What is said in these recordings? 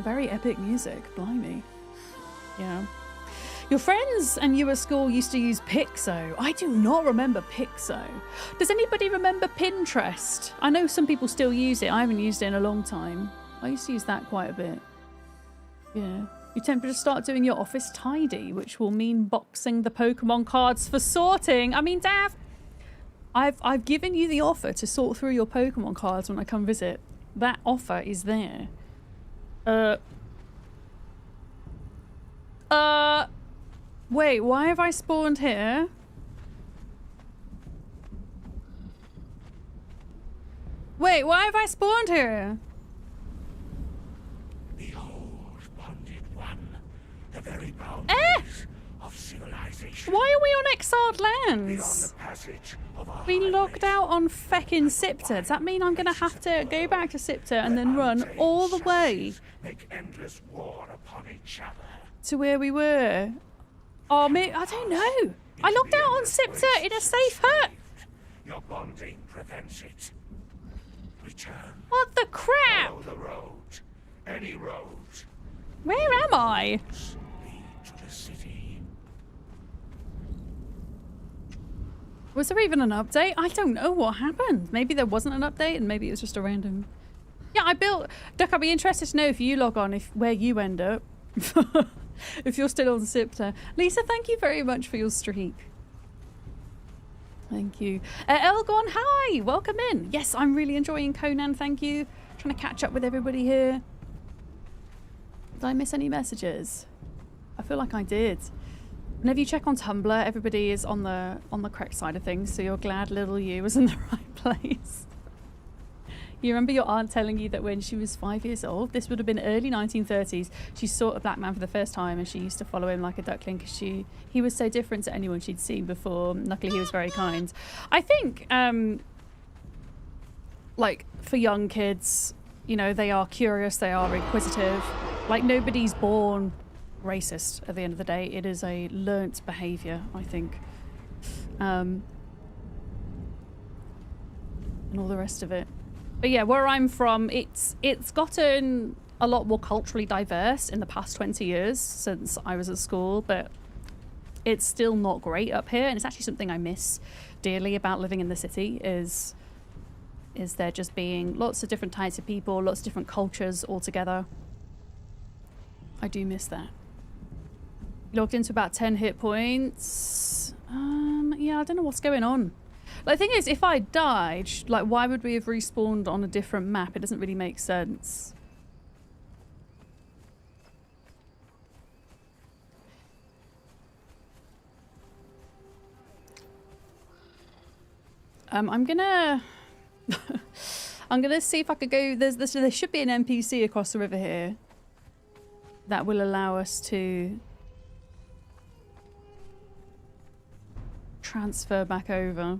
Very epic music, blimey. Yeah. Your friends and you at school used to use Pixo. I do not remember Pixo. Does anybody remember Pinterest? I know some people still use it. I haven't used it in a long time. I used to use that quite a bit. Yeah. You're tempted to start doing your office tidy, which will mean boxing the Pokemon cards for sorting. I mean, Dav, I've given you the offer to sort through your Pokemon cards when I come visit. That offer is there. Wait, why have I spawned here? Wait, why have I spawned here? Behold, bonded one, the very boundaries of civilization. Why are we on exiled lands? Beyond the passage of our We logged out on feckin' Siptah. Does that mean I'm gonna have to go back to Siptah and then run all the way make endless war upon each other to where we were? Oh, me, I don't know. I logged out on Siptah in a safe hut. Your bonding prevents it. Return. What the crap? Follow the road. Any road. Where am I? Lead to the city. Was there even an update? I don't know what happened. Maybe there wasn't an update and maybe it was just a random... Yeah, I built... Duck, I'd be interested to know if you log on, where you end up. If you're still on Siptah. Lisa, thank you very much for your streak. Thank you. Elgon, hi! Welcome in. Yes, I'm really enjoying Conan, thank you. Trying to catch up with everybody here. Did I miss any messages? I feel like I did. Whenever you check on Tumblr, everybody is on the correct side of things, so you're glad little you was in the right place. You remember your aunt telling you that when she was 5 years old, this would have been early 1930s, she saw a black man for the first time and she used to follow him like a duckling because he was so different to anyone she'd seen before. Luckily, he was very kind. I think, like, for young kids, you know, they are curious, they are inquisitive. Like, nobody's born racist at the end of the day. It is a learnt behaviour, I think. And all the rest of it. But yeah, where I'm from, it's gotten a lot more culturally diverse in the past 20 years since I was at school, but it's still not great up here, and it's actually something I miss dearly about living in the city is there just being lots of different types of people, lots of different cultures all together. I do miss that. Logged into about 10 hit points. Yeah, I don't know what's going on. Like, the thing is, if I died, like, why would we have respawned on a different map? It doesn't really make sense. I'm gonna... I'm gonna see if I could go... There should be an NPC across the river here that will allow us to transfer back over.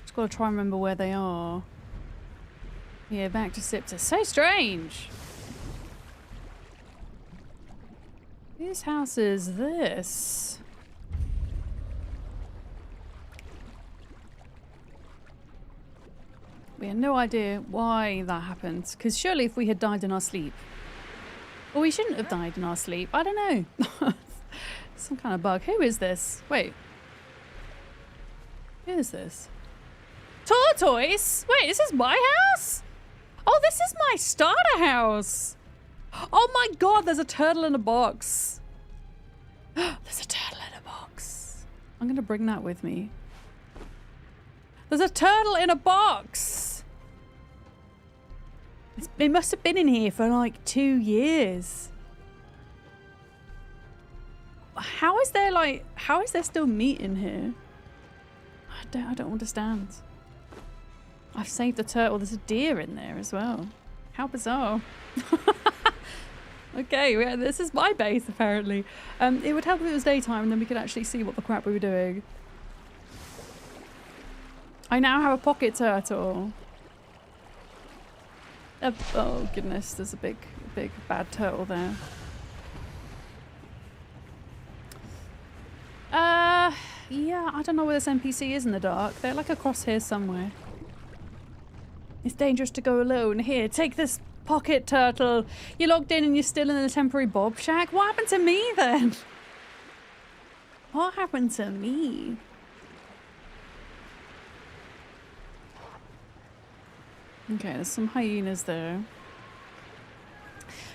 Just gotta try and remember where they are. Yeah, back to Siptah. So strange! Whose house is this? We had no idea why that happened. Because surely if we had died in our sleep... Well, we shouldn't have died in our sleep. I don't know. Some kind of bug. Who is this? Wait. Who is this? Tortoise? Wait, this is my house? Oh, this is my starter house. Oh my god, there's a turtle in a box. There's a turtle in a box. I'm going to bring that with me. There's a turtle in a box. It must have been in here for like 2 years. How is there still meat in here? I don't understand. I've saved the turtle. There's a deer in there as well. How bizarre. Okay, this is my base apparently. It would help if it was daytime and then we could actually see what the crap we were doing. I now have a pocket turtle. Oh goodness, there's a big bad turtle there. Yeah, I don't know where this NPC is in the dark. They're like across here somewhere. It's dangerous to go alone. Here, take this pocket turtle. You logged in and you're still in a temporary Bob shack? What happened to me then? What happened to me? Okay, there's some hyenas there.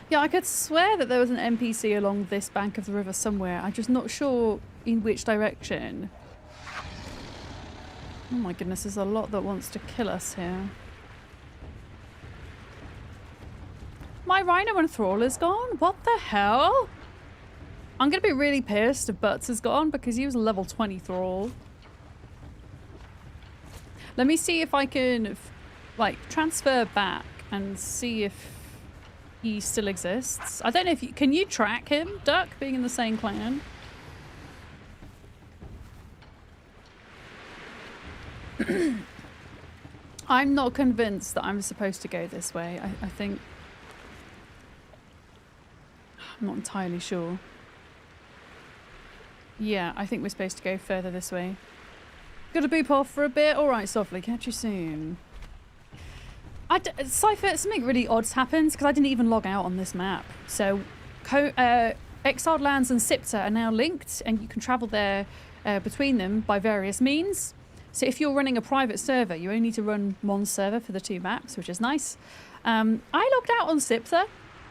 Yeah, I could swear that there was an NPC along this bank of the river somewhere. I'm just not sure in which direction. Oh my goodness, there's a lot that wants to kill us here. My rhino and thrall is gone? What the hell? I'm gonna be really pissed if Butts is gone because he was a level 20 thrall. Let me see if I can like transfer back and see if he still exists. I don't know if you can you track him, Duck, being in the same clan? I'm not convinced that I'm supposed to go this way. I think I'm not entirely sure. Yeah, I think we're supposed to go further this way. Gotta boop off for a bit. Alright, softly. Catch you soon. Cypher, something really odd happens because I didn't even log out on this map. So, Exiled Lands and Siptah are now linked and you can travel there between them by various means. So if you're running a private server, you only need to run one server for the two maps, which is nice. I logged out on Siptah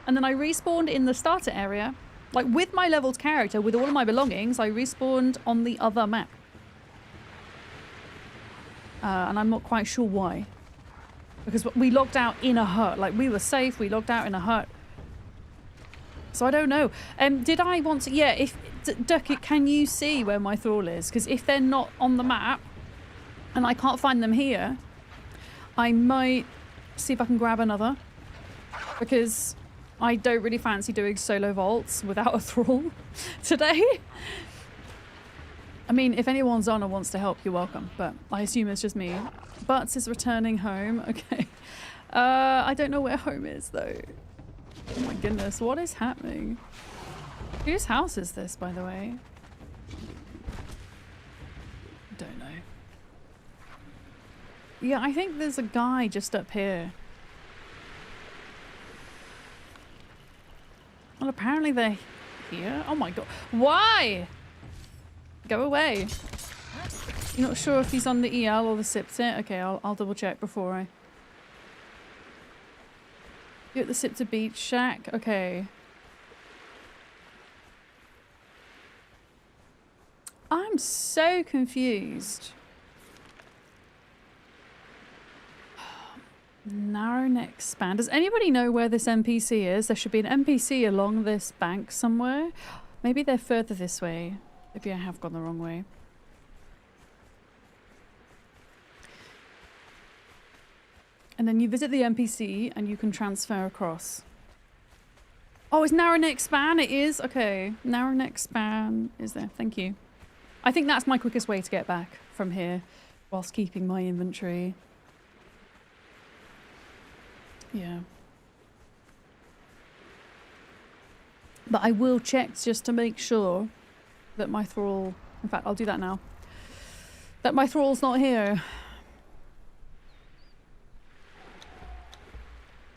and then I respawned in the starter area. Like with my leveled character, with all of my belongings, I respawned on the other map. And I'm not quite sure why. Because we logged out in a hut. Like, we were safe. We logged out in a hut. So I don't know. Did I want to... Yeah, if... Ducky, can you see where my thrall is? Because if they're not on the map, and I can't find them here, I might see if I can grab another. Because I don't really fancy doing solo vaults without a thrall today. I mean, if anyone's on or wants to help, you're welcome. But I assume it's just me. Butts is returning home. Okay. I don't know where home is, though. Oh my goodness, what is happening? Whose house is this, by the way? Don't know. Yeah, I think there's a guy just up here. Well, apparently they're here. Oh my god. Why? Go away. You're not sure if he's on the EL or the Siptah? Okay, I'll double check before I... You're at the Siptah Beach Shack? Okay. I'm so confused. Narrow neck span. Does anybody know where this NPC is? There should be an NPC along this bank somewhere. Maybe they're further this way. Maybe I have gone the wrong way. And then you visit the NPC and you can transfer across. Oh, it's narrow neck span? It is? Okay. Narrow neck span is there. Thank you. I think that's my quickest way to get back from here whilst keeping my inventory. Yeah. But I will check just to make sure that my thrall... In fact, I'll do that now. That my thrall's not here.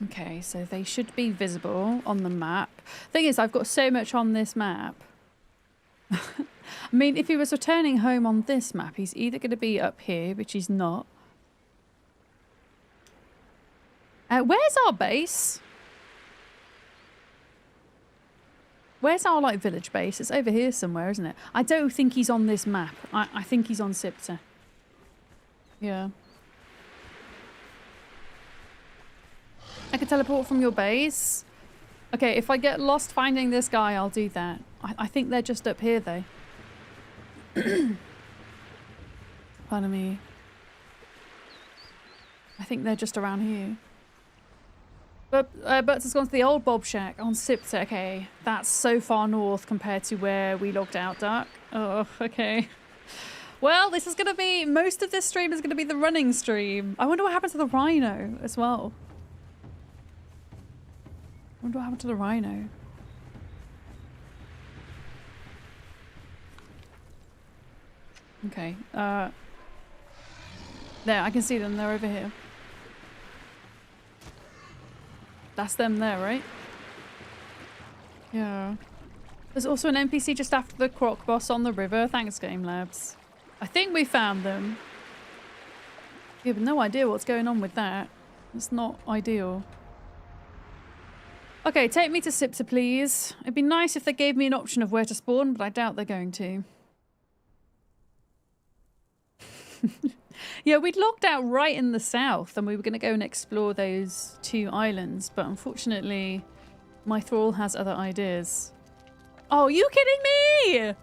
Okay, so they should be visible on the map. Thing is, I've got so much on this map. I mean, if he was returning home on this map, he's either going to be up here, which he's not. Where's our base? Where's our, like, village base? It's over here somewhere, isn't it? I don't think he's on this map. I think he's on Siptah. Yeah. I could teleport from your base. Okay, if I get lost finding this guy, I'll do that. I think they're just up here, though. Pardon me. I think they're just around here. But it's gone to the old Bob Shack on Siptah. Okay, that's so far north compared to where we logged out, Dark. Oh, okay. Well, this is going to be... Most of this stream is going to be the running stream. I wonder what happened to the rhino as well. I wonder what happened to the rhino. Okay. There, I can see them. They're over here. That's them there, right? Yeah. There's also an NPC just after the croc boss on the river. Thanks, Game Labs. I think we found them. Yeah, but no idea what's going on with that. It's not ideal. Okay, take me to Siptah, please. It'd be nice if they gave me an option of where to spawn, but I doubt they're going to. Yeah, we'd logged out right in the south and we were going to go and explore those 2 islands, but unfortunately my thrall has other ideas. Oh, you kidding me?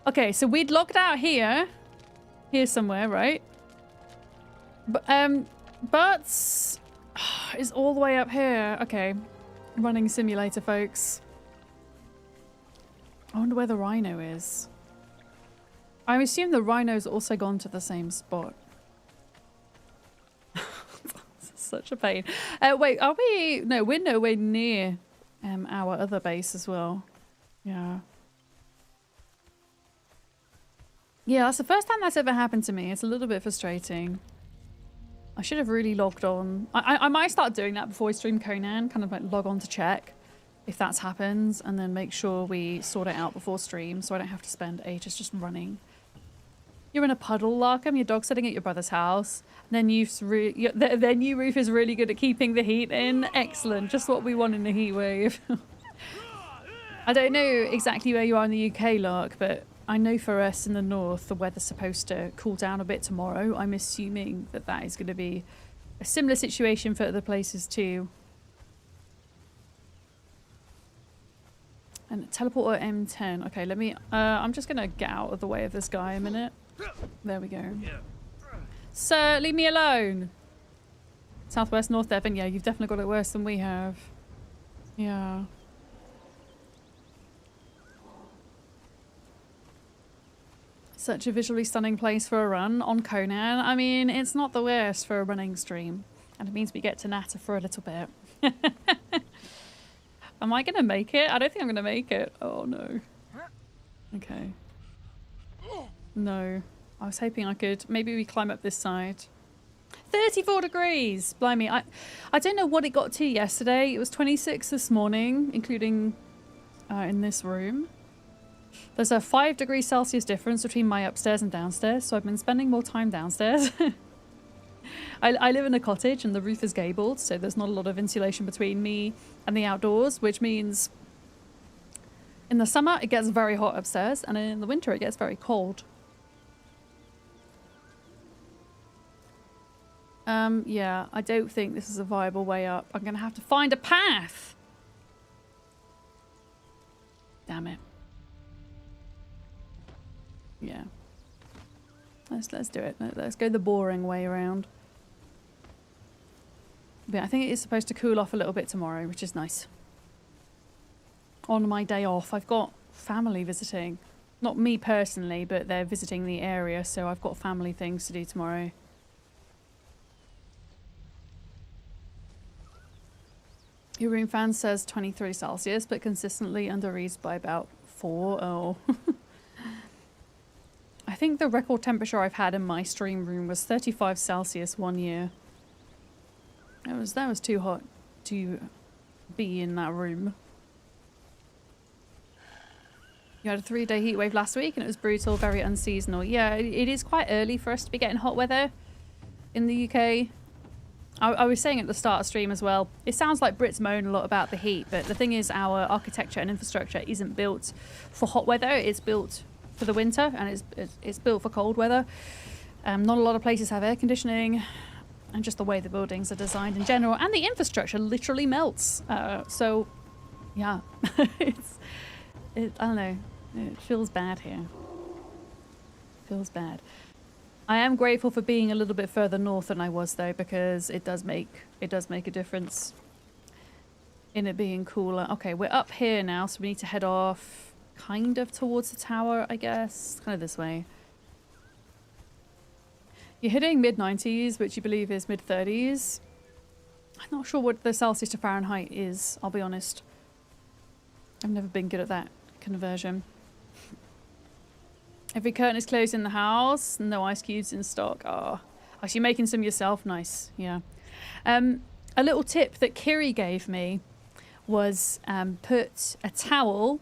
Okay, so we'd logged out here somewhere, right? But is all the way up here. Okay, running simulator, folks. I wonder where the rhino is. I assume the rhino's also gone to the same spot. Such a pain. Wait, are we? No, we're nowhere near our other base as well. Yeah. Yeah, that's the first time that's ever happened to me. It's a little bit frustrating. I should have really logged on. I might start doing that before I stream Conan, kind of like log on to check if that's happened and then make sure we sort it out before stream so I don't have to spend ages just running. You're in a puddle, Larkham. Your dog's sitting at your brother's house. Then their new roof is really good at keeping the heat in. Excellent. Just what we want in a heat wave. I don't know exactly where you are in the UK, Lark, but I know for us in the north, the weather's supposed to cool down a bit tomorrow. I'm assuming that that is going to be a similar situation for other places too. And teleport at M10. Okay, let me... I'm just going to get out of the way of this guy a minute. There we go. Sir, leave me alone. Southwest North Devon. Yeah, you've definitely got it worse than we have. Yeah. Such a visually stunning place for a run on Conan. I mean, it's not the worst for a running stream. And it means we get to natter for a little bit. Am I going to make it? I don't think I'm going to make it. Oh, no. Okay. No. I was hoping I could. Maybe we climb up this side. 34 degrees! Blimey. I don't know what it got to yesterday. It was 26 this morning, including in this room. There's a 5 degrees Celsius difference between my upstairs and downstairs, so I've been spending more time downstairs. I live in a cottage and the roof is gabled, so there's not a lot of insulation between me and the outdoors, which means in the summer it gets very hot upstairs and in the winter it gets very cold. Yeah, I don't think this is a viable way up. I'm going to have to find a path. Damn it. Yeah. Let's do it. Let's go the boring way around. But I think it is supposed to cool off a little bit tomorrow, which is nice. On my day off, I've got family visiting. Not me personally, but they're visiting the area, so I've got family things to do tomorrow. Your room fan says 23 Celsius, but consistently underreads by about 4. Oh. I think the record temperature I've had in my stream room was 35 Celsius one year. That was too hot to be in that room. You had a 3-day heat wave last week and it was brutal, very unseasonal. Yeah, it is quite early for us to be getting hot weather in the UK. I was saying at the start of stream as well, it sounds like Brits moan a lot about the heat, but the thing is our architecture and infrastructure isn't built for hot weather, it's built for the winter and it's built for cold weather. Not a lot of places have air conditioning and just the way the buildings are designed in general, and the infrastructure literally melts. So yeah, I don't know, it feels bad here. Feels bad. I am grateful for being a little bit further north than I was though, because it does make a difference in it being cooler. Okay, we're up here now, so we need to head off kind of towards the tower, I guess. Kind of this way. You're hitting mid-90s, which you believe is mid-30s. I'm not sure what the Celsius to Fahrenheit is, I'll be honest. I've never been good at that conversion. Every curtain is closed in the house. No ice cubes in stock. Oh, actually making some yourself. Nice. Yeah. A little tip that Kiri gave me was put a towel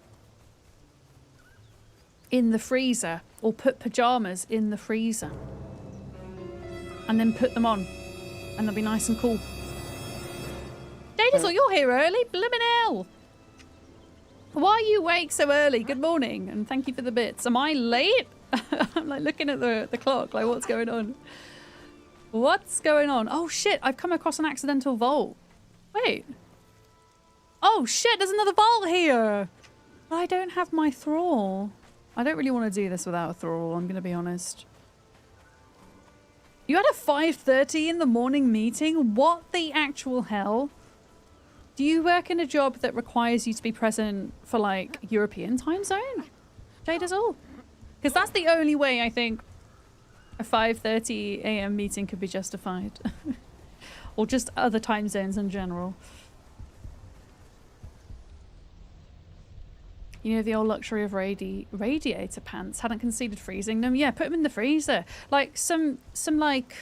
in the freezer, or put pajamas in the freezer, and then put them on, and they'll be nice and cool. Jada, so you're here early? Blimmin' hell! Why are you awake so early? Good morning, and thank you for the bits. Am I late? I'm like looking at the clock, like what's going on? What's going on? Oh shit, I've come across an accidental vault. Wait. Oh shit, there's another vault here! I don't have my thrall. I don't really want to do this without a thrall, I'm gonna be honest. You had a 5:30 in the morning meeting? What the actual hell? Do you work in a job that requires you to be present for, like, European time zone? Jade all. Because that's the only way I think a 5:30 a.m. meeting could be justified. Or just other time zones in general. You know, the old luxury of radiator pants. Hadn't considered freezing them. Yeah, put them in the freezer. Like some like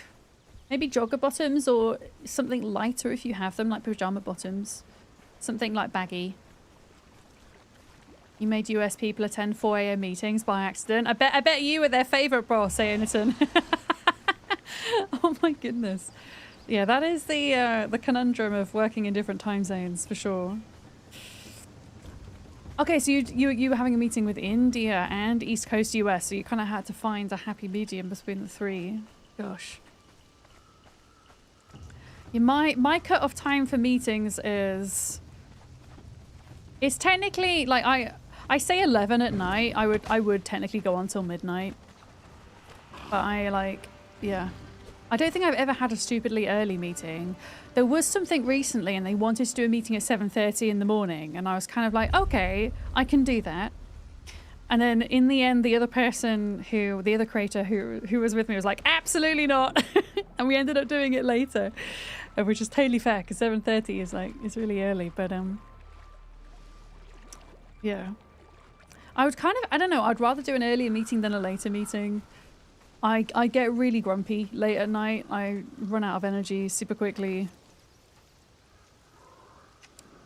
maybe jogger bottoms, or something lighter if you have them, like pajama bottoms. Something like baggy. You made US people attend 4 a.m. meetings by accident. I bet you were their favourite boss, Aoniton. Oh my goodness. Yeah, that is the conundrum of working in different time zones for sure. Okay, so you were having a meeting with India and East Coast US, so you kind of had to find a happy medium between the three. Gosh. Yeah, my cut-off time for meetings is... It's technically, like, I say 11 at night. I would technically go on till midnight. But yeah. I don't think I've ever had a stupidly early meeting. There was something recently and they wanted to do a meeting at 7:30 in the morning, and I was kind of like, okay, I can do that. And then in the end, the other creator who was with me was like, absolutely not. And we ended up doing it later, which is totally fair because 7:30 is really early. But yeah, I don't know, I'd rather do an earlier meeting than a later meeting. I get really grumpy late at night. I run out of energy super quickly.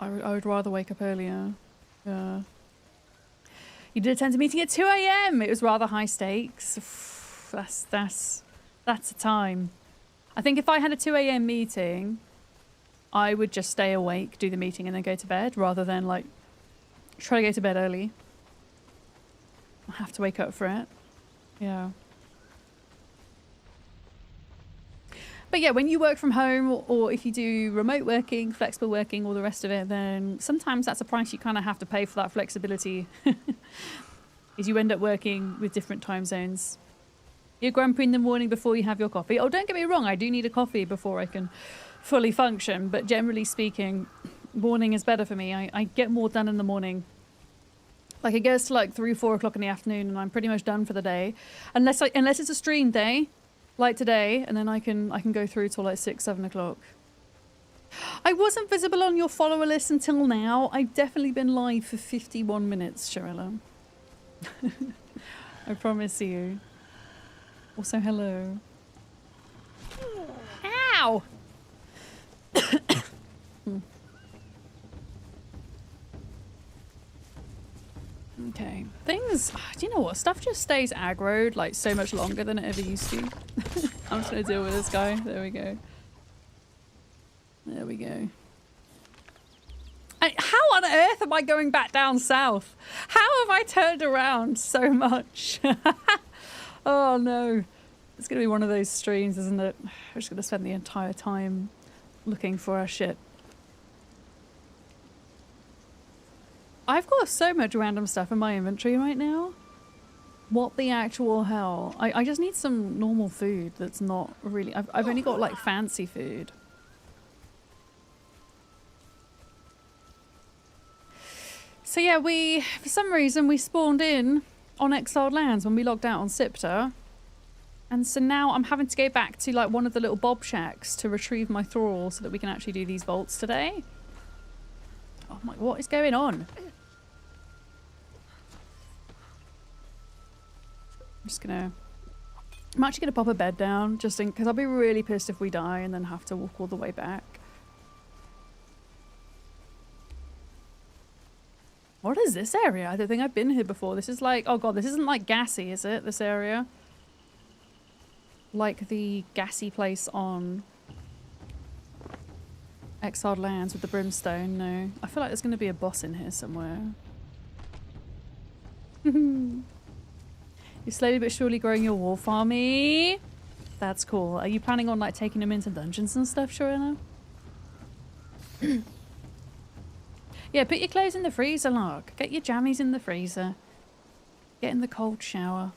I would rather wake up earlier. Yeah. You did attend a meeting at 2 a.m. It was rather high stakes. That's a time. I think if I had a 2 a.m. meeting, I would just stay awake, do the meeting, and then go to bed, rather than like try to go to bed early. I have to wake up for it. Yeah. But yeah, when you work from home, or if you do remote working, flexible working, all the rest of it, then sometimes that's a price you kind of have to pay for that flexibility. Is you end up working with different time zones. You're grumpy in the morning before you have your coffee. Oh, don't get me wrong, I do need a coffee before I can fully function. But generally speaking, morning is better for me. I get more done in the morning. Like it goes to like 3 or 4 o'clock in the afternoon and I'm pretty much done for the day. Unless it's a stream day. Like today, and then I can go through till like 6, 7 o'clock. I wasn't visible on your follower list until now. I've definitely been live for 51 minutes, Sharilla. I promise you. Also, hello. Ow! Okay. Things... Do you know what? Stuff just stays aggroed like so much longer than it ever used to. I'm just going to deal with this guy. There we go. There we go. How on earth am I going back down south? How have I turned around so much? Oh no. It's going to be one of those streams, isn't it? We're just going to spend the entire time looking for our shit. I've got so much random stuff in my inventory right now. What the actual hell? I just need some normal food that's not really... I've only got like fancy food. So yeah, for some reason, we spawned in on Exiled Lands when we logged out on Siptah. And so now I'm having to go back to like one of the little bob shacks to retrieve my thrall so that we can actually do these vaults today. Oh my, what is going on? I'm actually gonna pop a bed down just in because I'll be really pissed if we die and then have to walk all the way back. What is this area? I don't think I've been here before. This is like, oh god, this isn't like gassy, is it? This area? Like the gassy place on Exiled Lands with the brimstone. No. I feel like there's going to be a boss in here somewhere. You're slowly but surely growing your wolf army. That's cool. Are you planning on like taking them into dungeons and stuff, Shorina? Yeah, put your clothes in the freezer, Lark. Get your jammies in the freezer. Get in the cold shower.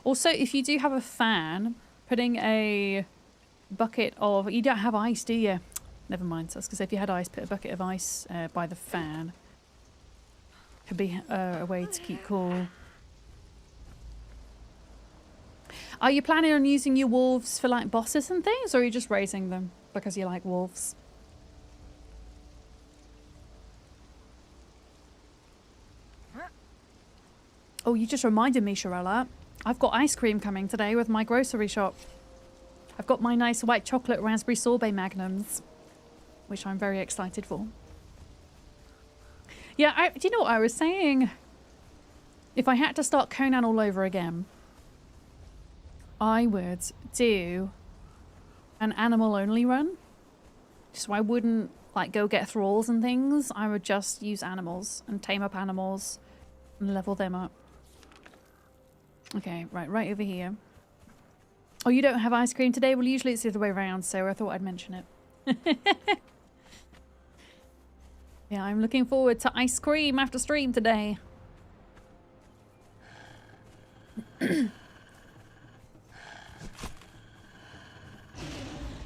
Also, if you do have a fan, putting a bucket of... You don't have ice, do you? Never mind. So I was going to say, if you had ice, put a bucket of ice by the fan. Could be a way to keep cool. Are you planning on using your wolves for like bosses and things, or are you just raising them because you like wolves? Oh, you just reminded me, Shirella. I've got ice cream coming today with my grocery shop. I've got my nice white chocolate raspberry sorbet magnums, which I'm very excited for. Yeah, do you know what I was saying? If I had to start Conan all over again, I would do an animal-only run. So I wouldn't like go get thralls and things. I would just use animals and tame up animals and level them up. Okay, right over here. Oh, you don't have ice cream today? Well, usually it's the other way around, so I thought I'd mention it. Yeah, I'm looking forward to ice cream after stream today.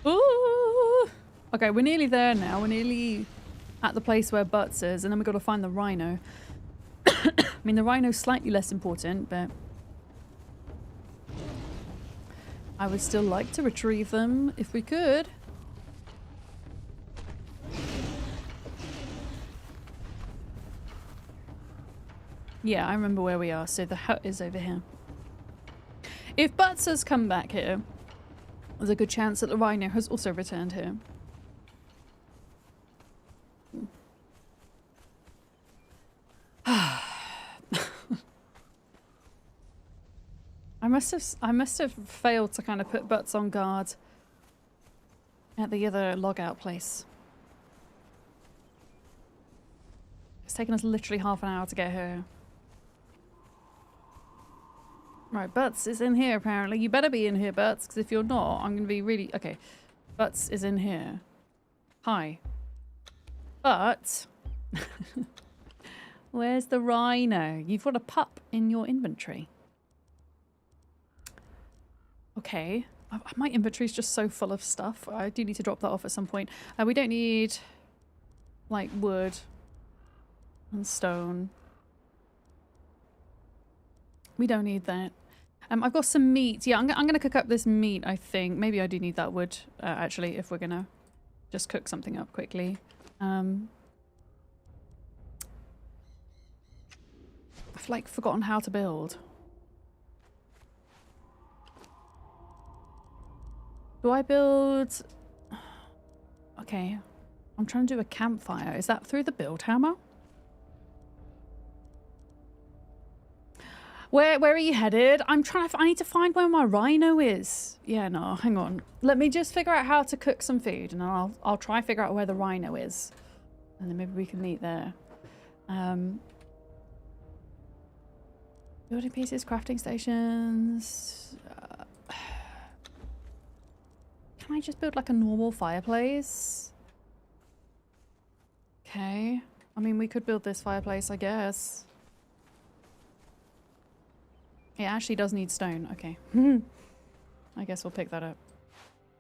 Ooh! Okay, we're nearly there now. We're nearly at the place where Butts is, and then we've got to find the rhino. I mean, the rhino's slightly less important, but I would still like to retrieve them if we could. Yeah, I remember where we are, so the hut is over here. If Butts has come back here, there's a good chance that the rhino has also returned here. I must have failed to kind of put Butts on guard at the other logout place. It's taken us literally half an hour to get here. Right, Butts is in here apparently. You better be in here, Butts, because if you're not, I'm going to be really... Okay, Butts is in here. Hi. But... Where's the rhino? You've got a pup in your inventory. Okay. My inventory's just so full of stuff. I do need to drop that off at some point. We don't need, like, wood and stone. We don't need that. I've got some meat. Yeah, I'm going to cook up this meat, I think. Maybe I do need that wood, actually, if we're going to just cook something up quickly. I've, like, forgotten how to build. Do I build... Okay. I'm trying to do a campfire. Is that through the build hammer? Where are you headed? I'm trying to... I need to find where my rhino is. Yeah, no, hang on. Let me just figure out how to cook some food, and I'll try and figure out where the rhino is. And then maybe we can meet there. Building pieces, crafting stations... Can I just build like a normal fireplace? Okay. I mean, we could build this fireplace, I guess. It actually does need stone. Okay. I guess we'll pick that up.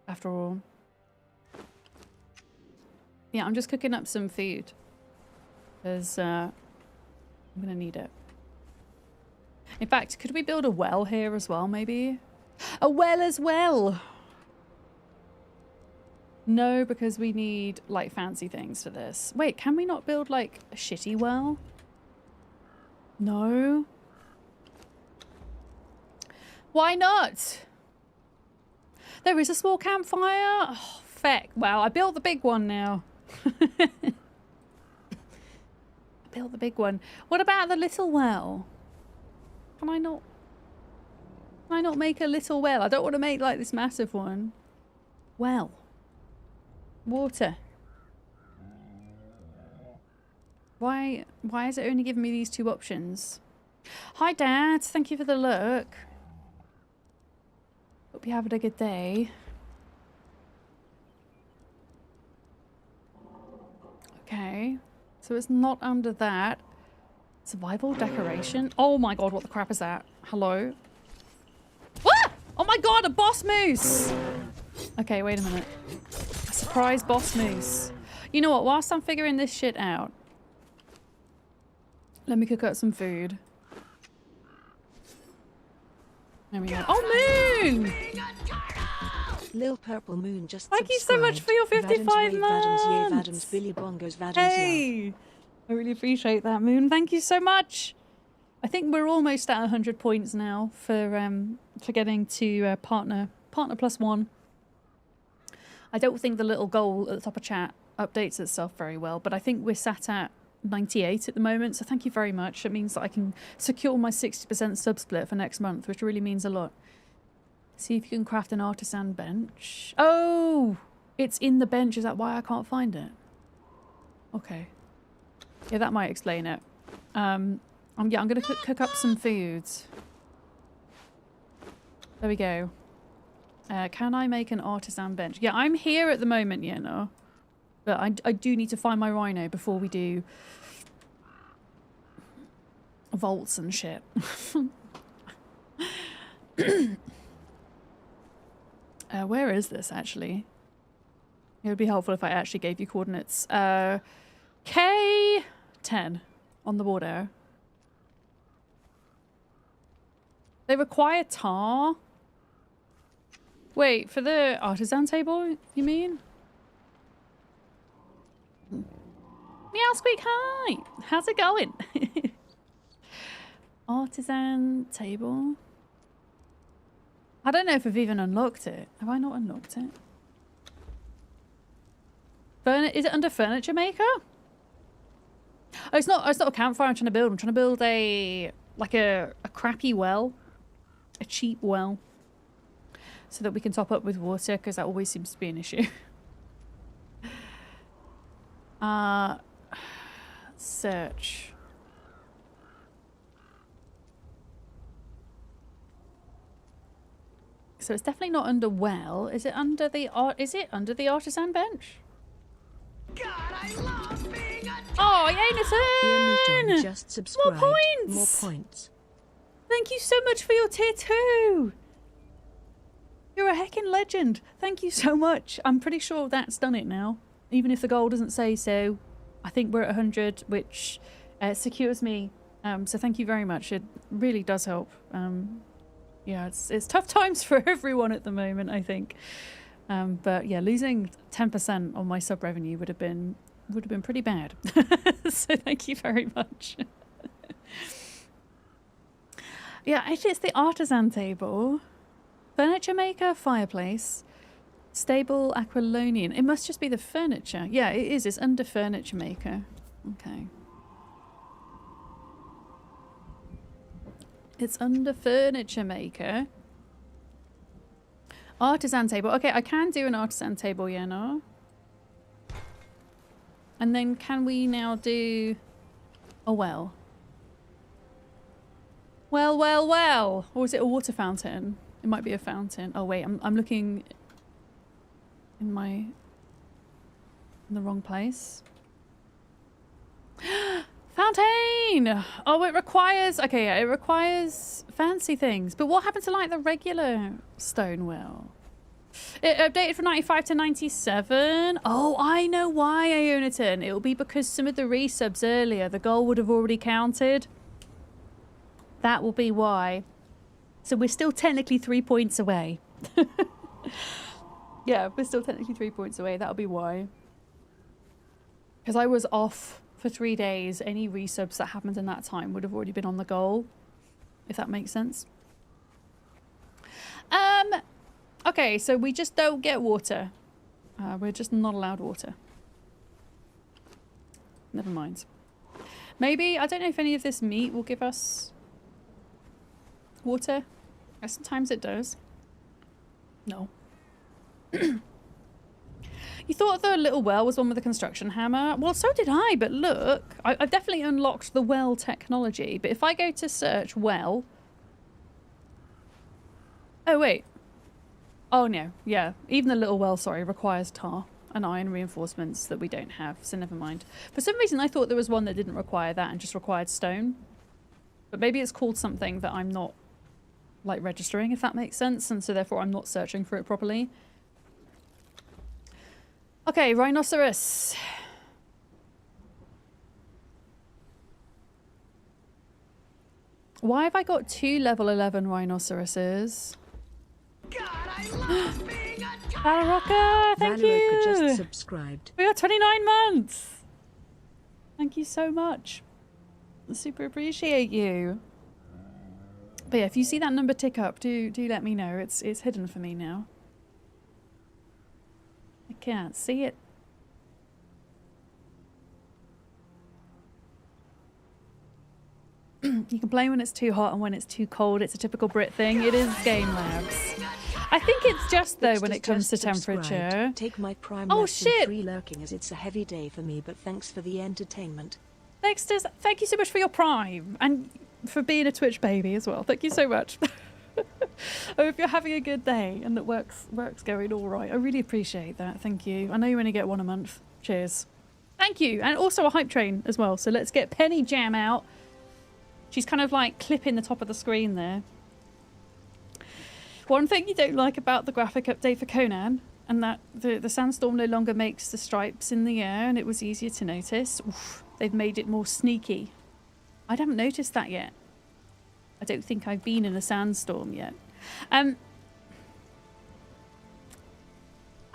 After all. Yeah, I'm just cooking up some food. Because I'm going to need it. In fact, could we build a well here as well, maybe? A well as well! No, because we need, like, fancy things for this. Wait, can we not build, like, a shitty well? No. Why not? There is a small campfire. Oh, feck. Well, I built the big one now. I built the big one. What about the little well? Can I not make a little well? I don't want to make like this massive one. Well. Water. Why is it only giving me these two options? Hi Dad, thank you for the look. Hope you're having a good day. Okay. So it's not under that. Survival decoration. Oh my god, what the crap is that? Hello? Ah! Oh my god, a boss moose! Okay, wait a minute. A surprise boss moose. You know what, whilst I'm figuring this shit out, let me cook up some food. There we go. Oh, moon! Lil Purple Moon just Thank you so much for your 55 months! Billy Bongos, Hey! I really appreciate that, Moon. Thank you so much! I think we're almost at 100 points now for getting to partner +1. I don't think the little goal at the top of chat updates itself very well, but I think we're sat at 98 at the moment, so thank you very much. It means that I can secure my 60% sub split for next month, which really means a lot. See if you can craft an artisan bench. Oh! It's in the bench. Is that why I can't find it? Okay. Yeah, that might explain it. I'm gonna cook up some foods. There we go. Can I make an artisan bench? Yeah, I'm here at the moment, you know. But I do need to find my rhino before we do vaults and shit. Where is this, actually? It would be helpful if I actually gave you coordinates. K10 on the border. They require tar? Wait, for the artisan table, you mean? Meow Squeak, hi! How's it going? Artisan table. I don't know if I've even unlocked it. Have I not unlocked it? Is it under furniture maker? Oh, it's not a campfire I'm trying to build. I'm trying to build a crappy well. A cheap well. So that we can top up with water, because that always seems to be an issue. Search. So it's definitely not under well. Is it under the artisan bench? God, I love being a Oh, Yanison! Just subscribed. More points! More points. Thank you so much for your tier 2! You're a heckin' legend. Thank you so much. I'm pretty sure that's done it now. Even if the goal doesn't say so. I think we're at 100, which secures me. So thank you very much. It really does help. Yeah, it's tough times for everyone at the moment, I think. But yeah, losing 10% on my sub revenue would have been pretty bad. So thank you very much. Yeah, actually it's the artisan table. Furniture maker, fireplace, stable, aquilonian. It must just be the furniture. Yeah, it is. It's under furniture maker. Okay. It's under furniture maker. Artisan table. Okay, I can do an artisan table, yeah, no? And then can we now do a well? Well. Or is it a water fountain? It might be a fountain. Oh wait, I'm looking in the wrong place. Fountain! Oh, it requires... Okay, yeah, it requires fancy things. But what happened to, like, the regular stone well? It updated from 95 to 97. Oh, I know why, Ioniton. It'll be because some of the resubs earlier, the goal would have already counted. That will be why. So we're still technically 3 points away. Yeah, we're still technically 3 points away. That'll be why. Because I was off for 3 days. Any resubs that happened in that time would have already been on the goal. If that makes sense. Okay, so we just don't get water. We're just not allowed water. Never mind. Maybe, I don't know if any of this meat will give us water. Sometimes it does. No. You thought the little well was one with the construction hammer? Well, so did I, but look. I've definitely unlocked the well technology, but if I go to search well... Oh, wait. Oh, no. Yeah. Even the little well, sorry, requires tar and iron reinforcements that we don't have, so never mind. For some reason, I thought there was one that didn't require that and just required stone. But maybe it's called something that I'm not, like, registering, if that makes sense, and so therefore I'm not searching for it properly. Okay, rhinoceros. Why have I got 2 level 11 rhinoceroses? God, I love being a Rocker, thank Valeroka you. just subscribed. We got 29 months. Thank you so much. I super appreciate you. But yeah, if you see that number tick up, do let me know. It's hidden for me now. I can't see it. You complain when it's too hot and when it's too cold. It's a typical Brit thing. It is Game Labs. I think it's just though when it comes to temperature. Take my prime Oh, lesson shit. 3 lurking as it's a heavy day for me, but thanks for the entertainment. Dexter, thank you so much for your Prime and for being a Twitch baby as well. Thank you so much. I hope you're having a good day and that work's going all right. I really appreciate that. Thank you. I know you only get one a month. Cheers. Thank you. And also a hype train as well. So let's get Penny Jam out. She's kind of like clipping the top of the screen there. One thing you don't like about the graphic update for Conan, and that the sandstorm no longer makes the stripes in the air and it was easier to notice. Oof, they've made it more sneaky. I haven't noticed that yet. I don't think I've been in a sandstorm yet. I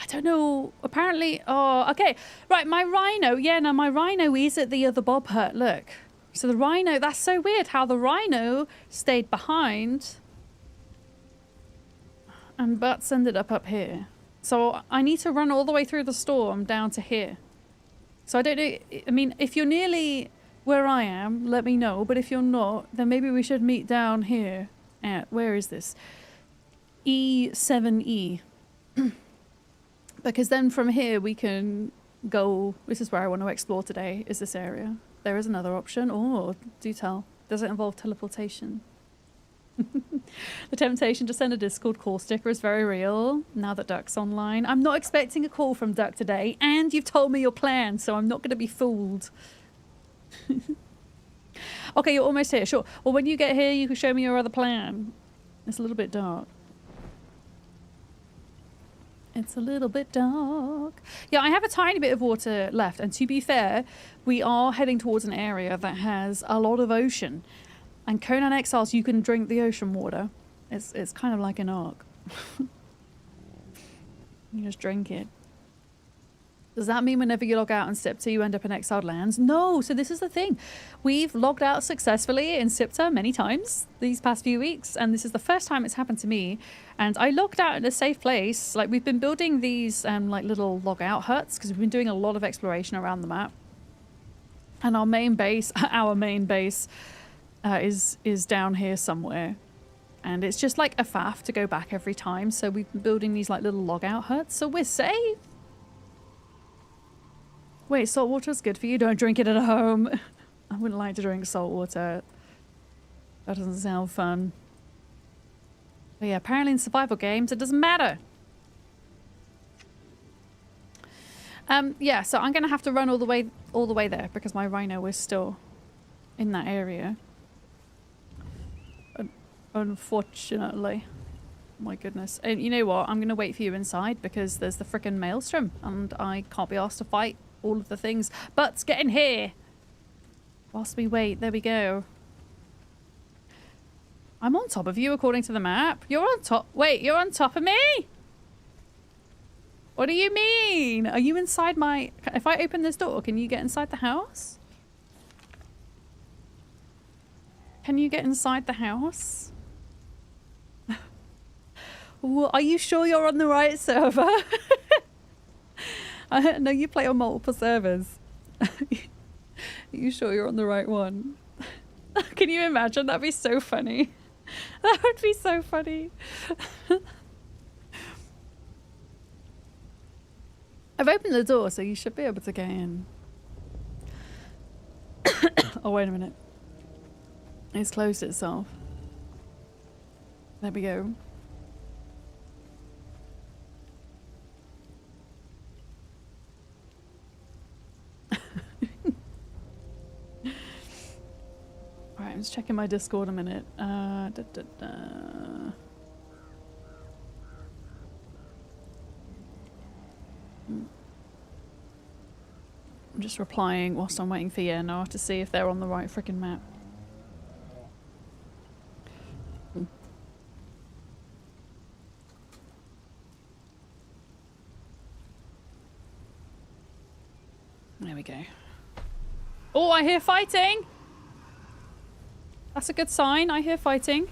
don't know. Apparently, oh, okay. Right, my rhino. Yeah, no, my rhino is at the other Bob hut. Look. So the rhino, that's so weird how the rhino stayed behind and Butts ended up here. So I need to run all the way through the storm down to here. So I don't know. I mean, if you're nearly where I am, let me know. But if you're not, then maybe we should meet down here at, where is this? E7E. Because then from here we can go, this is where I want to explore today, is this area. There is another option. Oh, do tell. Does it involve teleportation? The temptation to send a Discord call sticker is very real now that Duck's online. I'm not expecting a call from Duck today, and you've told me your plan, so I'm not going to be fooled. Okay, you're almost here. Sure. Well, when you get here, you can show me your other plan. It's a little bit dark. It's a little bit dark. Yeah, I have a tiny bit of water left. And to be fair, we are heading towards an area that has a lot of ocean. And Conan Exiles, you can drink the ocean water. It's kind of like an ark. You just drink it. Does that mean whenever you log out in Siptah, you end up in exiled lands? No. So this is the thing. We've logged out successfully in Siptah many times these past few weeks. And this is the first time it's happened to me. And I logged out in a safe place. Like, we've been building these like little log out huts because we've been doing a lot of exploration around the map. And our main base, is down here somewhere. And it's just like a faff to go back every time. So we've been building these like little log out huts. So we're safe. Wait, salt water's good for you? Don't drink it at home. I wouldn't like to drink salt water. That doesn't sound fun. But yeah, apparently in survival games, it doesn't matter. Yeah, so I'm going to have to run all the way there because my rhino is still in that area. Unfortunately. My goodness. And you know what? I'm going to wait for you inside because there's the frickin' maelstrom and I can't be asked to fight all of the things. But get in here! Whilst we wait, there we go. I'm on top of you according to the map. You're on top. Wait, you're on top of me? What do you mean? Are you inside my... If I open this door, can you get inside the house? Can you get inside the house? Well, are you sure you're on the right server? I know you play on multiple servers. Are you sure you're on the right one? Can you imagine? That'd be so funny. That would be so funny. I've opened the door, so you should be able to get in. Oh, wait a minute. It's closed itself. There we go. Alright, I'm just checking my Discord a minute. I'm just replying whilst I'm waiting for Yennar to see if they're on the right freaking map. There we go. Oh, I hear fighting! That's a good sign. I hear fighting.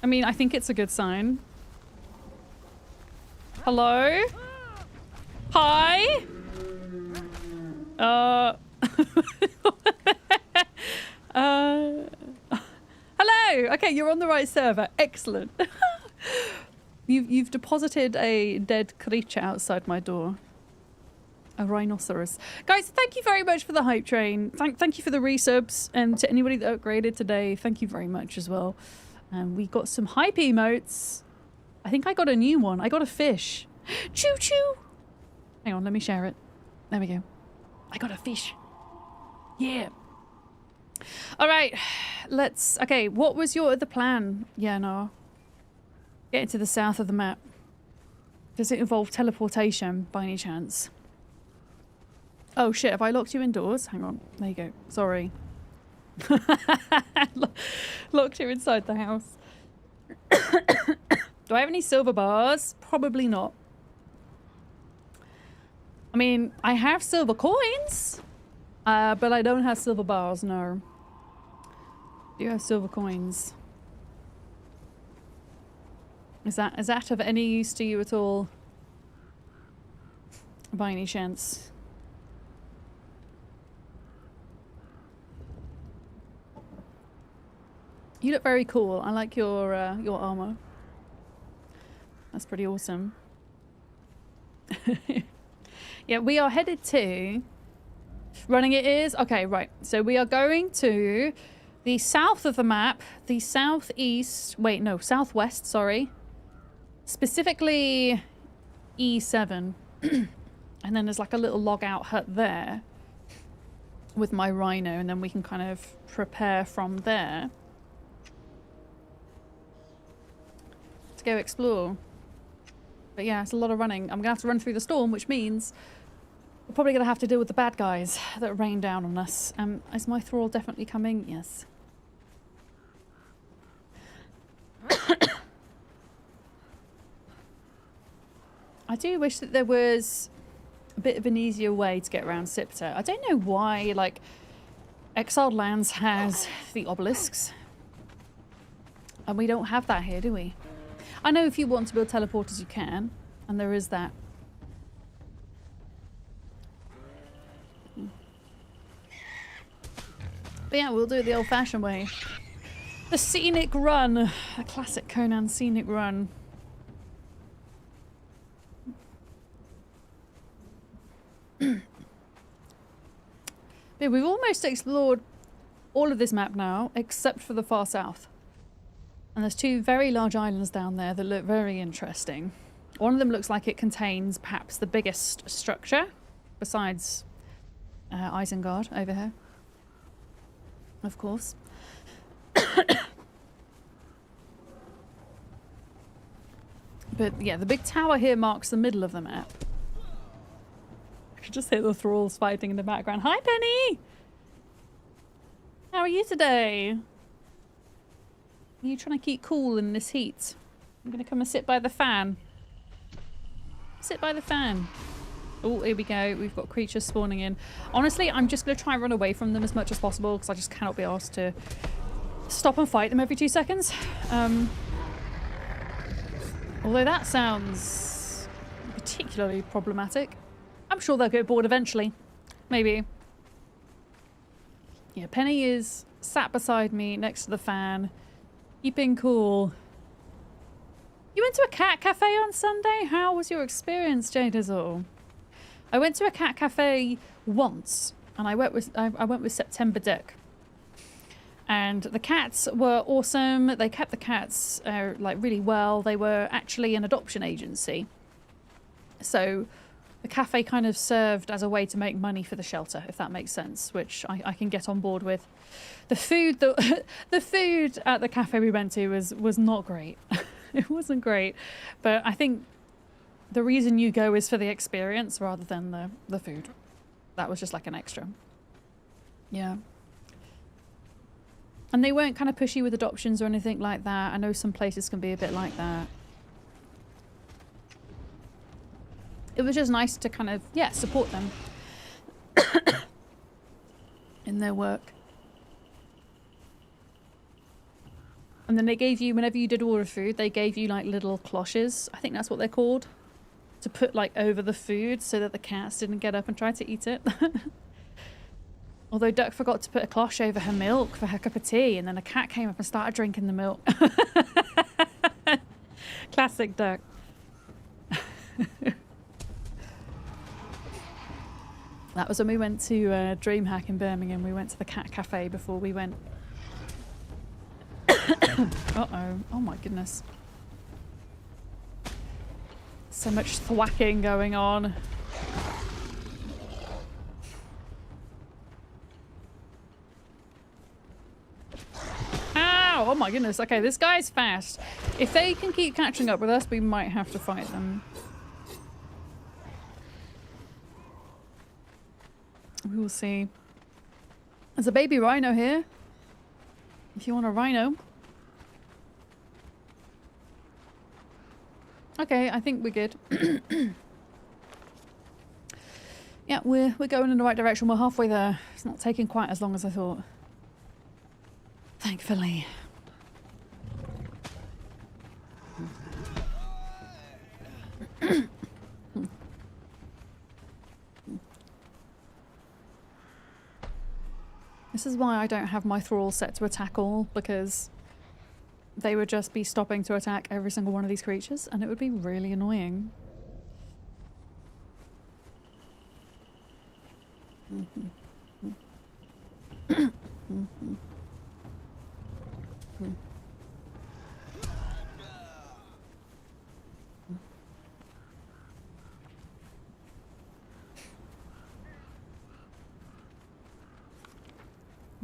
I mean, I think it's a good sign. Hello? Hi? Hello! Okay, you're on the right server. Excellent. You've deposited a dead creature outside my door. A rhinoceros. Guys, thank you very much for the hype train. Thank you for the resubs. And to anybody that upgraded today, thank you very much as well. We got some hype emotes. I think I got a new one. I got a fish. Choo choo! Hang on, let me share it. There we go. I got a fish. Yeah. Alright, let's... Okay, what was your other plan? Yeah, no. Getting to the south of the map. Does it involve teleportation by any chance? Oh shit, have I locked you indoors? Hang on. There you go. Sorry. Locked you inside the house. Do I have any silver bars? Probably not. I mean, I have silver coins, but I don't have silver bars, no. Do you have silver coins? Is that of any use to you at all? By any chance? You look very cool. I like your armor. That's pretty awesome. Yeah, we are headed to... Running it is? Okay, right. So we are going to the south of the map, the southeast... Wait, no, southwest, sorry. Specifically E7. And then there's like a little log out hut there with my rhino, and then we can kind of prepare from there to go explore. But yeah, it's a lot of running. I'm gonna have to run through the storm, which means we're probably gonna have to deal with the bad guys that rain down on us. Is my thrall definitely coming? Yes. I do wish that there was a bit of an easier way to get around Siptah. I don't know why, like, Exiled Lands has the obelisks. And we don't have that here, do we? I know if you want to build teleporters, you can. And there is that. But yeah, we'll do it the old-fashioned way. The scenic run. A classic Conan scenic run. Yeah, we've almost explored all of this map now, except for the far south. And there's two very large islands down there that look very interesting. One of them looks like it contains perhaps the biggest structure, besides Isengard over here. Of course. But yeah, the big tower here marks the middle of the map. I could just hear the thralls fighting in the background. Hi, Penny! How are you today? Are you trying to keep cool in this heat? I'm going to come and sit by the fan. Sit by the fan. Oh, here we go. We've got creatures spawning in. Honestly, I'm just going to try and run away from them as much as possible because I just cannot be asked to stop and fight them every 2 seconds. Although that sounds particularly problematic. I'm sure they'll get bored eventually. Maybe. Yeah, Penny is sat beside me next to the fan, keeping cool. You went to a cat cafe on Sunday? How was your experience, Jade Dizzle? I went to a cat cafe once, and I went with September Dick. And the cats were awesome. They kept the cats like really well. They were actually an adoption agency. So the cafe kind of served as a way to make money for the shelter, if that makes sense, which I can get on board with. The food the food at the cafe we went to was not great. It wasn't great. But I think the reason you go is for the experience rather than the food. That was just like an extra. Yeah. And they weren't kind of pushy with adoptions or anything like that. I know some places can be a bit like that. It was just nice to kind of, yeah, support them in their work. And then they gave you, whenever you did order food, they gave you like little cloches. I think that's what they're called. To put like over the food so that the cats didn't get up and try to eat it. Although Duck forgot to put a cloche over her milk for her cup of tea, and then a cat came up and started drinking the milk. Classic Duck. That was when we went to DreamHack in Birmingham. We went to the cat cafe before we went. Uh-oh. Oh my goodness. So much thwacking going on. Ow! Oh my goodness. Okay, this guy's fast. If they can keep catching up with us, we might have to fight them. We will see. There's a baby rhino here. If you want a rhino. Okay, I think we're good. Yeah, we're going in the right direction. We're halfway there. It's not taking quite as long as I thought. Thankfully. This is why I don't have my thrall set to attack all, because they would just be stopping to attack every single one of these creatures, and it would be really annoying.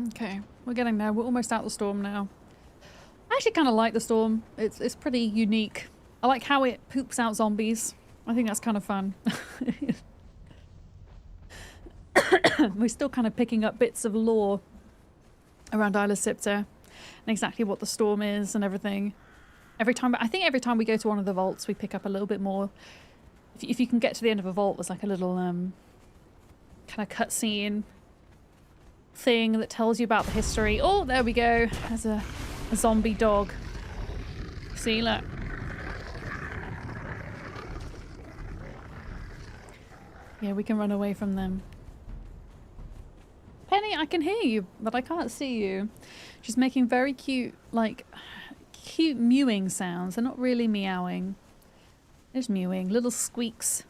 Okay, we're getting there. We're almost out the storm now. I actually kind of like the storm. It's pretty unique. I like how it poops out zombies. I think that's kind of fun. We're still kind of picking up bits of lore around Isla Siptah and exactly what the storm is and everything. I think every time we go to one of the vaults, we pick up a little bit more. If you can get to the end of a vault, there's like a little kind of cutscene thing that tells you about the history. Oh, there we go. There's a zombie dog. See, look. Yeah, we can run away from them. Penny, I can hear you, but I can't see you. She's making very cute, like, cute mewing sounds. They're not really meowing. They're just mewing. Little squeaks.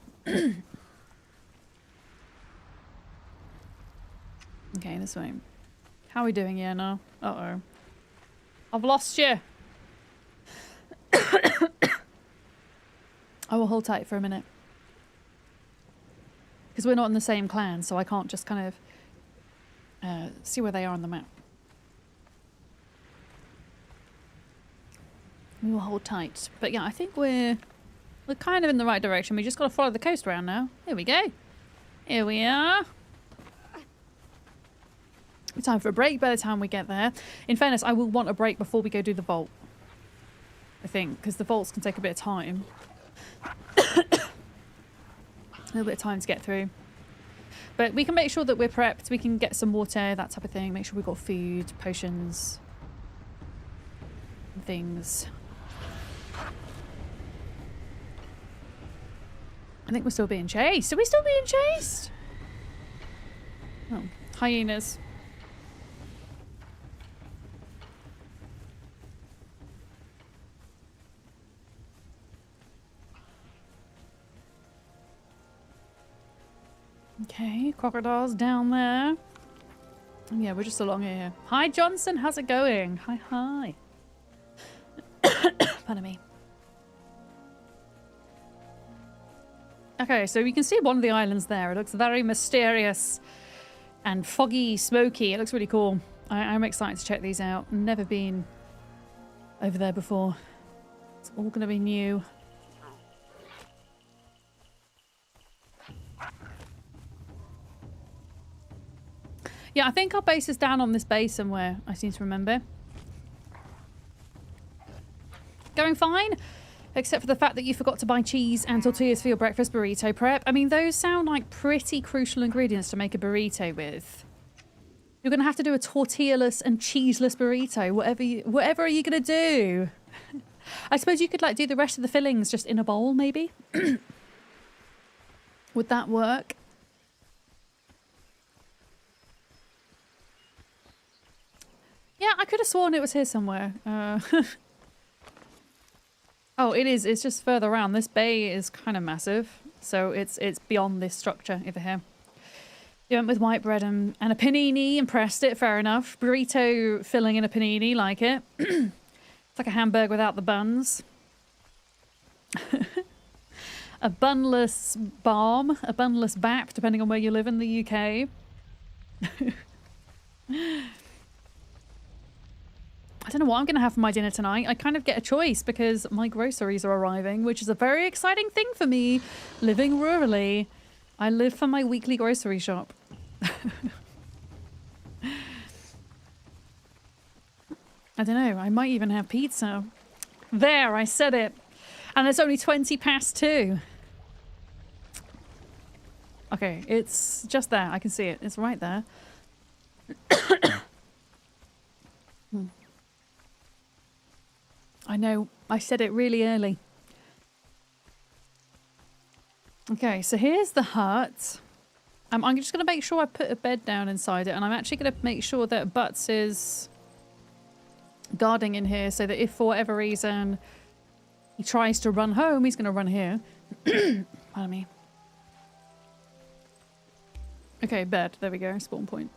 Okay, this way. How are we doing here now? Uh-oh. I've lost you. I will hold tight for a minute. Because we're not in the same clan, so I can't just kind of see where they are on the map. We will hold tight. But yeah, I think we're kind of in the right direction. We just got to follow the coast around now. Here we go. Here we are. Time for a break by the time we get there. In fairness, I will want a break before we go do the vault. I think, because the vaults can take a bit of time. A little bit of time to get through. But we can make sure that we're prepped. We can get some water, that type of thing. Make sure we've got food, potions, things. I think we're still being chased. Are we still being chased? Oh, hyenas. Okay, crocodiles down there. And yeah, we're just along here. Hi, Johnson. How's it going? Hi, hi. Pardon me. Okay, so you can see one of the islands there. It looks very mysterious and foggy, smoky. It looks really cool. I'm excited to check these out. Never been over there before. It's all going to be new. Yeah, I think our base is down on this bay somewhere, I seem to remember. Going fine, except for the fact that you forgot to buy cheese and tortillas for your breakfast burrito prep. I mean, those sound like pretty crucial ingredients to make a burrito with. You're going to have to do a tortilla-less and cheeseless burrito, whatever are you going to do? I suppose you could like do the rest of the fillings just in a bowl, maybe? Would that work? Yeah, I could have sworn it was here somewhere. Oh, it is. It's just further around. This bay is kind of massive. So it's beyond this structure over here. You went with white bread and a panini and pressed it. Fair enough. Burrito filling in a panini. Like it. It's like a hamburger without the buns. A bunless barm. A bunless bap, depending on where you live in the UK. I don't know what I'm going to have for my dinner tonight. I kind of get a choice because my groceries are arriving, which is a very exciting thing for me, living rurally. I live for my weekly grocery shop. I don't know. I might even have pizza. There, I said it. And it's only 2:20. Okay, it's just there. I can see it. It's right there. I know, I said it really early. Okay, so here's the hut. I'm just going to make sure I put a bed down inside it, and I'm actually going to make sure that Butts is guarding in here so that if for whatever reason he tries to run home, he's going to run here. Pardon me. Okay, bed. There we go. Spawn point.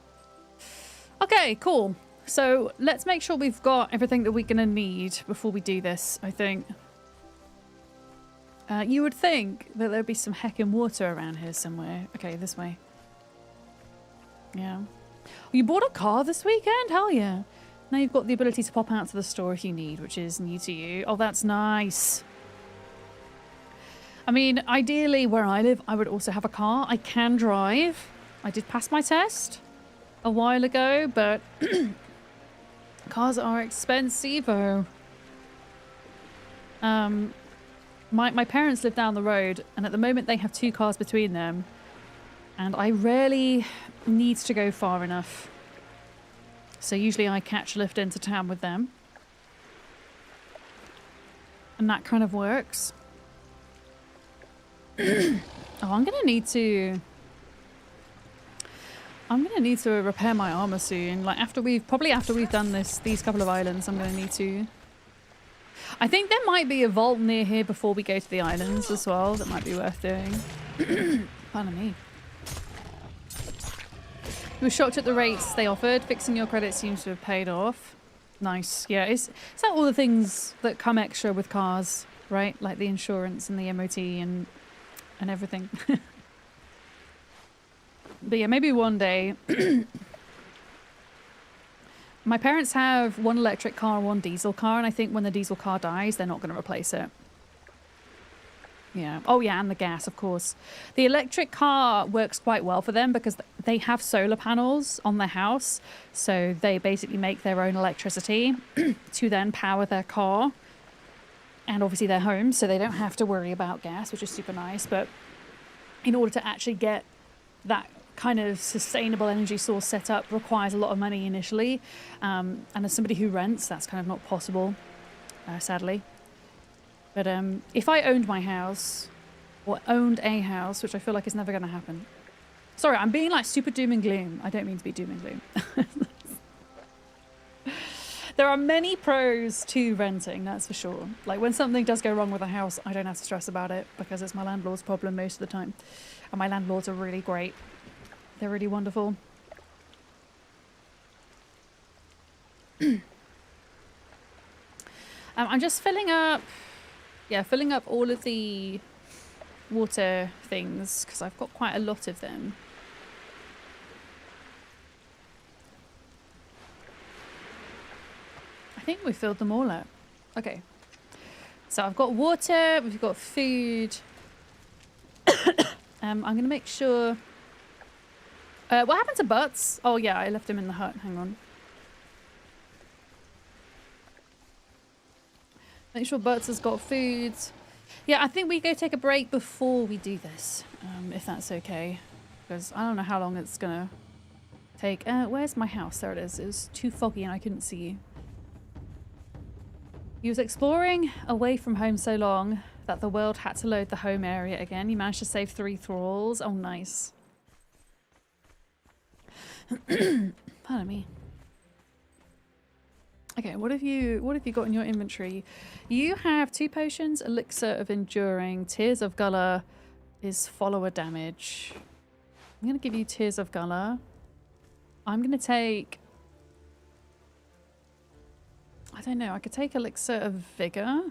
Okay, cool. So let's make sure we've got everything that we're going to need before we do this, I think. You would think that there'd be some heckin' water around here somewhere. Okay, this way. Yeah. Well, you bought a car this weekend? Hell yeah. Now you've got the ability to pop out to the store if you need, which is new to you. Oh, that's nice. I mean, ideally where I live, I would also have a car. I can drive. I did pass my test a while ago, but cars are expensive. My parents live down the road, and at the moment they have 2 cars between them, and I rarely need to go far enough. So usually I catch a lift into town with them, and that kind of works. Oh, I'm gonna need to repair my armor soon. Like after we've done these couple of islands, I'm gonna need to. I think there might be a vault near here before we go to the islands as well. That might be worth doing. Pardon me. We were shocked at the rates they offered. Fixing your credit seems to have paid off. Nice. Yeah, is that all the things that come extra with cars, right? Like the insurance and the MOT and everything. But yeah, maybe one day. My parents have 1 electric car and 1 diesel car, and I think when the diesel car dies, they're not going to replace it. Yeah. Oh yeah, and the gas, of course. The electric car works quite well for them because they have solar panels on their house, so they basically make their own electricity to then power their car and obviously their home, so they don't have to worry about gas, which is super nice. But in order to actually get that kind of sustainable energy source set up requires a lot of money initially, and as somebody who rents, that's kind of not possible, sadly. But if I owned my house, or owned a house, which I feel like is never going to happen. Sorry, I'm being like super doom and gloom. I don't mean to be doom and gloom. There are many pros to renting, that's for sure. Like when something does go wrong with a house, I don't have to stress about it because it's my landlord's problem most of the time. And my landlords are really great. They're really wonderful. I'm just filling up all of the water things because I've got quite a lot of them. I think we filled them all up. Okay. So I've got water, we've got food. I'm going to make sure... what happened to Butts? Oh yeah, I left him in the hut. Hang on. Make sure Butts has got food. Yeah, I think we go take a break before we do this. If that's okay. Because I don't know how long it's going to take. Where's my house? There it is. It was too foggy and I couldn't see you. He was exploring away from home so long that the world had to load the home area again. He managed to save 3 thralls. Oh, nice. Pardon me. Okay, what have you got in your inventory? You have 2 potions, Elixir of Enduring, Tears of Gulla is follower damage. I'm going to give you Tears of Gulla. I'm going to take... I don't know, I could take Elixir of Vigor.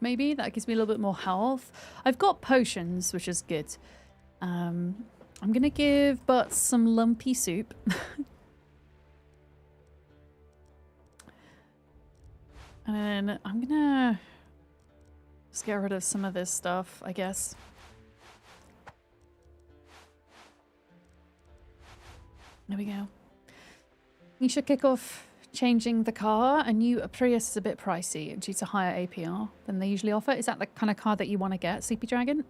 Maybe that gives me a little bit more health. I've got potions, which is good. I'm gonna give Butts some lumpy soup. And then I'm gonna just get rid of some of this stuff, I guess. There we go. You should kick off changing the car. A new Prius is a bit pricey due to higher APR than they usually offer. Is that the kind of car that you want to get, Sleepy Dragon?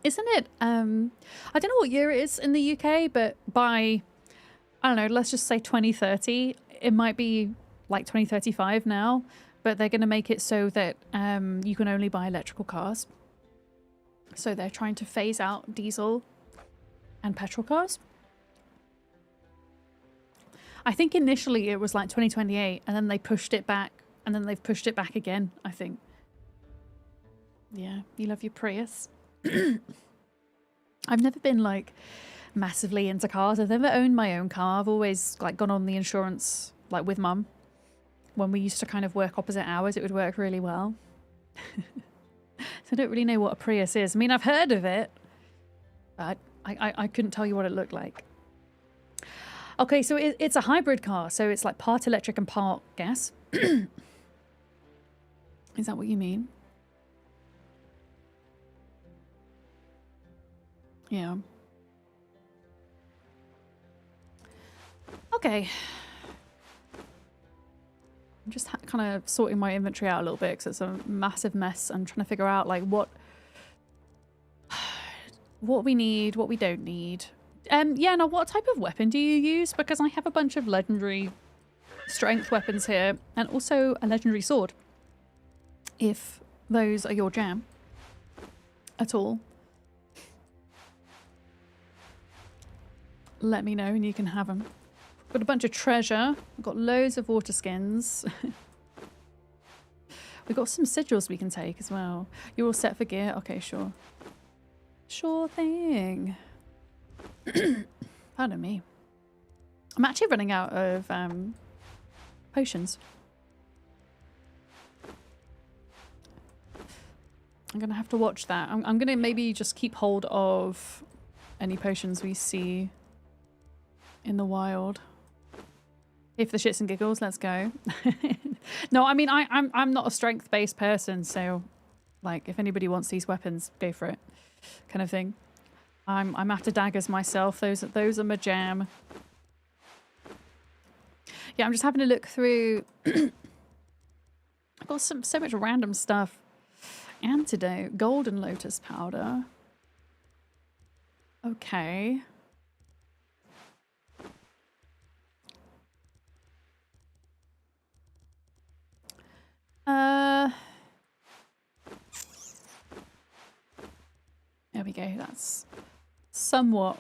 Isn't it? I don't know what year it is in the UK, but by, I don't know, let's just say 2030. It might be like 2035 now, but they're going to make it so that you can only buy electrical cars. So they're trying to phase out diesel and petrol cars. I think initially it was like 2028 and then they pushed it back and then they've pushed it back again, I think. Yeah, you love your Prius. I've never been like massively into cars. I've never owned my own car. I've always like gone on the insurance like with mum. When we used to kind of work opposite hours, it would work really well. So I don't really know what a Prius is. I mean, I've heard of it, but I couldn't tell you what it looked like. Okay, so it's a hybrid car, so it's like part electric and part gas. Is that what you mean? Yeah. Okay. I'm just kind of sorting my inventory out a little bit because it's a massive mess. I'm trying to figure out like what we need, what we don't need. Yeah, now what type of weapon do you use? Because I have a bunch of legendary strength weapons here and also a legendary sword. If those are your jam at all, let me know and you can have them. Got a bunch of treasure. I've got loads of water skins. We've got some sigils we can take as well. You're all set for gear? Okay, sure. Sure thing. Pardon me. I'm actually running out of potions. I'm gonna have to watch that. I'm gonna maybe just keep hold of any potions we see in the wild. If the shits and giggles, let's go. No, I mean I'm not a strength-based person, so like if anybody wants these weapons, go for it, kind of thing. I'm after daggers myself. Those are my jam. Yeah, I'm just having a look through. I've got so much random stuff. Antidote, golden lotus powder. Okay. There we go. That's somewhat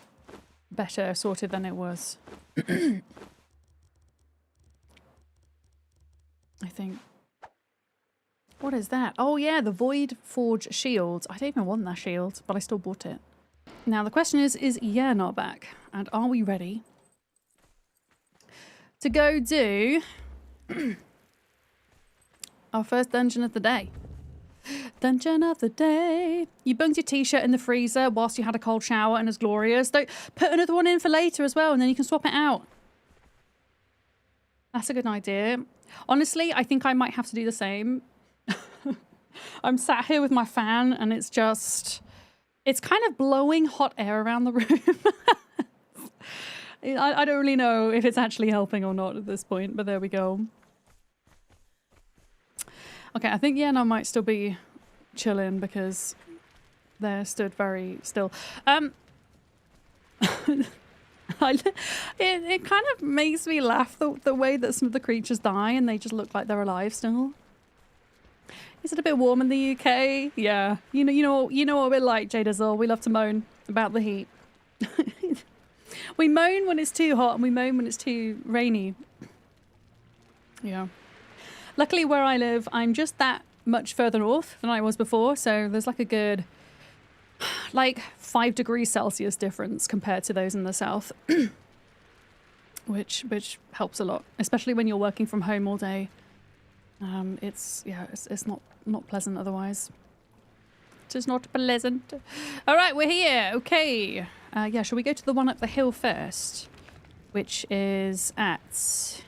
better sorted than it was. I think. What is that? Oh yeah, the Void Forge shield. I don't even want that shield, but I still bought it. Now the question is Yernar back? And are we ready to go do our first dungeon of the day? Dungeon of the day. You bunged your t-shirt in the freezer whilst you had a cold shower and it's glorious. Don't put another one in for later as well and then you can swap it out. That's a good idea. Honestly, I think I might have to do the same. I'm sat here with my fan and it's just... It's kind of blowing hot air around the room. I don't really know if it's actually helping or not at this point, but there we go. Okay, I think Yenna might still be chilling because they're stood very still. It kind of makes me laugh the way that some of the creatures die and they just look like they're alive still. Is it a bit warm in the UK? Yeah. You know what we're like, Jadizzle. We love to moan about the heat. We moan when it's too hot and we moan when it's too rainy. Yeah. Luckily where I live, I'm just that much further north than I was before, so there's like a good 5 degrees Celsius difference compared to those in the south. which helps a lot, especially when you're working from home all day. It's not pleasant otherwise. Just not pleasant. All right, we're here. Okay. Yeah, shall we go to the one up the hill first? Which is at...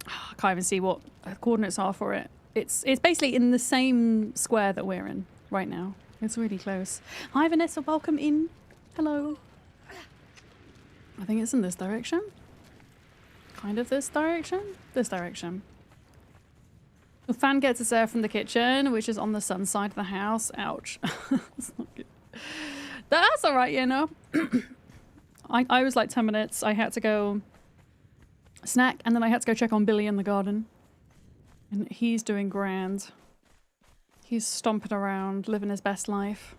I can't even see what coordinates are for it. It's basically in the same square that we're in right now. It's really close. Hi, Vanessa. Welcome in. Hello. I think it's in this direction. Kind of this direction. This direction. The fan gets its air from the kitchen, which is on the sun side of the house. Ouch. That's not good. That's all right, you know. I was like 10 minutes. I had to go snack, and then I had to go check on Billy in the garden. And he's doing grand. He's stomping around, living his best life.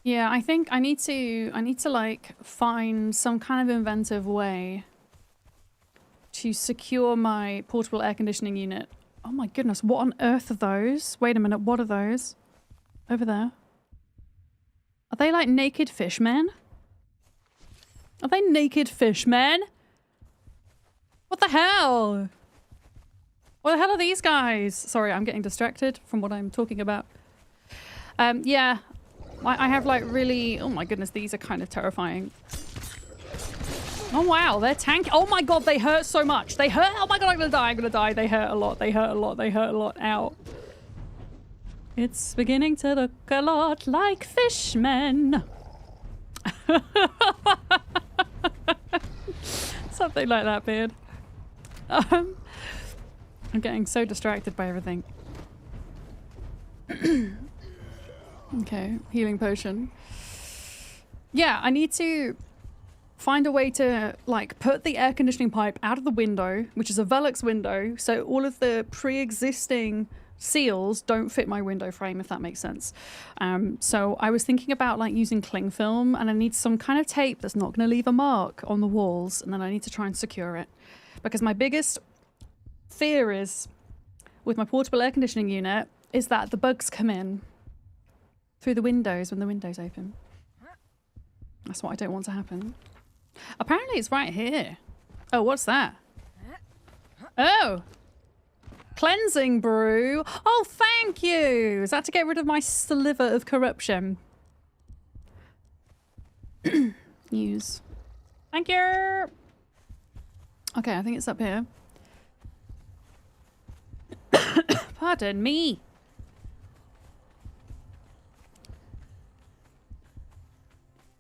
Yeah, I think I need to like find some kind of inventive way to secure my portable air conditioning unit. Oh my goodness, what on earth are those? Wait a minute, what are those? Over there. Are they like naked fishmen? Are they naked fishmen? What the hell? What the hell are these guys? Sorry, I'm getting distracted from what I'm talking about. Yeah. I have like really... Oh my goodness, these are kind of terrifying. Oh wow, they're tanky. Oh my god, they hurt so much. They hurt. Oh my god, I'm gonna die. I'm gonna die. They hurt a lot. They hurt a lot. They hurt a lot. Ow. It's beginning to look a lot like fishmen. Something like that, beard. I'm getting so distracted by everything. Okay, healing potion. Yeah, I need to find a way to like put the air conditioning pipe out of the window, which is a Velux window, so all of the pre-existing seals don't fit my window frame, if that makes sense. So I was thinking about like using cling film, and I need some kind of tape that's not going to leave a mark on the walls, and then I need to try and secure it. Because my biggest fear is, with my portable air conditioning unit, is that the bugs come in through the windows when the window's open. That's what I don't want to happen. Apparently it's right here. Oh, what's that? Oh! Cleansing brew. Oh, thank you! Is that to get rid of my sliver of corruption? Use. Thank you! Okay, I think it's up here. Pardon me.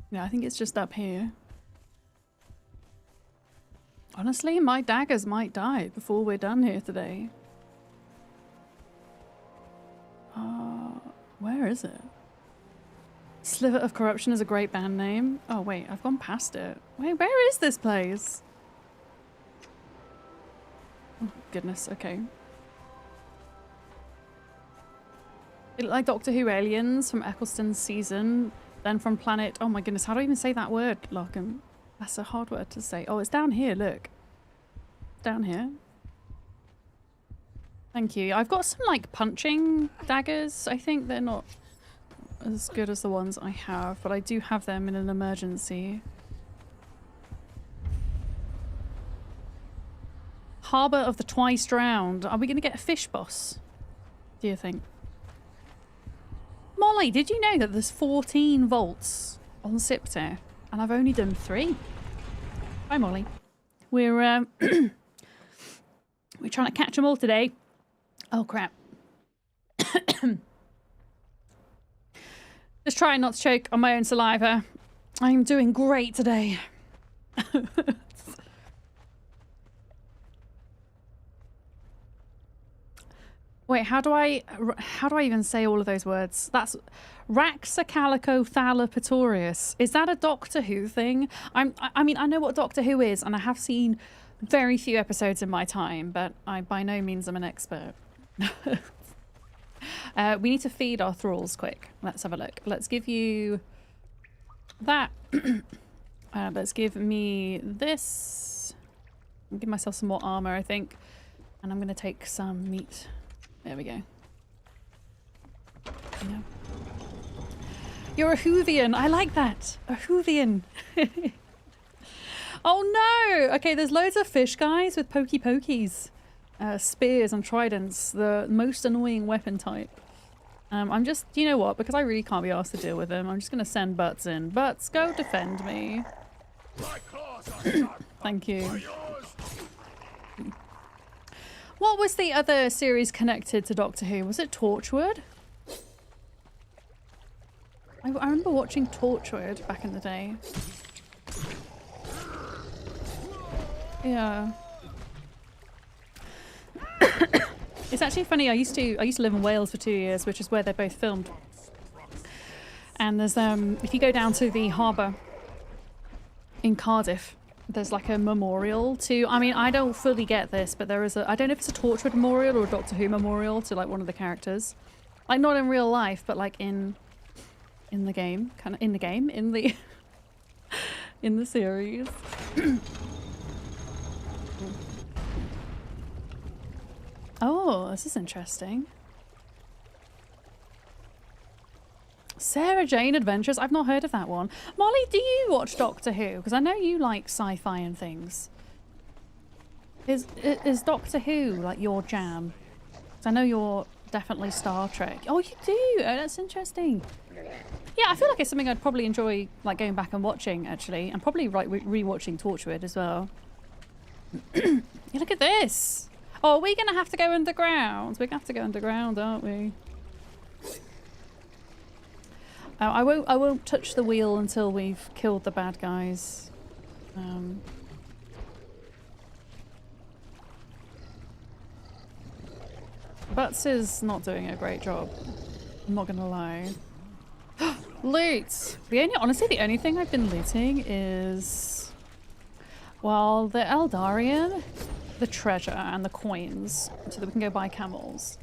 Yeah, I think it's just up here. Honestly, my daggers might die before we're done here today. Where is it? Sliver of Corruption is a great band name. Oh wait, I've gone past it. Wait, where is this place? Oh goodness, okay. It looked like Doctor Who aliens from Eccleston's season, then from planet... Oh my goodness, how do I even say that word, Larkham? That's a hard word to say. Oh, it's down here, look. Down here. Thank you. I've got some, like, punching daggers. I think they're not as good as the ones I have, but I do have them in an emergency. Harbour of the Twice Drowned. Are we going to get a fish boss, do you think? Molly, did you know that there's 14 vaults on Siptah? And I've only done 3. Hi, Molly. We're we're trying to catch them all today. Oh, crap. Just trying not to choke on my own saliva. I'm doing great today. Wait, how do I even say all of those words? That's Raxacalicothaloporius. Is that a Doctor Who thing? I mean, I know what Doctor Who is, and I have seen very few episodes in my time, but I by no means am an expert. We need to feed our thralls quick. Let's have a look. Let's give you that. Let's give me this. I'll give myself some more armor, I think. And I'm going to take some meat. There we go. Yeah. You're a Whovian. I like that. A Whovian. Oh no! Okay, there's loads of fish guys with pokey pokies. Spears and tridents. The most annoying weapon type. I'm just, you know what? Because I really can't be asked to deal with them, I'm just going to send Butts in. Butts, go defend me. Thank you. What was the other series connected to Doctor Who? Was it Torchwood? I remember watching Torchwood back in the day. Yeah. It's actually funny. I used to live in Wales for 2 years, which is where they're both filmed. And there's if you go down to the harbour in Cardiff, there's like a memorial to, I mean, I don't fully get this, but there is a, I don't know if it's a Torchwood memorial or a Doctor Who memorial to like one of the characters. Like not in real life, but like in the game, kind of in the game, in the in the series. Oh, this is interesting. Sarah Jane Adventures. I've not heard of that one. Molly, do you watch Doctor Who? Because I know you like sci-fi and things. Is Doctor Who like your jam? Because I know you're definitely Star Trek. Oh, you do? Oh, that's interesting. Yeah, I feel like it's something I'd probably enjoy like going back and watching, actually. And probably re-watching Torchwood as well. Yeah, look at this. Oh, we're going to have to go underground. We're going to have to go underground, aren't we? I won't touch the wheel until we've killed the bad guys. Butts is not doing a great job. I'm not gonna lie. Loot! Honestly, the only thing I've been looting is... well, the Eldarian, the treasure, and the coins, so that we can go buy camels.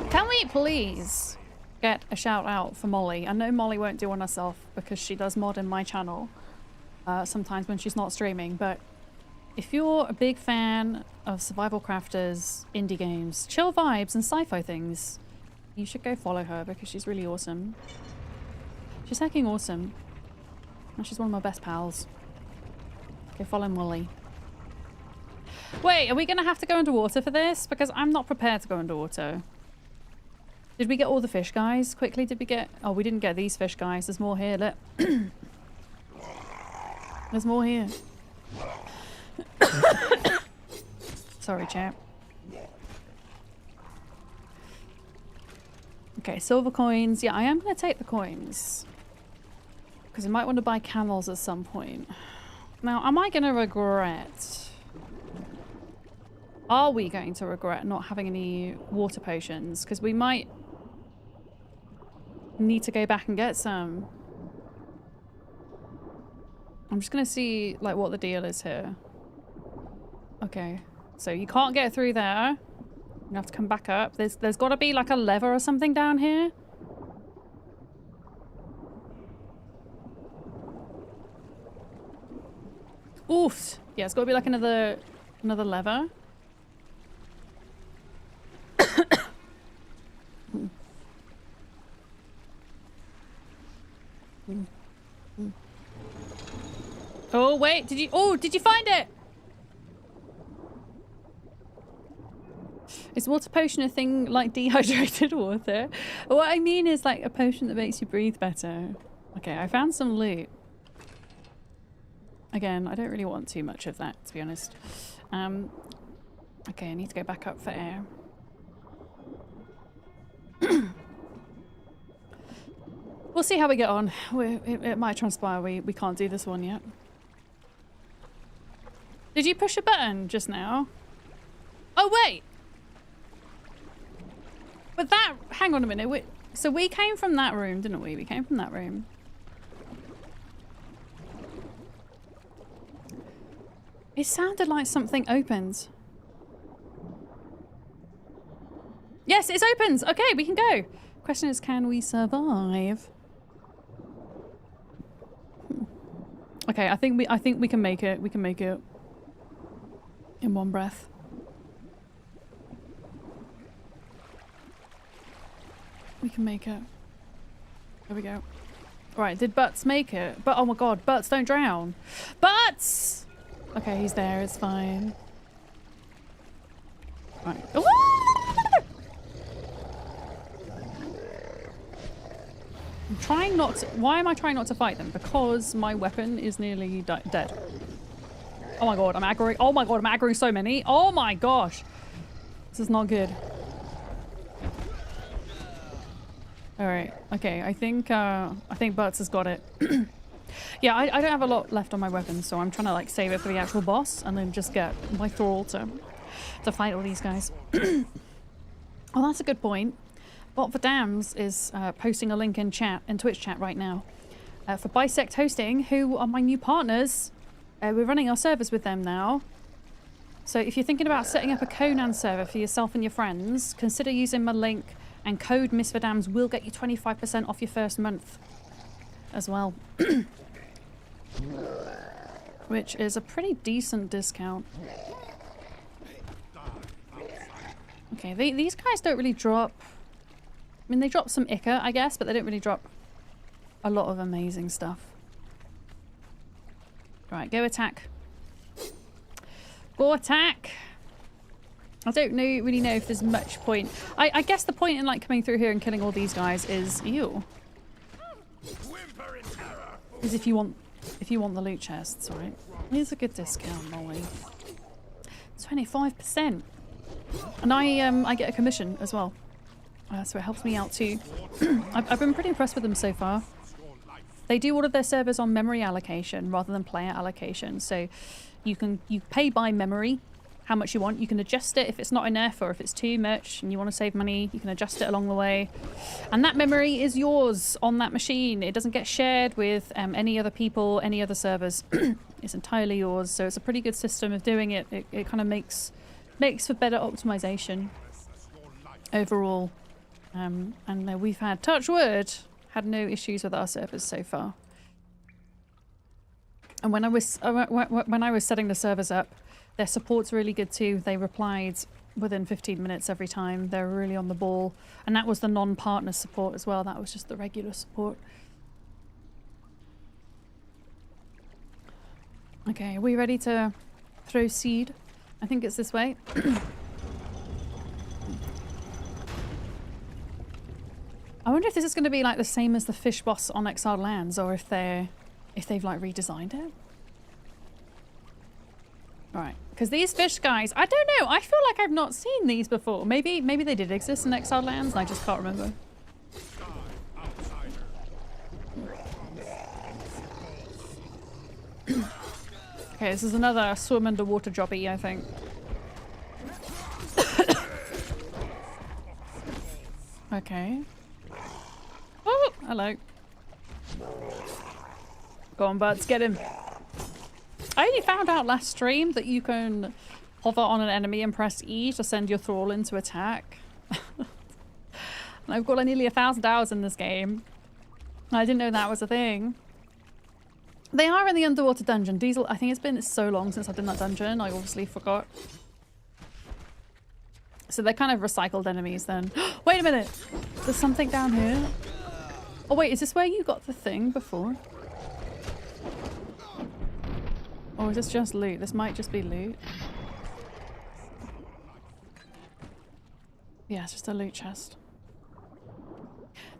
Can we please get a shout out for Molly? I know Molly won't do one herself because she does mod in my channel sometimes when she's not streaming, but if you're a big fan of survival crafters, indie games, chill vibes and sci-fi things, you should go follow her because she's really awesome. She's hecking awesome. And she's one of my best pals. Go follow Molly. Wait, are we going to have to go underwater for this? Because I'm not prepared to go underwater. Did we get all the fish guys quickly? Did we get... oh, we didn't get these fish guys. There's more here. Look. There's more here. Sorry, chap. Okay, silver coins. Yeah, I am going to take the coins. Because I might want to buy camels at some point. Now, am I going to regret Are we going to regret not having any water potions? Because we might need to go back and get some. I'm just gonna see like what the deal is here. Okay, so you can't get through there. You have to come back up. There's got to be like a lever or something down here. Oof. Yeah, it's got to be like another lever. Oh wait, did you find it? Is water potion a thing like dehydrated water? What I mean is like a potion that makes you breathe better. Okay, I found some loot. Again, I don't really want too much of that, to be honest. Okay, I need to go back up for air. We'll see how we get on. It might transpire we can't do this one yet. Did you push a button just now? Oh, wait! But that... Hang on a minute. So we came from that room, didn't we? We came from that room. It sounded like something opened. Yes, it's opened! Okay, we can go! Question is, can we survive? Okay, I think we can make it. We can make it. In one breath. We can make it. There we go. Right, did Butts make it? But oh my god, Butts, don't drown. Butts! Okay, he's there, it's fine. Right. I'm trying not to... Why am I trying not to fight them? Because my weapon is nearly dead. Oh my god, I'm aggroing. Oh my god, I'm aggroing so many. Oh my gosh. This is not good. Alright, okay, I think Butts has got it. Yeah, I don't have a lot left on my weapon, so I'm trying to like save it for the actual boss and then just get my thrall to fight all these guys. Oh, that's a good point. Bot for Dams is posting a link in Twitch chat right now for Bisect Hosting, who are my new partners. We're running our servers with them now. So if you're thinking about setting up a Conan server for yourself and your friends, consider using my link, and code MISFORDAMS will get you 25% off your first month as well. Which is a pretty decent discount. Okay, these guys don't really drop... I mean, they drop some Ica, I guess, but they don't really drop a lot of amazing stuff. Right, go attack. Go attack! I don't really know if there's much point. I guess the point in like coming through here and killing all these guys is... Ew. Is if you want the loot chests, right? Here's a good discount, Molly. 25%. And I get a commission as well. So it helps me out too. I've been pretty impressed with them so far. They do all of their servers on memory allocation rather than player allocation. So you pay by memory how much you want. You can adjust it if it's not enough or if it's too much and you want to save money. You can adjust it along the way. And that memory is yours on that machine. It doesn't get shared with any other people, any other servers. It's entirely yours. So it's a pretty good system of doing it. It kind of makes for better optimization overall. And we've had, touch wood, had no issues with our servers so far. And when I was setting the servers up, their support's really good too. They replied within 15 minutes every time. They're really on the ball. And that was the non-partner support as well. That was just the regular support. Okay, are we ready to throw seed? I think it's this way. I wonder if this is going to be like the same as the fish boss on Exiled Lands, or if they've like redesigned it. Right, because these fish guys, I don't know. I feel like I've not seen these before. Maybe they did exist in Exiled Lands, and I just can't remember. Okay, this is another swim underwater jobby, I think. Okay. Oh, hello. Go on, buds, get him. I only found out last stream that you can hover on an enemy and press E to send your thrall into attack. And I've got like nearly 1,000 hours in this game. I didn't know that was a thing. They are in the underwater dungeon. Diesel, I think it's been so long since I've done that dungeon. I obviously forgot. So they're kind of recycled enemies then. Wait a minute. There's something down here. Oh wait, is this where you got the thing before? Or is this just loot? This might just be loot. Yeah, it's just a loot chest.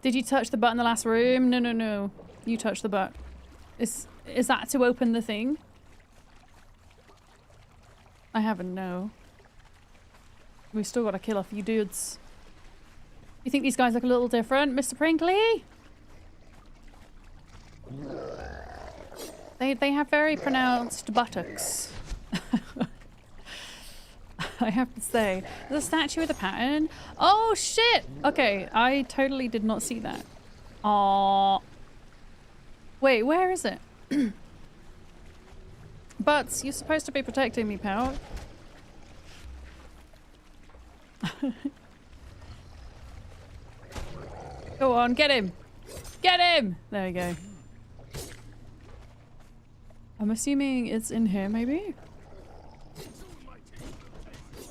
Did you touch the button in the last room? No, no, no. You touched the button. Is that to open the thing? I haven't, no. We've still got to kill a few dudes. You think these guys look a little different, Mr. Prinkley? They have very pronounced buttocks. I have to say. There's a statue with a pattern. Oh shit! Okay, I totally did not see that. Aww. Wait, where is it? Butts, you're supposed to be protecting me, pal. Go on, get him! Get him! There we go. I'm assuming it's in here, maybe?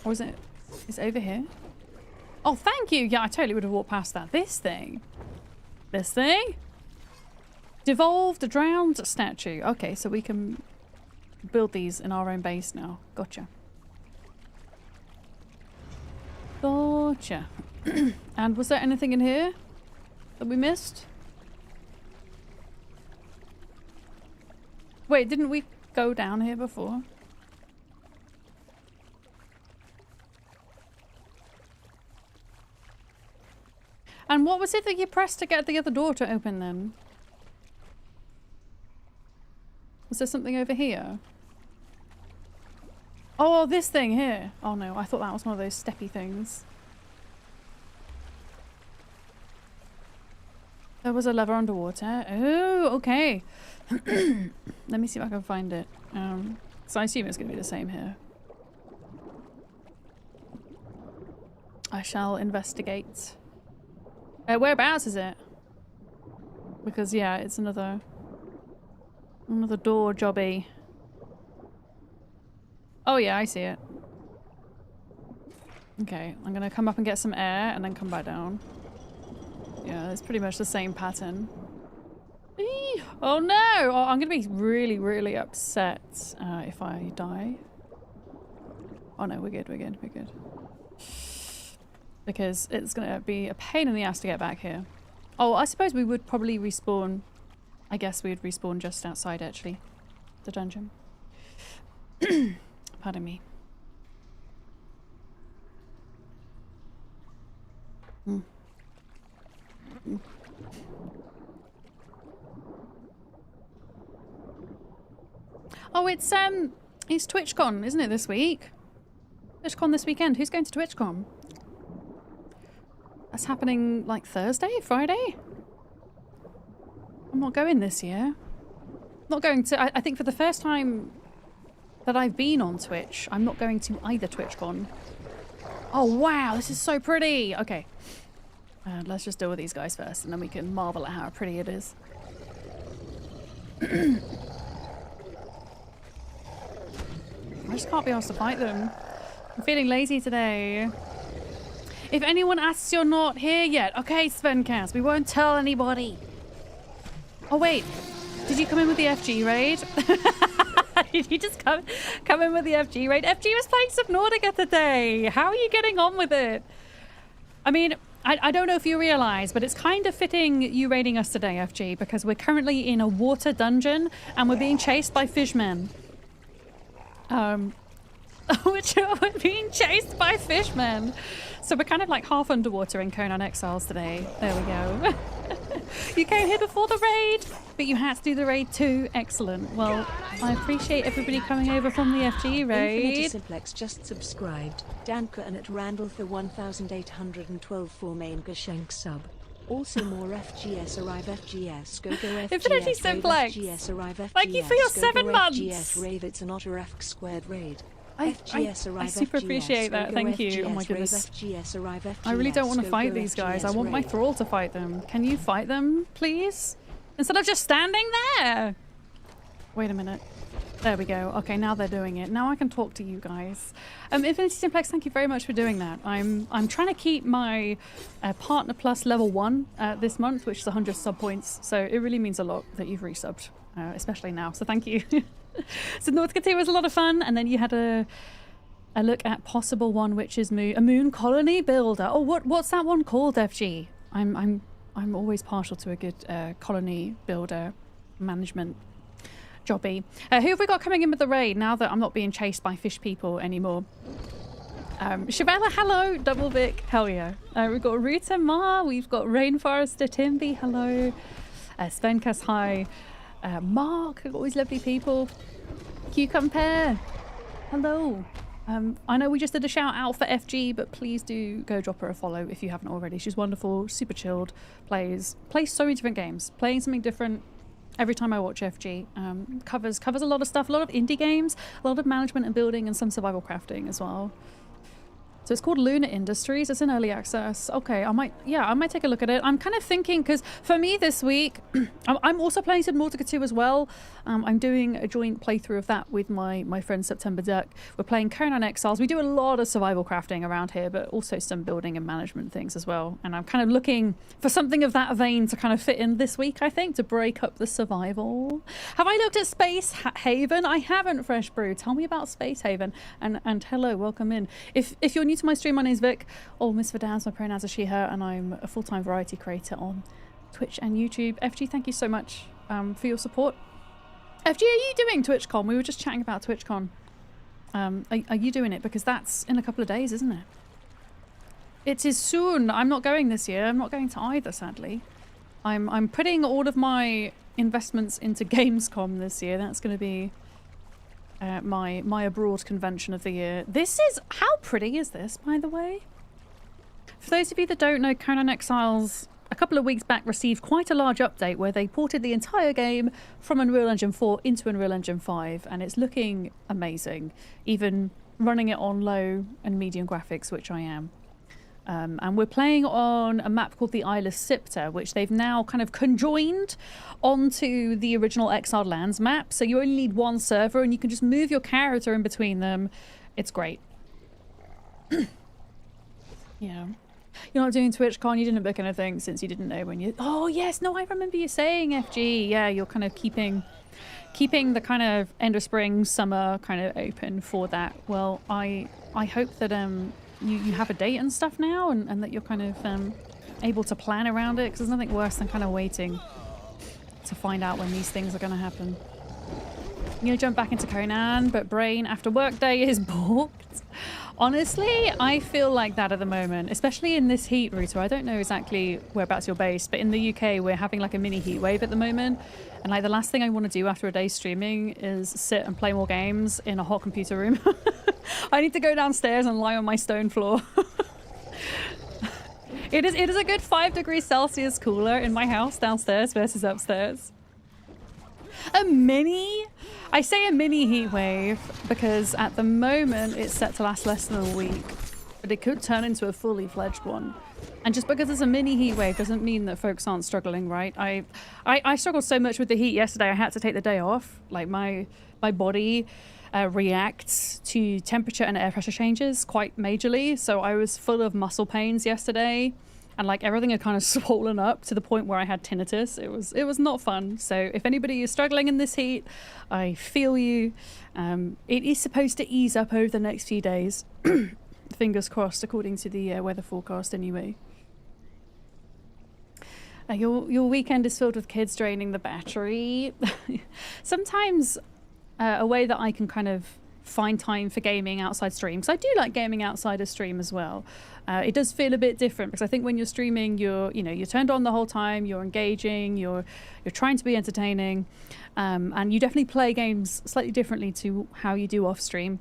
Or is it... It's over here? Oh, thank you! Yeah, I totally would have walked past that. This thing? This thing? Devolved, drowned statue. Okay, so we can build these in our own base now. Gotcha. Gotcha. And was there anything in here that we missed? Wait, didn't we go down here before? And what was it that you pressed to get the other door to open then? Was there something over here? Oh, this thing here. Oh no, I thought that was one of those steppy things. There was a lever underwater. Oh, okay. Let me see if I can find it. So I assume it's going to be the same here. I shall investigate. Whereabouts is it? Because yeah, it's another door jobby. Oh yeah, I see it. Okay, I'm gonna come up and get some air and then come back down. Yeah, it's pretty much the same pattern. Eee! Oh no! Oh, I'm gonna be really, really upset if I die. Oh no, we're good, we're good, we're good. Because it's gonna be a pain in the ass to get back here. Oh, I suppose we would probably respawn. I guess we would respawn just outside, actually. The dungeon. Pardon me. Mm. Mm. Oh, it's TwitchCon, isn't it, this week? TwitchCon this weekend. Who's going to TwitchCon? That's happening like Thursday, Friday? I'm not going this year. Not going to... I think for the first time that I've been on Twitch, I'm not going to either TwitchCon. Oh wow, this is so pretty! Okay. Let's just deal with these guys first and then we can marvel at how pretty it is. I just can't be asked to fight them. I'm feeling lazy today. If anyone asks, you're not here yet. Okay, Svencast, we won't tell anybody. Oh wait, did you come in with the FG raid? Did you just come in with the FG raid? FG was playing Subnautica today. How are you getting on with it? I mean, I don't know if you realise, but it's kind of fitting you raiding us today, FG, because we're currently in a water dungeon and we're being chased by fishmen. We're being chased by fishmen. So we're kind of like half underwater in Conan Exiles today. There we go. You came here before the raid, but you had to do the raid too. Excellent. Well, I appreciate everybody coming over from the FG raid. Infinity Simplex just subscribed. Danka and at Randall for 1,812 for main Gashank sub. Also more FGS arrive FGS go FGS Infinity Simplex. FGS arrive FGS Thank you for your 7 months. FGS rave it's an otter F squared raid. I super appreciate that. Thank you. Oh my goodness. I really don't want to fight these guys. I want my thrall to fight them. Can you fight them, please? Instead of just standing there. Wait a minute. There we go. Okay, now they're doing it. Now I can talk to you guys. Infinity Simplex, thank you very much for doing that. I'm trying to keep my Partner Plus level 1 this month, which is 100 sub points. So it really means a lot that you've resubbed, especially now. So thank you. So Nautica 2 was a lot of fun, and then you had a look at possible one, which is a moon colony builder. Oh, what's that one called, FG? I'm always partial to a good colony builder management jobby. Who have we got coming in with the raid now that I'm not being chased by fish people anymore? Shabella, hello. Double Vic, hell yeah. We've got Ruta Ma, we've got Rainforester Timby, hello. Svenkas, hi. Mark, always lovely people. Cucumber, hello. I know we just did a shout out for FG, but please do go drop her a follow if you haven't already. She's wonderful, super chilled, plays so many different games, playing something different every time I watch FG. Covers a lot of stuff, a lot of indie games, a lot of management and building, and some survival crafting as well. So it's called Lunar Industries. It's in early access. Okay, I might take a look at it. I'm kind of thinking, because for me this week, I'm also playing Subnautica 2 as well. I'm doing a joint playthrough of that with my friend September Duck. We're playing Conan Exiles. We do a lot of survival crafting around here, but also some building and management things as well. And I'm kind of looking for something of that vein to kind of fit in this week, I think, to break up the survival. Have I looked at Space Haven? I haven't, Fresh Brew. Tell me about Space Haven. And hello, welcome in. If you're new to my stream, my name's Vic, or Miss Verdans, my pronouns are she, her, and I'm a full-time variety creator on Twitch and YouTube. FG, thank you so much for your support. FG, are you doing TwitchCon? We were just chatting about TwitchCon. Are you doing it? Because that's in a couple of days, isn't it? It is soon. I'm not going this year. I'm not going to either, sadly. I'm putting all of my investments into Gamescom this year. That's going to be my abroad convention of the year. This is... How pretty is this, by the way? For those of you that don't know, Conan Exiles a couple of weeks back received quite a large update where they ported the entire game from Unreal Engine 4 into Unreal Engine 5, and it's looking amazing, even running it on low and medium graphics, which I am. And we're playing on a map called the Isle of Siptah, which they've now kind of conjoined onto the original Exiled Lands map. So you only need one server and you can just move your character in between them. It's great. Yeah. You're not doing TwitchCon, you didn't book anything since you didn't know when you... Oh, yes, no, I remember you saying, FG. Yeah, you're kind of keeping the kind of end of spring, summer kind of open for that. Well, I hope that... You have a date and stuff now, and that you're kind of able to plan around it, because there's nothing worse than kind of waiting to find out when these things are going to happen. I'm going to jump back into Conan, but Brain after work day is booked. Honestly, I feel like that at the moment, especially in this heat, Ruta. I don't know exactly whereabouts you're based, but in the UK we're having like a mini heat wave at the moment, and like the last thing I want to do after a day streaming is sit and play more games in a hot computer room. I need to go downstairs and lie on my stone floor. It is a good 5 degrees Celsius cooler in my house downstairs versus upstairs. A mini? I say a mini heat wave because at the moment it's set to last less than a week, but it could turn into a fully fledged one. And just because it's a mini heat wave doesn't mean that folks aren't struggling, right? I struggled so much with the heat yesterday. I had to take the day off. Like my body reacts to temperature and air pressure changes quite majorly. So I was full of muscle pains yesterday, and like everything had kind of swollen up to the point where I had tinnitus. It was not fun. So if anybody is struggling in this heat, I feel you. It is supposed to ease up over the next few days. Fingers crossed, according to the weather forecast anyway. Your weekend is filled with kids draining the battery. Sometimes a way that I can kind of find time for gaming outside stream, because I do like gaming outside of stream as well. It does feel a bit different because I think when you're streaming, you're turned on the whole time, you're engaging, you're trying to be entertaining, and you definitely play games slightly differently to how you do off stream.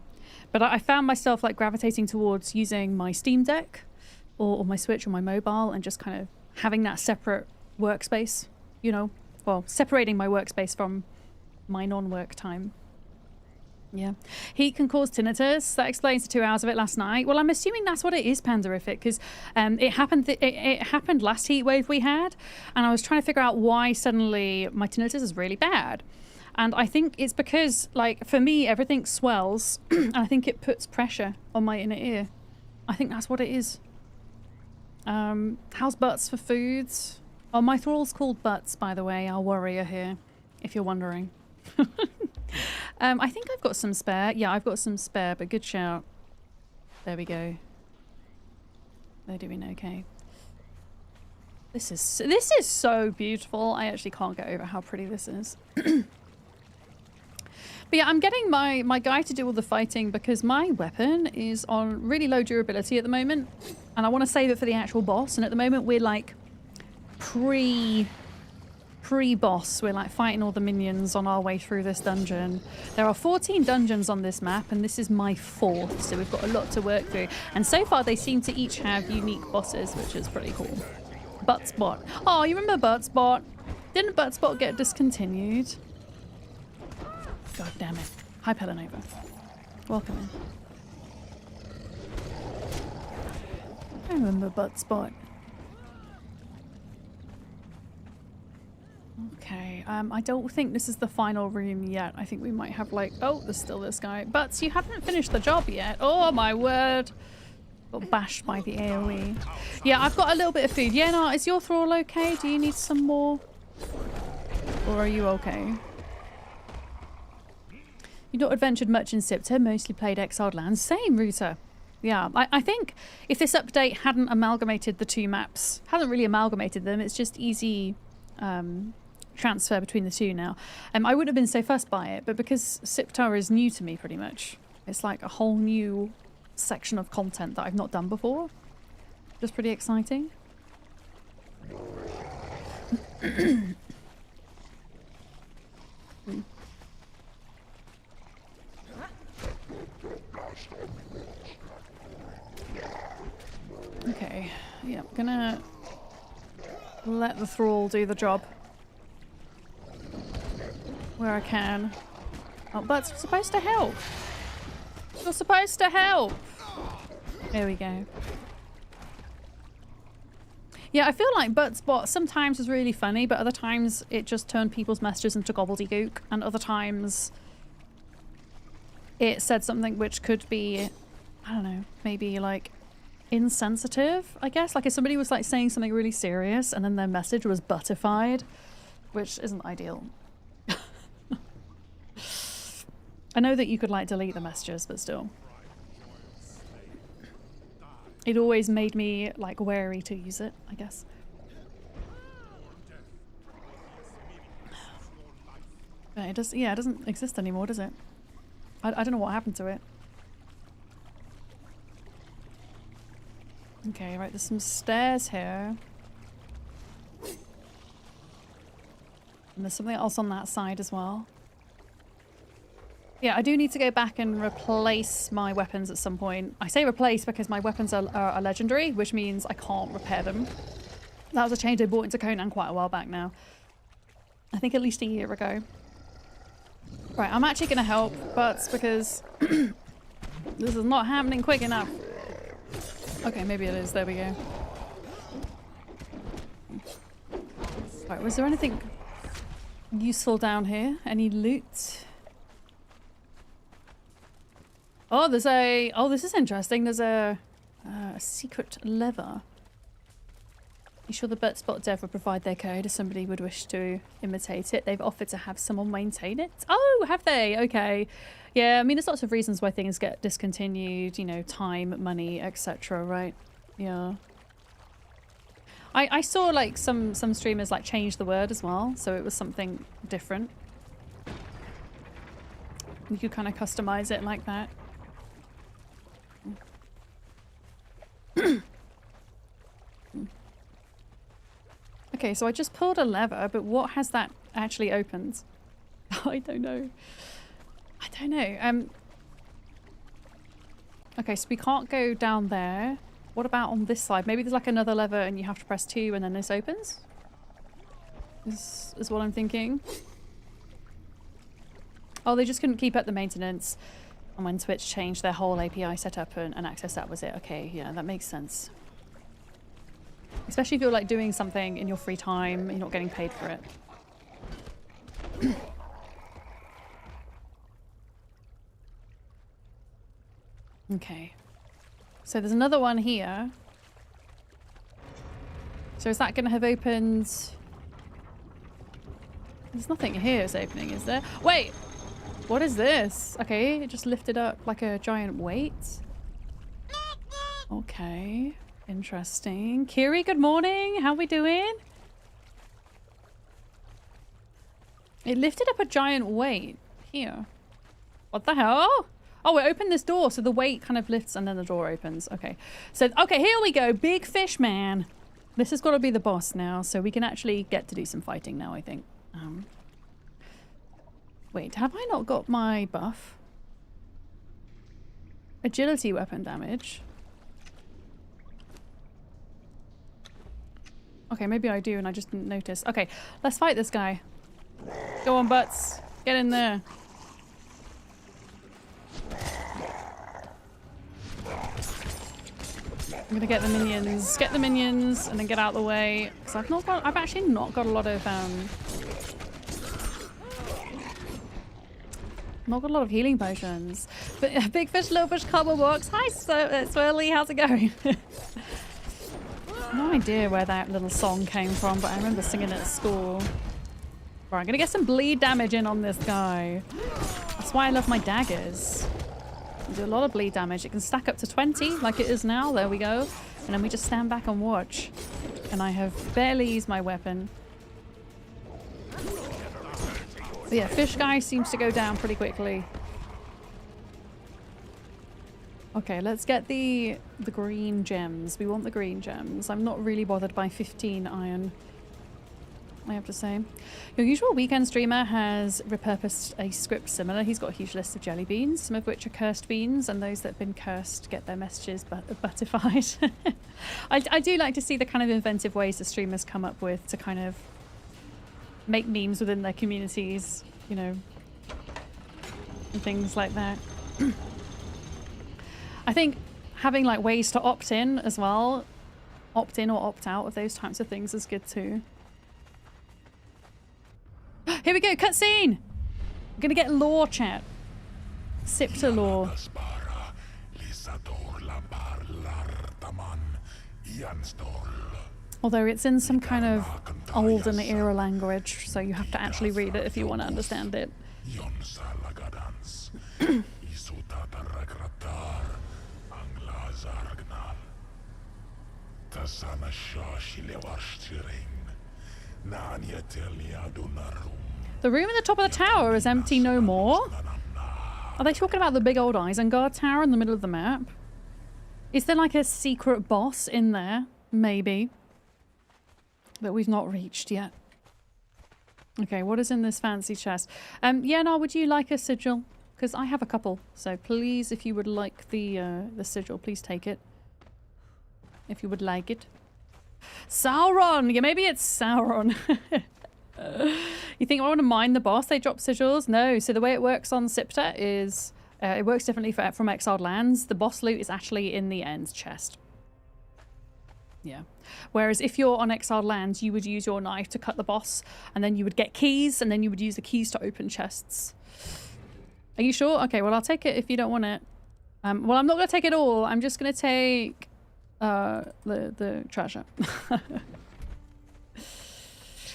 But I found myself like gravitating towards using my Steam Deck or my Switch or my mobile and just kind of having that separate workspace, well, separating my workspace from my non-work time. Yeah. Heat can cause tinnitus. That explains the 2 hours of it last night. Well, I'm assuming that's what it is, Panderific, because it happened last heat wave we had, and I was trying to figure out why suddenly my tinnitus is really bad. And I think it's because, like, for me, everything swells, and I think it puts pressure on my inner ear. I think that's what it is. How's Butts for foods? Oh, my thrall's called Butts, by the way, our warrior here, if you're wondering. I think I've got some spare. Yeah, I've got some spare, but good shout. There we go. They're doing okay. This is so beautiful. I actually can't get over how pretty this is. But yeah, I'm getting my guy to do all the fighting because my weapon is on really low durability at the moment, and I want to save it for the actual boss. And at the moment, we're like pre-boss. We're like fighting all the minions on our way through this dungeon. There are 14 dungeons on this map, and this is my 4th, so we've got a lot to work through. And so far, they seem to each have unique bosses, which is pretty cool. Buttspot. Oh, you remember Buttspot? Didn't Buttspot get discontinued? God damn it. Hi, Pelanova. Welcome in. I remember Buttspot. Okay, I don't think this is the final room yet. I think we might have like... Oh, there's still this guy. Butts, you haven't finished the job yet. Oh, my word. Got bashed by the AoE. Yeah, I've got a little bit of food. Yeah, no, is your thrall okay? Do you need some more? Or are you okay? You've not adventured much in Siptah, mostly played Exiled Lands. Same, Ruta. Yeah, I think if this update hadn't amalgamated the two maps, hasn't really amalgamated them, it's just easy transfer between the two now. I wouldn't have been so fussed by it, but because Siptah is new to me pretty much, it's like a whole new section of content that I've not done before. Just pretty exciting. Okay, yeah, I'm gonna let the thrall do the job where I can. Oh, but it's supposed to help. You're supposed to help. There we go. Yeah, I feel like Buttspot sometimes is really funny, but other times it just turned people's messages into gobbledygook, and other times it said something which could be, I don't know, maybe like insensitive, I guess. Like if somebody was like saying something really serious and then their message was buttified, which isn't ideal. I know that you could like delete the messages, but still. It always made me like wary to use it, I guess. But it does, yeah, it doesn't exist anymore, does it? I don't know what happened to it. Okay, right, there's some stairs here. And there's something else on that side as well. Yeah, I do need to go back and replace my weapons at some point. I say replace because my weapons are legendary, which means I can't repair them. That was a change I bought into Conan quite a while back now. I think at least a year ago. Right, I'm actually going to help Butts because this is not happening quick enough. Okay, maybe it is. There we go. Right, was there anything useful down here? Any loot? Oh, there's a... Oh, this is interesting. There's a secret lever. You sure the Buttspot dev will provide their code if somebody would wish to imitate it? They've offered to have someone maintain it. Oh, have they? Okay. Yeah, I mean, there's lots of reasons why things get discontinued, you know, time, money, etc., right? Yeah. I saw, like, some streamers, like, change the word as well, so it was something different. You could kind of customize it like that. Okay, so I just pulled a lever, but what has that actually opened? I don't know. I don't know. Okay, so we can't go down there. What about on this side? Maybe there's like another lever and you have to press 2 and then this opens? Is what I'm thinking. Oh, they just couldn't keep up the maintenance. And when Twitch changed their whole API setup and access, that was it. Okay, yeah, that makes sense. Especially if you're like doing something in your free time, you're not getting paid for it. Okay. So there's another one here. So is that going to have opened... There's nothing here is opening, is there? Wait! What is this? Okay, it just lifted up like a giant weight. Okay. Interesting. Kiri, good morning. How we doing? It lifted up a giant weight here. What the hell? Oh, it opened this door, so the weight kind of lifts and then the door opens. Okay. So, okay, here we go. Big fish man. This has got to be the boss now, so we can actually get to do some fighting now, I think. Wait, have I not got my buff? Agility weapon damage. Okay, maybe I do and I just didn't notice. Okay, let's fight this guy. Go on, butts. Get in there. I'm gonna get the minions. Get the minions and then get out of the way. Because I've actually not got a lot of not got a lot of healing potions. But big fish, little fish, cardboard box. Hi, Swirly, how's it going? No idea where that little song came from, but I remember singing it at school. Right, I'm gonna get some bleed damage in on this guy. That's why I love my daggers. You do a lot of bleed damage. It can stack up to 20 like it is now. There we go. And then we just stand back and watch. And I have barely used my weapon. But yeah, fish guy seems to go down pretty quickly. Okay, let's get the green gems. We want the green gems. I'm not really bothered by 15 iron, I have to say. Your usual weekend streamer has repurposed a script similar. He's got a huge list of jelly beans, some of which are cursed beans, and those that have been cursed get their messages buttified. I do like to see the kind of inventive ways the streamers come up with to kind of make memes within their communities, you know, and things like that. I think having like ways to opt in as well, opt in or opt out of those types of things is good too. Here we go, cutscene! I'm gonna get lore chat. Siptah lore. Although it's in some kind of olden era language, so you have to actually read it if you want to understand it. The room at the top of the tower is empty no more? Are they talking about the big old Isengard tower in the middle of the map? Is there like a secret boss in there? Maybe. That we've not reached yet. Okay, what is in this fancy chest? Yenar, would you like a sigil? Because I have a couple. So please, if you would like the sigil, please take it. If you would like it. Sauron! Yeah, maybe it's Sauron. You think I want to mine the boss? They drop sigils? No. So the way it works on Siptah is... it works differently from Exiled Lands. The boss loot is actually in the end chest. Yeah. Whereas if you're on Exiled Lands, you would use your knife to cut the boss, and then you would get keys, and then you would use the keys to open chests. Are you sure? Okay, well, I'll take it if you don't want it. Well, I'm not going to take it all. I'm just going to take the treasure.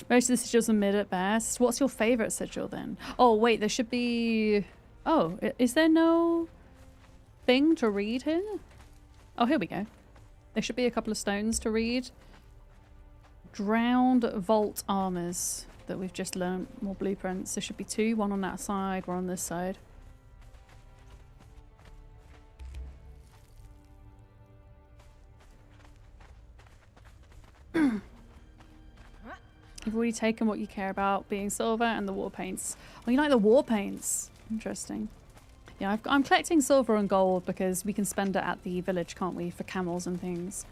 Most of the sigils are mid at best. What's your favorite sigil then? Oh, wait, there should be... Oh, is there no thing to read here? Oh, here we go. There should be a couple of stones to read. Drowned vault armors that we've just learned. More blueprints. There should be 2. One on that side, one on this side. already taken what you care about, being silver and the war paints. Oh, you like the war paints? Interesting. Yeah, I'm collecting silver and gold because we can spend it at the village, can't we, for camels and things.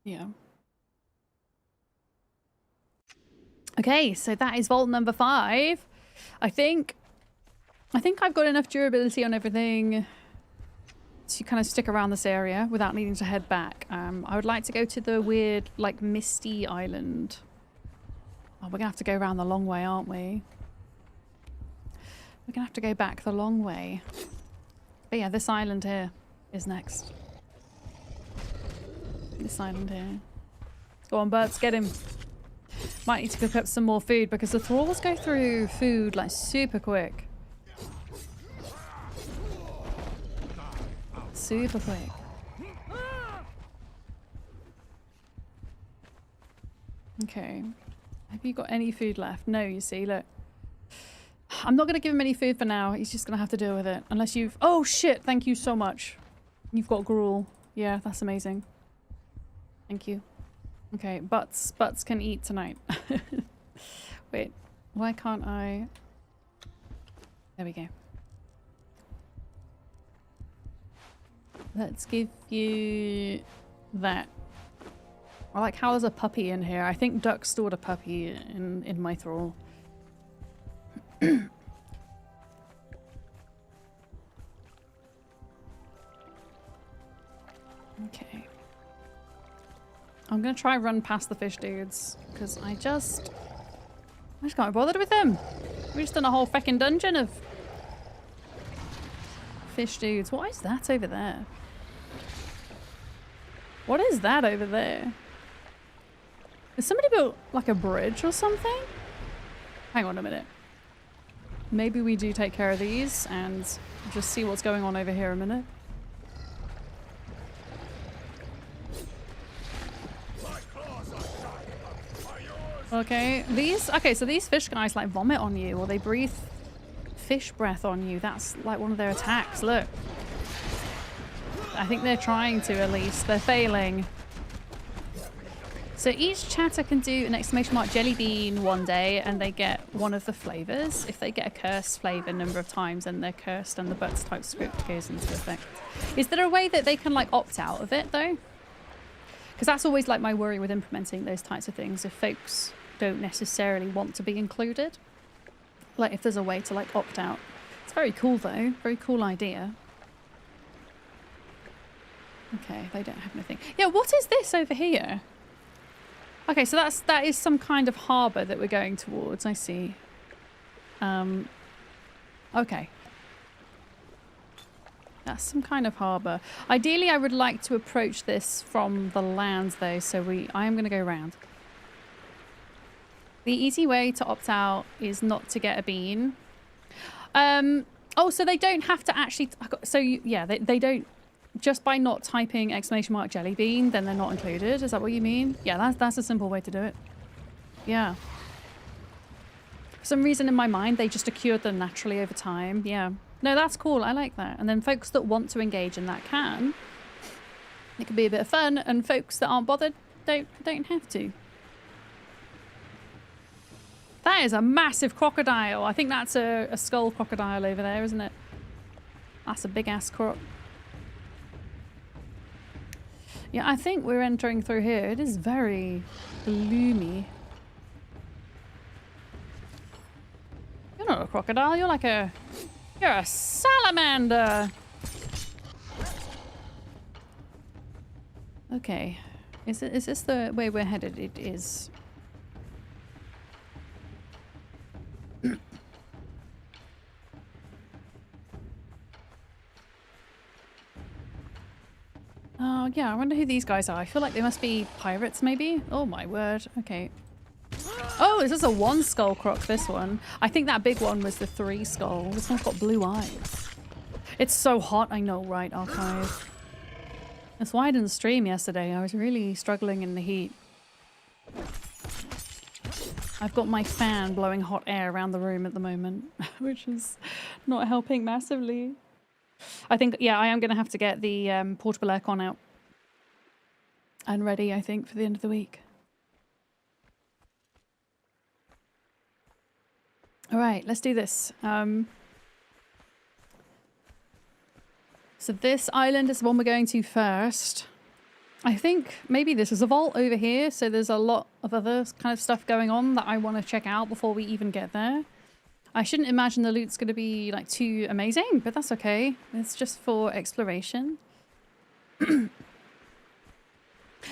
Yeah. Okay, so that is vault number 5. I think I've got enough durability on everything to kind of stick around this area without needing to head back. I would like to go to the weird, like, misty island. Oh, we're gonna have to go around the long way, aren't we? We're gonna have to go back the long way. But yeah, this island here is next. This island here. Go on, birds, get him. Might need to cook up some more food because the thralls go through food like super quick. Super quick. Okay. Have you got any food left? No, you see, look. I'm not going to give him any food for now. He's just going to have to deal with it. Unless you've... Oh, shit. Thank you so much. You've got gruel. Yeah, that's amazing. Thank you. Okay, butts can eat tonight. Wait, why can't I... There we go. Let's give you that. I like how there's a puppy in here. I think Duck stored a puppy in my thrall. Okay. I'm gonna try run past the fish dudes because I just can't be bothered with them. We've just done a whole feckin' dungeon of fish dudes. What is that over there? What is that over there? Has somebody built like a bridge or something? Hang on a minute. Maybe we do take care of these and just see what's going on over here a minute. Okay, so these fish guys like vomit on you or they breathe fish breath on you. That's like one of their attacks. Look. I think they're trying to at least. They're failing. So each chatter can do an exclamation mark jelly bean one day and they get one of the flavors. If they get a cursed flavor a number of times, then they're cursed and the butts type script goes into effect. Is there a way that they can like opt out of it though? Because that's always like my worry with implementing those types of things. If folks don't necessarily want to be included, like if there's a way to like opt out. It's very cool though. Very cool idea. Okay, they don't have anything. Yeah, what is this over here? Okay, so that is some kind of harbour that we're going towards. I see. Okay. That's some kind of harbour. Ideally, I would like to approach this from the land, though, so I am going to go around. The easy way to opt out is not to get a bean. Oh, so they don't have to actually... So, yeah, they don't... Just by not typing exclamation mark jelly bean, then they're not included. Is that what you mean? Yeah, that's a simple way to do it. Yeah. For some reason in my mind, they just accrued them naturally over time. Yeah. No, that's cool. I like that. And then folks that want to engage in that can. It can be a bit of fun. And folks that aren't bothered don't have to. That is a massive crocodile. I think that's a skull crocodile over there, isn't it? That's a big ass croc. Yeah, I think we're entering through here. It is very gloomy. You're not a crocodile. You're like a... You're a salamander. Okay. Is this the way we're headed? It is. Oh, yeah, I wonder who these guys are. I feel like they must be pirates, maybe? Oh, my word. Okay. Oh, is this a 1 skull croc, this one? I think that big one was the 3 skull. This one's got blue eyes. It's so hot. I know, right, Archive? That's why I didn't stream yesterday. I was really struggling in the heat. I've got my fan blowing hot air around the room at the moment, which is not helping massively. I think, yeah, I am going to have to get the portable aircon out and ready, I think, for the end of the week. All right, let's do this. So this island is the one we're going to first. I think maybe this is a vault over here, so there's a lot of other kind of stuff going on that I want to check out before we even get there. I shouldn't imagine the loot's going to be like too amazing, but that's okay. It's just for exploration.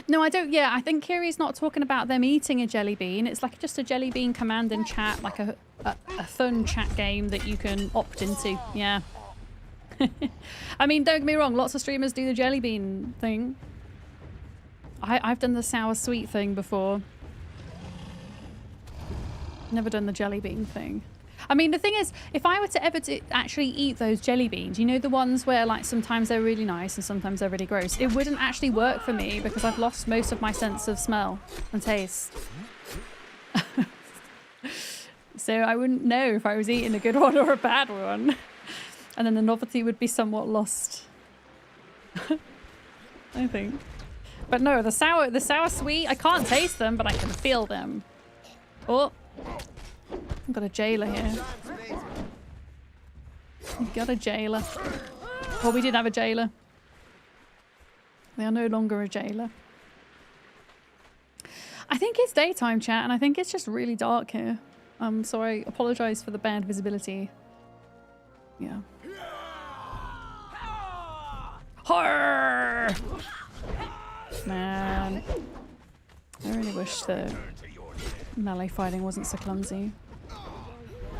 No, I don't. Yeah, I think Kiri's not talking about them eating a jelly bean. It's like just a jelly bean command and chat, like a fun chat game that you can opt into. Yeah. I mean, don't get me wrong. Lots of streamers do the jelly bean thing. I've done the sour sweet thing before. Never done the jelly bean thing. I mean, the thing is, if I were to ever actually eat those jelly beans, you know, the ones where like sometimes they're really nice and sometimes they're really gross, it wouldn't actually work for me because I've lost most of my sense of smell and taste. So I wouldn't know if I was eating a good one or a bad one. And then the novelty would be somewhat lost. I think. But no, the sour sweet, I can't taste them, but I can feel them. Oh. I've got a jailer here. We've got a jailer. Well, we did have a jailer. They are no longer a jailer. I think it's daytime, chat, and I think it's just really dark here. So I apologize for the bad visibility. Yeah. Horror! Man. I really wish the melee fighting wasn't so clumsy.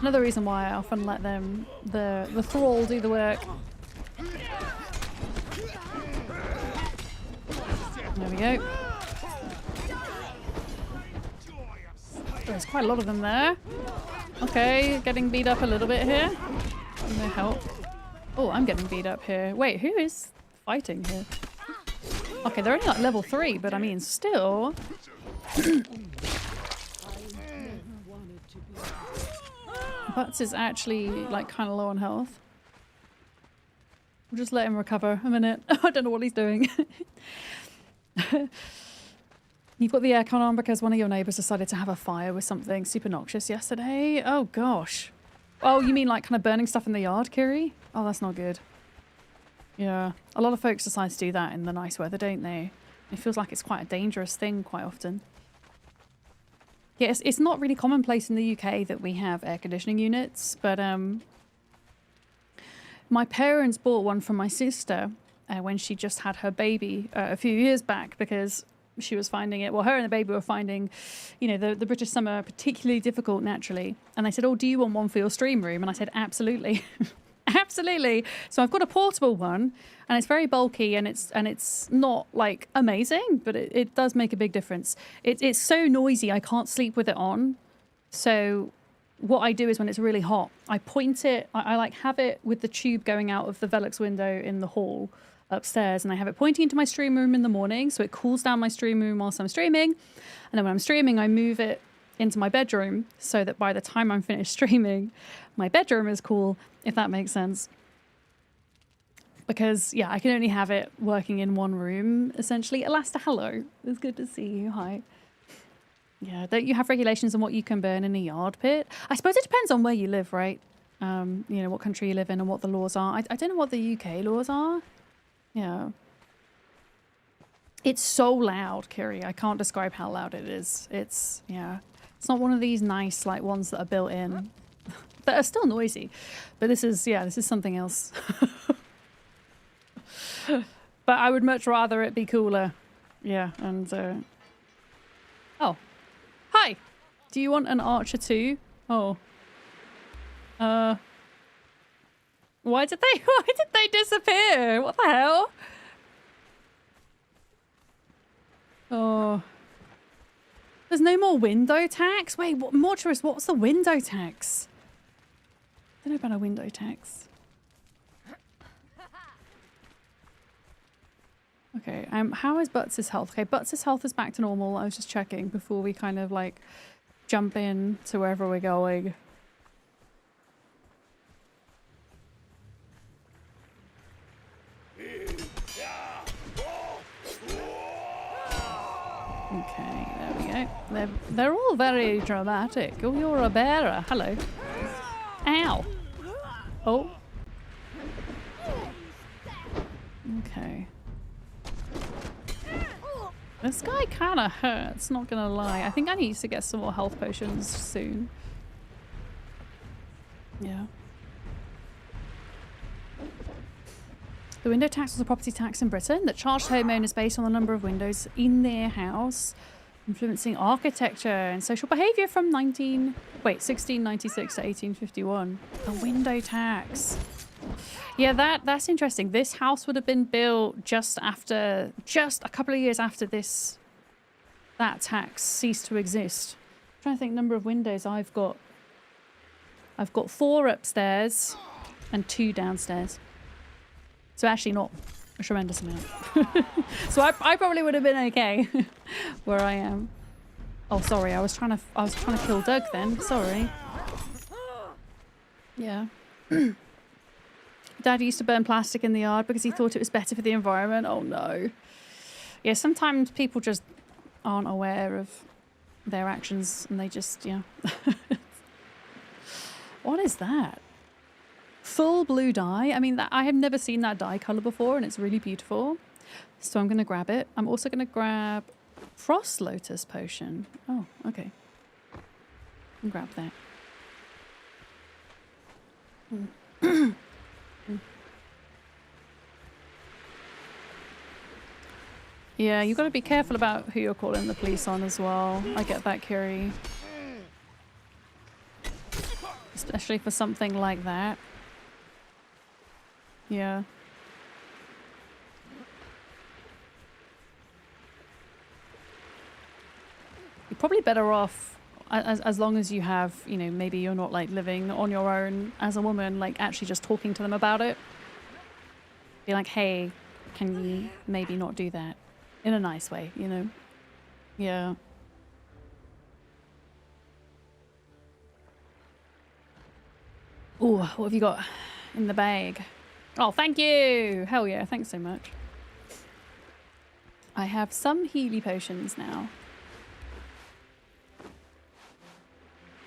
Another reason why I often let them, the thrall, do the work. There we go. There's quite a lot of them there. Okay, getting beat up a little bit here. No help. Oh, I'm getting beat up here. Wait, who is fighting here? Okay, they're only like level 3, but I mean, still. Butts is actually like kind of low on health. We'll just let him recover a minute. I don't know what he's doing. You've got the aircon on because one of your neighbours decided to have a fire with something super noxious yesterday. Oh gosh. Oh, you mean like kind of burning stuff in the yard, Kiri? Oh, that's not good. Yeah, a lot of folks decide to do that in the nice weather, don't they? It feels like it's quite a dangerous thing quite often. Yeah, it's not really commonplace in the UK that we have air conditioning units, but my parents bought one for my sister when she just had her baby a few years back because she was finding it, well, her and the baby were finding, you know, the British summer particularly difficult naturally. And they said, oh, do you want one for your stream room? And I said, absolutely. Absolutely. So I've got a portable one and it's very bulky and it's not like amazing, but it does make a big difference. It's so noisy, I can't sleep with it on. So what I do is when it's really hot, I point it, I like have it with the tube going out of the Velux window in the hall upstairs, and I have it pointing into my stream room in the morning, so it cools down my stream room whilst I'm streaming. And then when I'm streaming, I move it into my bedroom so that by the time I'm finished streaming, my bedroom is cool, if that makes sense. Because, yeah, I can only have it working in one room, essentially. Elasta, hello. It's good to see you. Hi. Yeah, don't you have regulations on what you can burn in a yard pit? I suppose it depends on where you live, right? You know, what country you live in and what the laws are. I don't know what the UK laws are. Yeah. It's so loud, Kiri. I can't describe how loud it is. It's, yeah. It's not one of these nice, like, ones that are built in. That are still noisy. But this is, yeah, this is something else. But I would much rather it be cooler. Yeah, and, oh. Hi! Do you want an archer too? Oh. Why did they disappear? What the hell? Oh. There's no more window tax? Wait, what, Mortuarist, what's the window tax? I don't know about a window tax. Okay, how is Butts' health? Okay, Butts' health is back to normal. I was just checking before we kind of like jump in to wherever we're going. Okay, there we go. They're all very dramatic. Oh, you're a bearer. Hello. Ow. Oh. Okay. This guy kind of hurts, not gonna lie. I think I need to get some more health potions soon. Yeah. The window tax was a property tax in Britain that charged homeowners based on the number of windows in their house, influencing architecture and social behaviour from 1696 to 1851. A window tax. Yeah, that's interesting. This house would have been built just a couple of years after that tax ceased to exist. I'm trying to think number of windows I've got. I've got 4 upstairs and 2 downstairs. So actually not a tremendous amount. So I probably would have been okay where I am. Oh, sorry. I was trying to kill Doug then. Sorry. Yeah. Dad used to burn plastic in the yard because he thought it was better for the environment. Oh no. Yeah, sometimes people just aren't aware of their actions and they just, yeah. What is that? Full blue dye. I mean, I have never seen that dye color before and it's really beautiful. So I'm going to grab it. I'm also going to grab Frost Lotus Potion. Oh, okay. I'll grab that. Yeah, you've got to be careful about who you're calling the police on as well. I get that, Curie. Especially for something like that. Yeah. You're probably better off as long as you have, you know, maybe you're not like living on your own as a woman, like actually just talking to them about it. Be like, hey, can you maybe not do that? In a nice way, you know? Yeah. Ooh, what have you got in the bag? Oh, thank you! Hell yeah, thanks so much. I have some Healy potions now.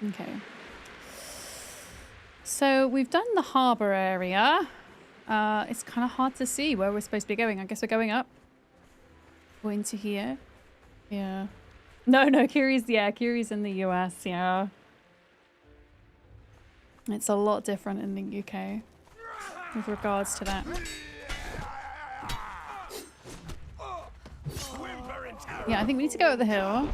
Okay. So we've done the harbour area. It's kind of hard to see where we're supposed to be going. I guess we're going up. Go into here. Yeah. No, Curie's in the US, yeah. It's a lot different in the UK with regards to that. Yeah, I think we need to go up the hill.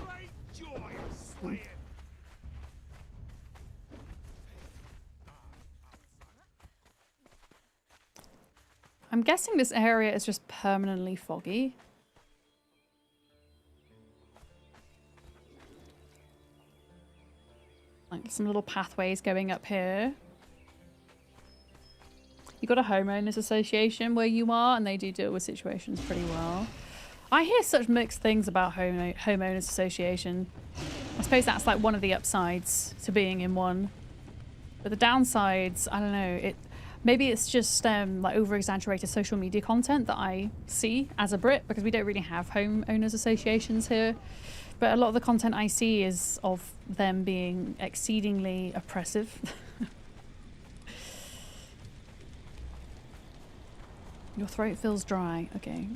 I'm guessing this area is just permanently foggy. Like some little pathways going up here. You got a homeowners association where you are, and they do deal with situations pretty well. I hear such mixed things about homeowners association. I suppose that's like one of the upsides to being in one. But the downsides, I don't know. Maybe it's just like over-exaggerated social media content that I see as a Brit, because we don't really have homeowners associations here. But a lot of the content I see is of them being exceedingly oppressive. Your throat feels dry. Okay.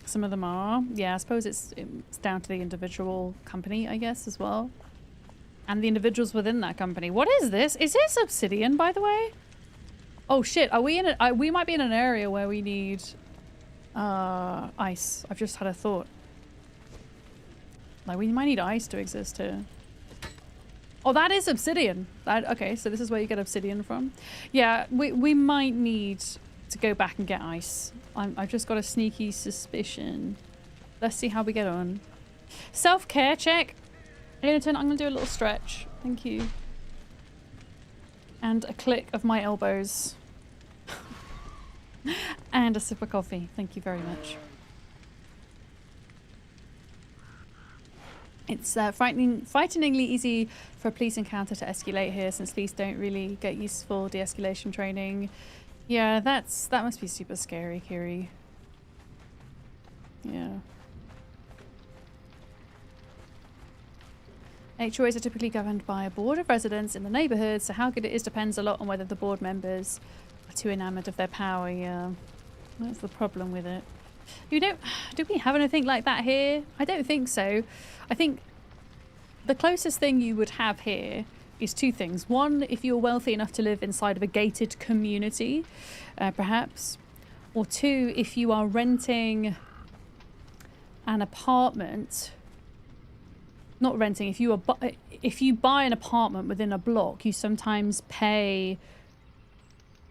Some of them are. Yeah, I suppose it's down to the individual company, I guess, as well. And the individuals within that company. What is this? Is this obsidian, by the way? Oh shit, are we in we might be in an area where we need ice. I've just had a thought. Like, we might need ice to exist here. Oh, that is obsidian. Okay, so this is where you get obsidian from. Yeah, we might need to go back and get ice. I've just got a sneaky suspicion. Let's see how we get on. Self-care check. Jonathan, I'm going to do a little stretch. Thank you. And a click of my elbows. And a sip of coffee. Thank you very much. It's frighteningly easy for a police encounter to escalate here, since police don't really get useful de-escalation training. Yeah, that must be super scary, Kiri. Yeah. HOAs are typically governed by a board of residents in the neighbourhood, so how good it is depends a lot on whether the board members are too enamoured of their power. Yeah, that's the problem with it. Do we have anything like that here? I don't think so. I think the closest thing you would have here is two things. One, if you're wealthy enough to live inside of a gated community, perhaps. Or two, if you are renting an apartment. Not renting, if you buy an apartment within a block, you sometimes pay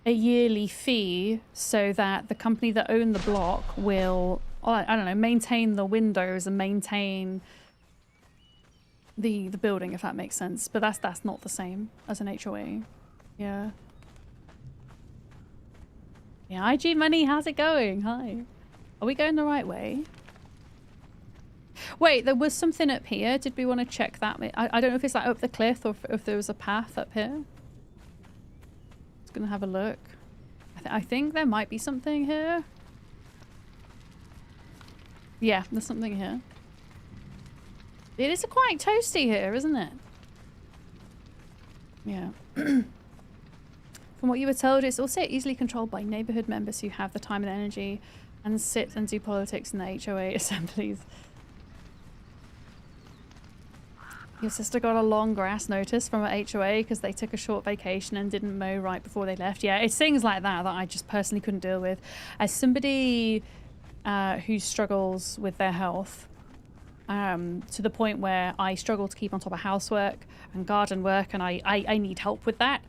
a yearly fee so that the company that own the block will, I don't know, maintain the windows and maintain the building, if that makes sense. But that's not the same as an HOA. Yeah. Yeah, IG Money, how's it going? Hi. Are we going the right way? Wait, there was something up here. Did we want to check that? I don't know if it's like up the cliff or if there was a path up here. Just gonna have a look. I think there might be something here. Yeah, there's something here. It is quite toasty here, isn't it? Yeah. From what you were told, it's also easily controlled by neighbourhood members who have the time and energy and sit and do politics in the HOA assemblies. Your sister got a long grass notice from an HOA because they took a short vacation and didn't mow right before they left. Yeah, it's things like that that I just personally couldn't deal with. As somebody who struggles with their health, to the point where I struggle to keep on top of housework and garden work, and I need help with that.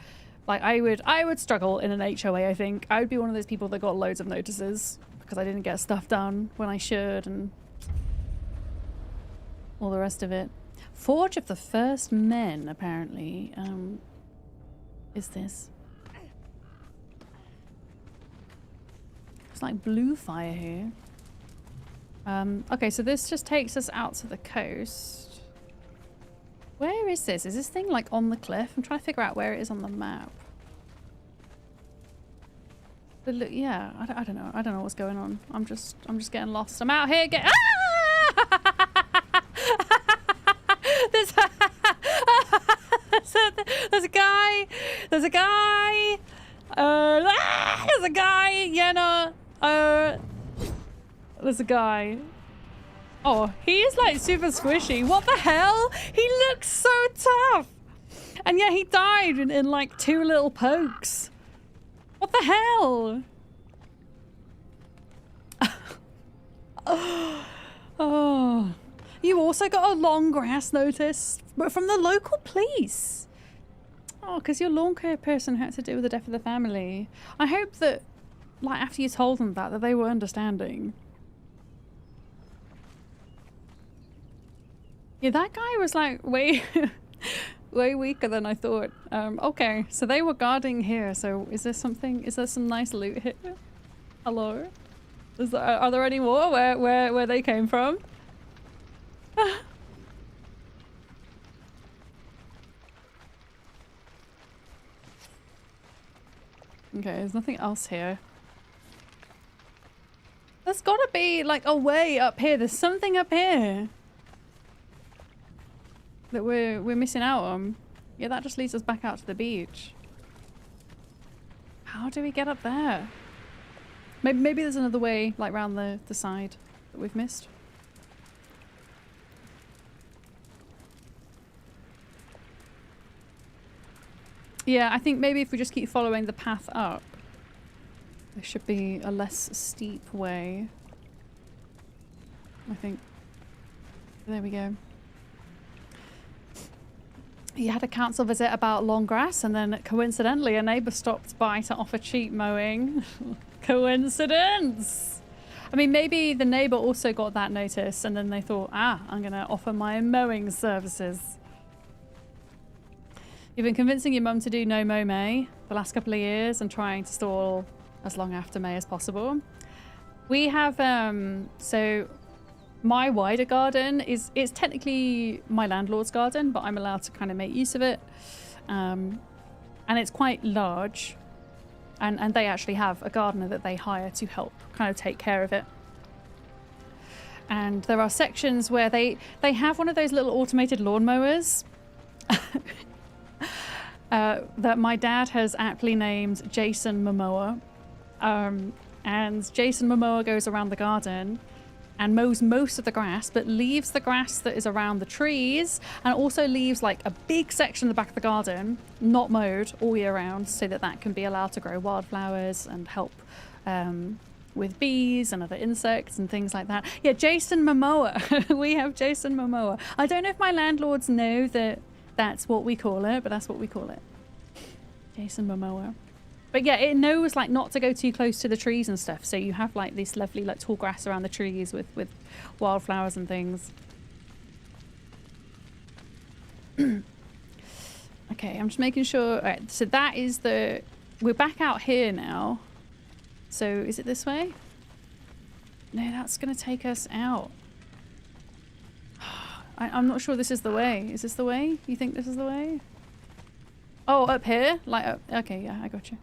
Like I would struggle in an HOA, I think. I would be one of those people that got loads of notices because I didn't get stuff done when I should and all the rest of it. Forge of the First Men, apparently. Is this? It's like blue fire here. Okay, so this just takes us out to the coast. Where is this? Is this thing like on the cliff? I'm trying to figure out where it is on the map. But look, yeah, I don't know. I don't know what's going on. I'm just getting lost. I'm out here getting. There's a guy. There's a guy. There's a guy. Yeah, no. There's a guy. Oh, he is like super squishy. What the hell? He looks so tough. And yet he died in like 2 little pokes. What the hell? Oh. You also got a long grass notice, but from the local police. Oh, because your lawn care person had to deal with the death of the family. I hope that, like, after you told them that they were understanding. Yeah, that guy was like way, way weaker than I thought. Okay, so they were guarding here. So is there something? Is there some nice loot here? Hello? Are there any more? Where they came from? Okay, there's nothing else here. There's gotta be like a way up here. There's something up here that we're missing out on. Yeah, that just leads us back out to the beach. How do we get up there? Maybe there's another way, like round the side that we've missed. Yeah, I think maybe if we just keep following the path up, there should be a less steep way. I think. There we go. You had a council visit about long grass, and then coincidentally a neighbour stopped by to offer cheap mowing. Coincidence! I mean, maybe the neighbour also got that notice and then they thought, I'm going to offer my mowing services. You've been convincing your mum to do no mow May the last couple of years and trying to stall as long after May as possible. We have, so my wider garden it's technically my landlord's garden, but I'm allowed to kind of make use of it. And it's quite large. And they actually have a gardener that they hire to help kind of take care of it. And there are sections where they have one of those little automated lawnmowers that my dad has aptly named Jason Momoa. And Jason Momoa goes around the garden and mows most of the grass, but leaves the grass that is around the trees, and also leaves like a big section in the back of the garden not mowed all year round, so that that can be allowed to grow wildflowers and help with bees and other insects and things like that. Yeah, Jason Momoa. We have Jason Momoa. I don't know if my landlords know that that's what we call it, but that's what we call it. Jason Momoa. But yeah, it knows like not to go too close to the trees and stuff. So you have like this lovely like tall grass around the trees with wildflowers and things. Okay, I'm just making sure. All right, so that is the... We're back out here now. So is it this way? No, that's going to take us out. I'm not sure this is the way. Is this the way? You think this is the way? Oh, up here? Like up... Okay, yeah, I got you.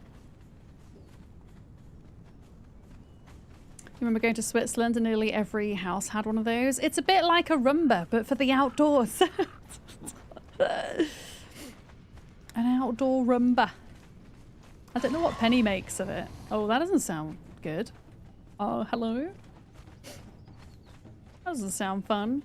You remember going to Switzerland and nearly every house had one of those? It's a bit like a Roomba, but for the outdoors. An outdoor Roomba. I don't know what Penny makes of it. Oh, that doesn't sound good. Oh, hello? That doesn't sound fun.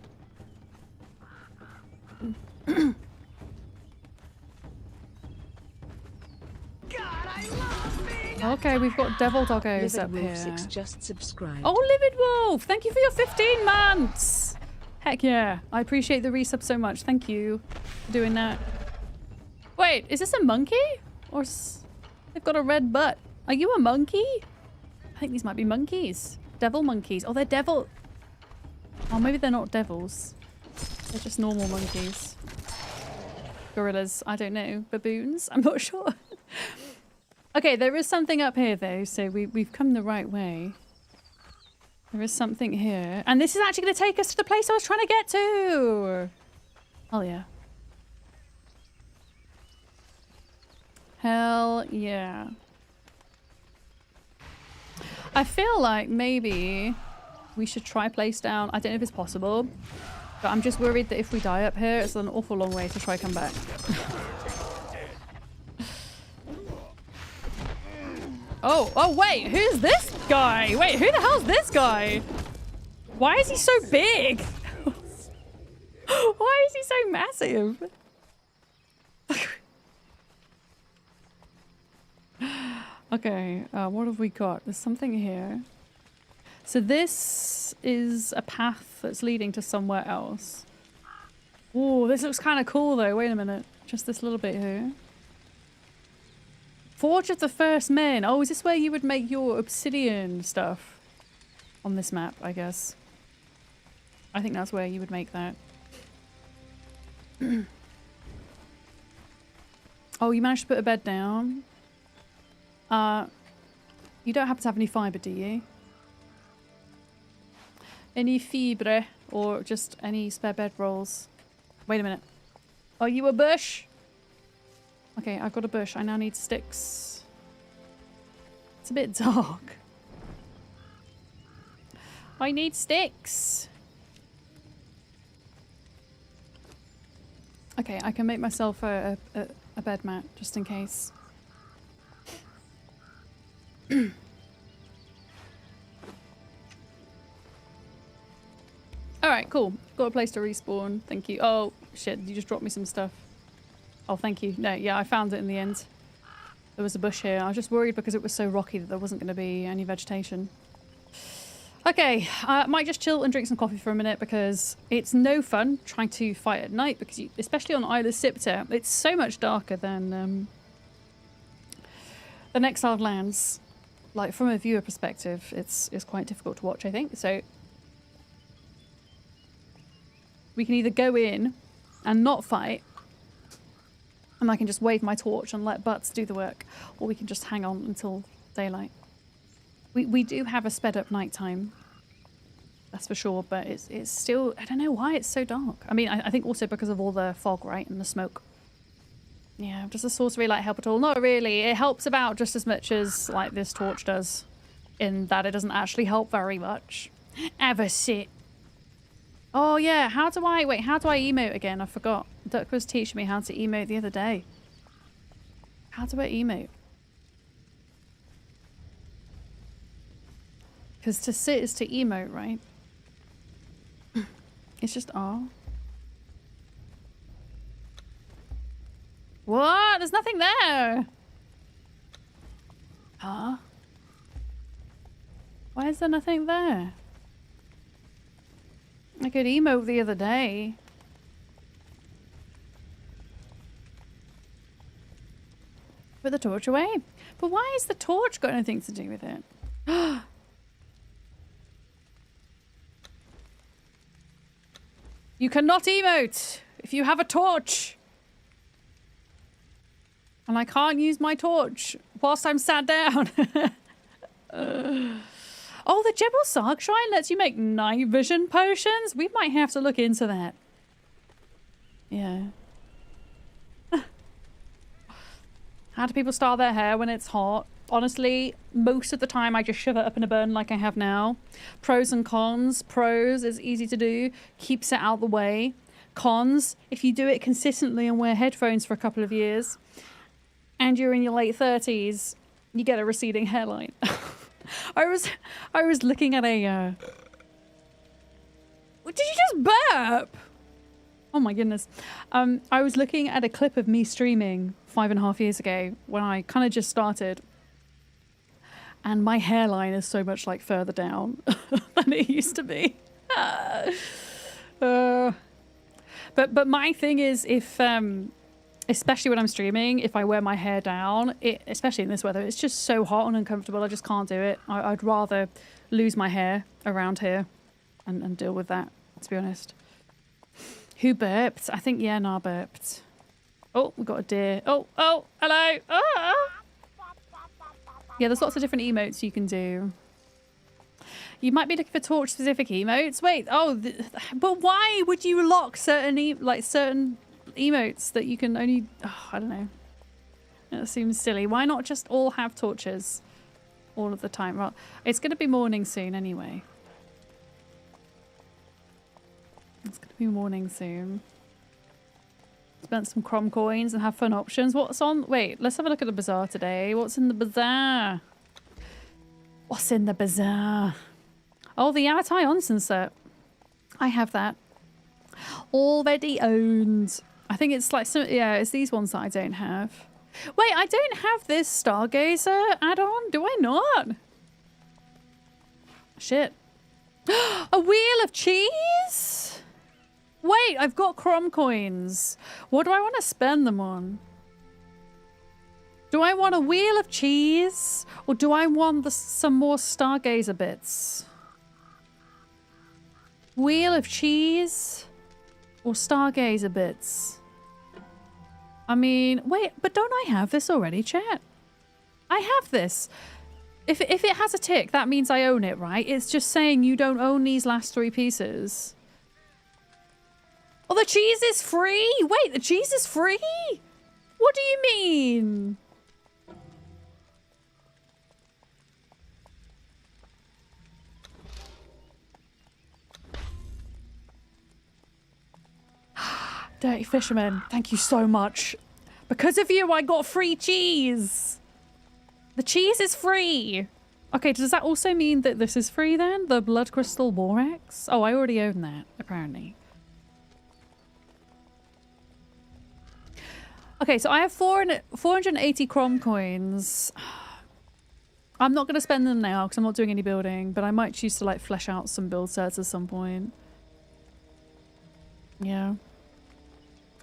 Okay, we've got devil doggos up here. 6 just subscribed. Oh, Livid Wolf! Thank you for your 15 months! Heck yeah. I appreciate the resub so much. Thank you for doing that. Wait, is this a monkey? Or they've got a red butt. Are you a monkey? I think these might be monkeys. Devil monkeys. Oh, they're devil... Oh, maybe they're not devils. They're just normal monkeys. Gorillas. I don't know. Baboons? I'm not sure. Okay, there is something up here though, so we've come the right way. There is something here. And this is actually going to take us to the place I was trying to get to! Hell yeah. Hell yeah. I feel like maybe we should try place down. I don't know if it's possible, but I'm just worried that if we die up here, it's an awful long way to try come back. Oh, wait, who's this guy? Wait, who the hell's this guy? Why is he so big? Why is he so massive? Okay, what have we got? There's something here. So this is a path that's leading to somewhere else. Oh, this looks kind of cool though. Wait a minute. Just this little bit here. Forge of the First Men. Oh, is this where you would make your obsidian stuff? On this map, I guess. I think that's where you would make that. Oh, you managed to put a bed down. You don't happen to have any fibre, do you? Any fibre? Or just any spare bed rolls? Wait a minute. Are you a bush? Okay, I've got a bush. I now need sticks. It's a bit dark. I need sticks. Okay, I can make myself a bed mat just in case. Alright, cool. Got a place to respawn. Thank you. Oh, shit. You just dropped me some stuff. Oh, thank you. No, yeah, I found it in the end. There was a bush here. I was just worried because it was so rocky that there wasn't going to be any vegetation. Okay, I might just chill and drink some coffee for a minute because it's no fun trying to fight at night because you, especially on Isle of Siptah, it's so much darker than Exiled Lands. Like, from a viewer perspective, it's quite difficult to watch, I think. So we can either go in and not fight, and I can just wave my torch and let butts do the work, or we can just hang on until daylight. We do have a sped up nighttime, that's for sure, but it's still, I don't know why it's so dark. I mean, I think also because of all the fog, right, and the smoke. Yeah, does the sorcery light help at all? Not really. It helps about just as much as like this torch does, in that it doesn't actually help very much. Have a sit. Oh yeah, how do I emote again? I forgot. Duck was teaching me how to emote the other day. How do I emote? Because to sit is to emote, right? It's just R. What? There's nothing there. Huh? Why is there nothing there? I could emote the other day. Put the torch away. But why has the torch got anything to do with it? You cannot emote if you have a torch. And I can't use my torch whilst I'm sat down. Oh, the Jebel Sarg Shrine lets you make night vision potions? We might have to look into that. Yeah. How do people style their hair when it's hot? Honestly, most of the time I just shove it up in a bun like I have now. Pros and cons. Pros is easy to do. Keeps it out of the way. Cons, if you do it consistently and wear headphones for a couple of years and you're in your late 30s, you get a receding hairline. I was looking at a Did you just burp? Oh my goodness. I was looking at a clip of me streaming 5.5 years ago when I kind of just started. And my hairline is so much like further down than it used to be. But my thing is if especially when I'm streaming, if I wear my hair down, especially in this weather, it's just so hot and uncomfortable. I just can't do it. I'd rather lose my hair around here and deal with that, to be honest. Who burped? I think Yernar burped. Oh, we got a deer. Oh, hello. Ah. Yeah, there's lots of different emotes you can do. You might be looking for torch specific emotes. Wait, but why would you lock certain certain emotes that you can only... Oh, I don't know. It seems silly. Why not just all have torches all of the time? Well, it's going to be morning soon anyway. It's going to be morning soon. Spent some Crom coins and have fun options. What's on? Wait, let's have a look at the bazaar today. What's in the bazaar? What's in the bazaar? Oh, the Yamatai Onsen set. I have that. Already owned. I think it's like some, yeah, it's these ones that I don't have. Wait, I don't have this Stargazer add-on, do I not? Shit. A wheel of cheese? Wait, I've got Crom coins. What do I want to spend them on? Do I want a wheel of cheese? Or do I want some more Stargazer bits? Wheel of cheese? Or Stargazer bits? I mean, wait, but don't I have this already, chat? I have this. If it has a tick, that means I own it, right? It's just saying you don't own these last 3 pieces. Oh, the cheese is free? Wait, the cheese is free? What do you mean? Dirty Fisherman, thank you so much. Because of you, I got free cheese. The cheese is free. Okay, does that also mean that this is free then? The Blood Crystal Borax? Oh, I already own that, apparently. Okay, so I have 480 Crom coins. I'm not going to spend them now because I'm not doing any building, but I might choose to like flesh out some build sets at some point. Yeah.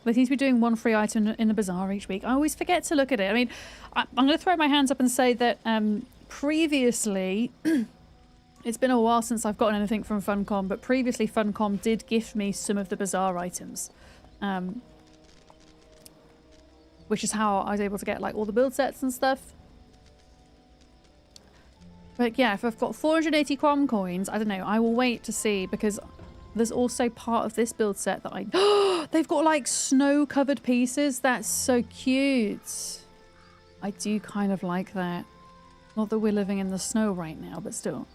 They seem to be doing one free item in the bazaar each week. I always forget to look at it. I mean, I'm going to throw my hands up and say that previously, it's been a while since I've gotten anything from Funcom, but previously Funcom did gift me some of the bazaar items. Which is how I was able to get like all the build sets and stuff. But yeah, if I've got 480 Crom coins, I don't know, I will wait to see because there's also part of this build set that I... They've got like snow-covered pieces. That's so cute. I do kind of like that. Not that we're living in the snow right now, but still.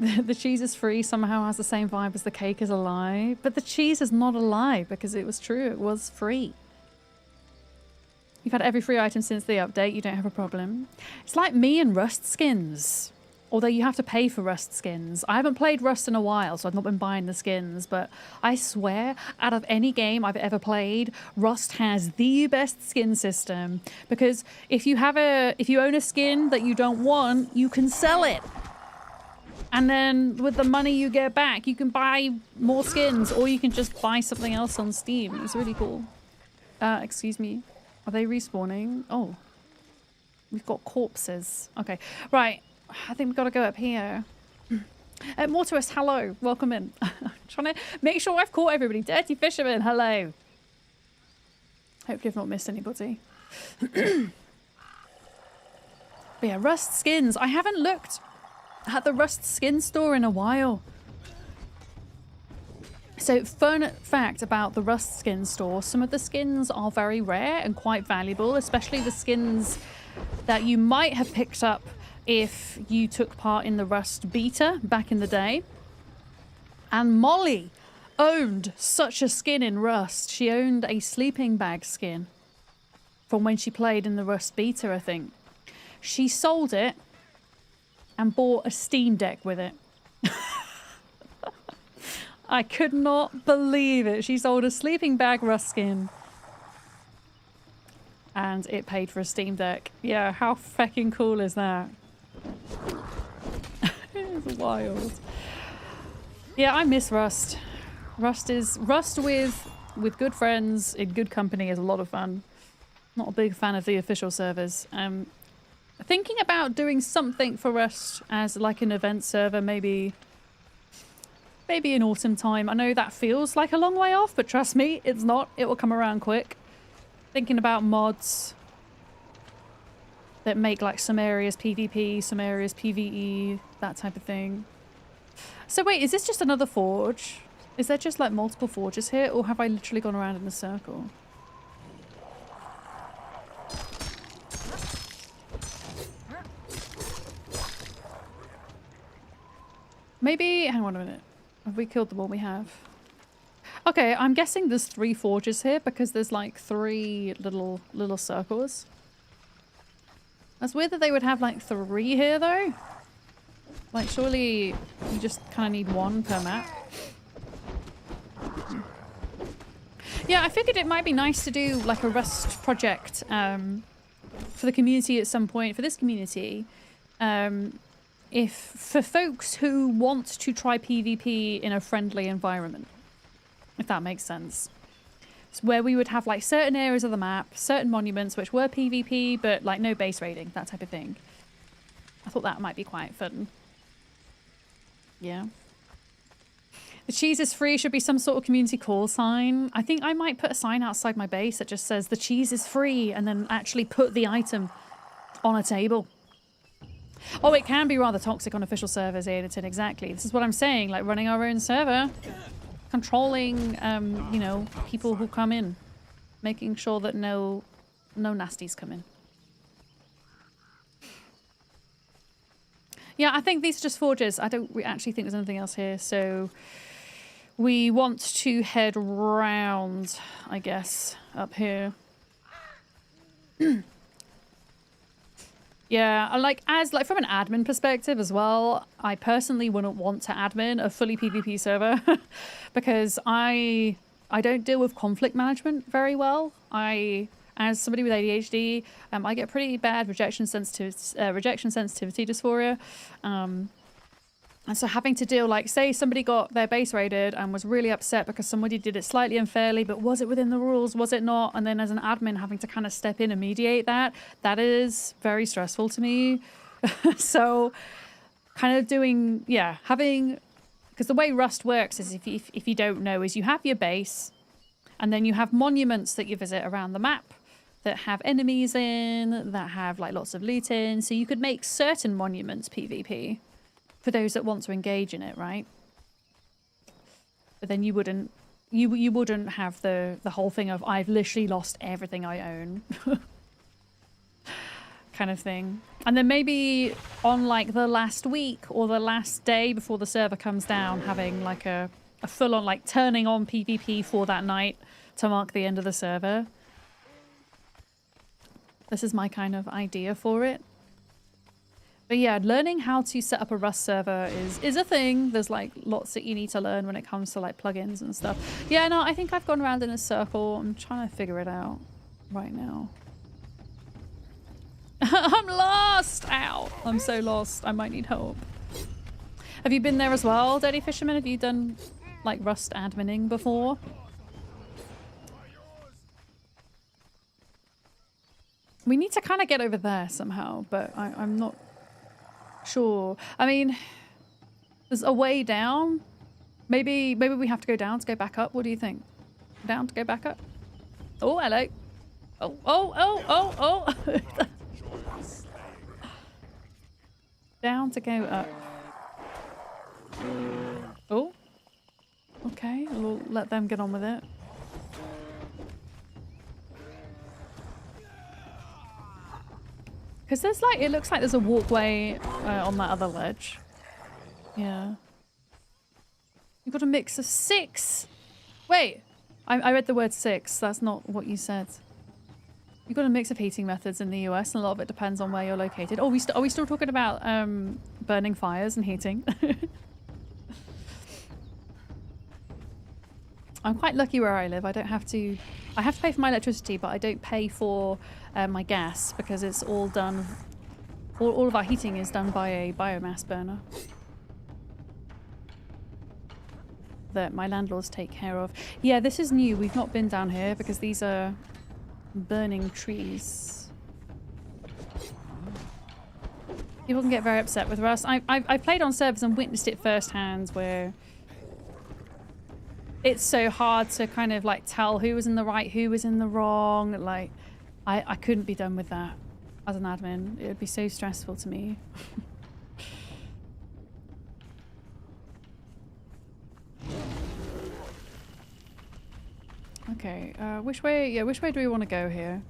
The cheese is free somehow has the same vibe as the cake is a lie. But the cheese is not a lie because it was true. It was free. You've had every free item since the update. You don't have a problem. It's like me and Rust skins. Although you have to pay for Rust skins. I haven't played Rust in a while, so I've not been buying the skins. But I swear, out of any game I've ever played, Rust has the best skin system. Because if you own a skin that you don't want, you can sell it. And then with the money you get back, you can buy more skins, or you can just buy something else on Steam. It's really cool. Excuse me. Are they respawning? Oh. We've got corpses. Okay. Right. I think we've got to go up here. Mortuus, hello. Welcome in. I'm trying to make sure I've caught everybody. Dirty Fisherman, hello. Hopefully I've not missed anybody. But yeah, Rust skins. I haven't looked at the Rust skin store in a while. So, fun fact about the Rust skin store, some of the skins are very rare and quite valuable, especially the skins that you might have picked up if you took part in the Rust beta back in the day. And Molly owned such a skin in Rust. She owned a sleeping bag skin from when she played in the Rust beta, I think. She sold it and bought a Steam Deck with it. I could not believe it. She sold a sleeping bag Rust skin and it paid for a Steam Deck. Yeah, how fucking cool is that? It's wild. Yeah, I miss Rust. Rust with good friends in good company is a lot of fun. Not a big fan of the official servers. Thinking about doing something for Rust as like an event server, maybe in autumn time. I know that feels like a long way off, but trust me, it's not. It will come around quick. Thinking about mods that make like some areas PvP, some areas PvE, that type of thing. So wait, is this just another forge? Is there just like multiple forges here, or have I literally gone around in a circle? Maybe, hang on a minute. Have we killed them all? We have. Okay, I'm guessing there's 3 forges here because there's like 3 little circles. That's weird that they would have like 3 here though. Like surely you just kind of need 1 per map. Yeah, I figured it might be nice to do like a Rust project for the community at some point, for this community. If for folks who want to try PvP in a friendly environment, if that makes sense. It's where we would have like certain areas of the map, certain monuments which were PvP, but like no base raiding, that type of thing. I thought that might be quite fun. Yeah. The cheese is free should be some sort of community call sign. I think I might put a sign outside my base that just says the cheese is free and then actually put the item on a table. Oh, it can be rather toxic on official servers, Aedaton, exactly. This is what I'm saying, like running our own server. Controlling, you know, people who come in. Making sure that no nasties come in. Yeah, I think these are just forges. I don't actually think there's anything else here, so we want to head round, I guess, up here. Yeah, like from an admin perspective as well, I personally wouldn't want to admin a fully PvP server because I don't deal with conflict management very well. As somebody with ADHD, I get pretty bad rejection sensitivity dysphoria. And so having to deal, like, say somebody got their base raided and was really upset because somebody did it slightly unfairly, but was it within the rules? Was it not? And then as an admin having to kind of step in and mediate that is very stressful to me. So kind of doing, yeah, having, because the way Rust works is if you don't know, is you have your base and then you have monuments that you visit around the map that have enemies in, that have like lots of loot in. So you could make certain monuments PvP. For those that want to engage in it, right? But then you wouldn't have the whole thing of I've literally lost everything I own. kind of thing. And then maybe on like the last week or the last day before the server comes down, having like a full-on like turning on PvP for that night to mark the end of the server. This is my kind of idea for it. But yeah, learning how to set up a Rust server is a thing. There's like lots that you need to learn when it comes to like plugins and stuff. Yeah, no, I think I've gone around in a circle. I'm trying to figure it out right now. I'm lost! Ow! I'm so lost. I might need help. Have you been there as well, Dirty Fisherman? Have you done like Rust adminning before? We need to kind of get over there somehow, but I'm not sure. I mean, there's a way down. Maybe we have to go down to go back up. What do you think? Down to go back up? Oh, hello. Oh. Down to go up. Oh. Okay, we'll let them get on with it. Because there's like, it looks like there's a walkway on that other ledge. Yeah. You've got a mix of 6. Wait, I read the word 6. That's not what you said. You've got a mix of heating methods in the US, and a lot of it depends on where you're located. Oh, are we still talking about burning fires and heating? I'm quite lucky where I live. I don't have to... I have to pay for my electricity, but I don't pay for my gas because it's all done... All of our heating is done by a biomass burner that my landlords take care of. Yeah, this is new. We've not been down here because these are burning trees. People can get very upset with Rust. I've played on servers and witnessed it firsthand where it's so hard to kind of like tell who was in the right, who was in the wrong. Like, I couldn't be done with that as an admin. It would be so stressful to me. Okay, which way? Yeah, which way do we want to go here?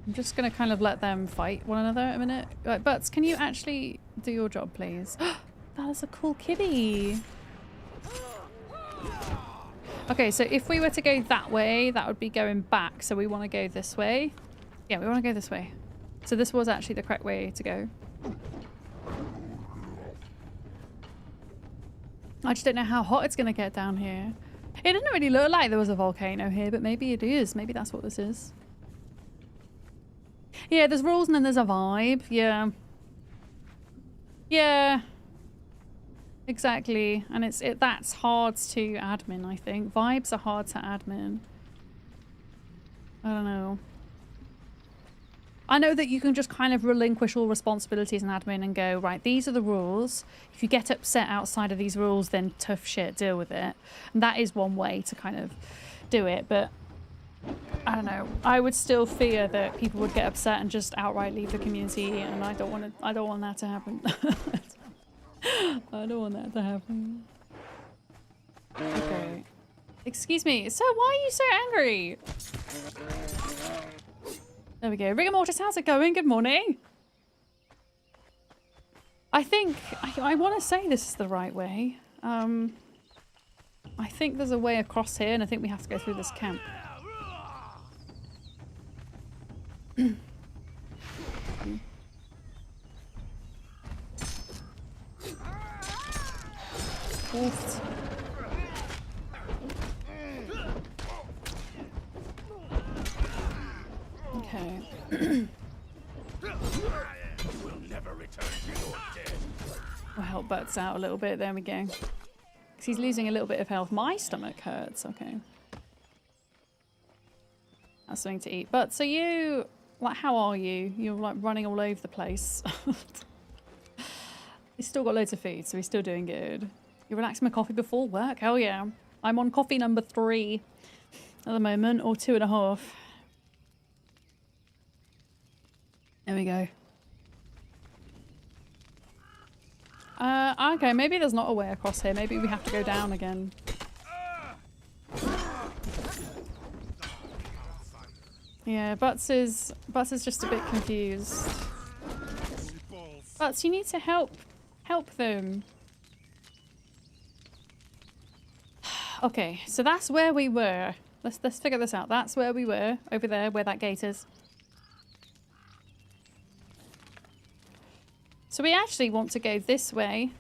I'm just gonna kind of let them fight one another a minute. Butts, can you actually do your job, please? That is a cool kitty. Okay, so if we were to go that way, that would be going back. So we want to go this way. Yeah, we want to go this way. So this was actually the correct way to go. I just don't know how hot it's going to get down here. It didn't really look like there was a volcano here, but maybe it is. Maybe that's what this is. Yeah, there's rules and then there's a vibe. Yeah. Yeah. Exactly. And that's hard to admin, I think. Vibes are hard to admin. I don't know. I know that you can just kind of relinquish all responsibilities in admin and go, right, these are the rules. If you get upset outside of these rules, then tough shit, deal with it. And that is one way to kind of do it. But I don't know. I would still fear that people would get upset and just outright leave the community, and I don't want that to happen. I don't want that to happen. Okay. Excuse me. So why are you so angry? There we go. Rigor Mortis, how's it going? Good morning. I think I want to say this is the right way. I think there's a way across here, and I think we have to go through this camp. Wolfed. Okay. We'll help Butts out a little bit. There we go. Because he's losing a little bit of health. My stomach hurts. Okay. That's something to eat. Butts, so you... Like, how are you? You're like running all over the place. He's still got loads of food, so he's still doing good. You're relaxing my coffee before work? Hell yeah. I'm on coffee number 3 at the moment, or 2.5. There we go. Okay, maybe there's not a way across here. Maybe we have to go down again. Yeah, Butts is just a bit confused. Butts, you need to help them. Okay, so that's where we were. Let's figure this out. That's where we were, over there, where that gate is. So we actually want to go this way.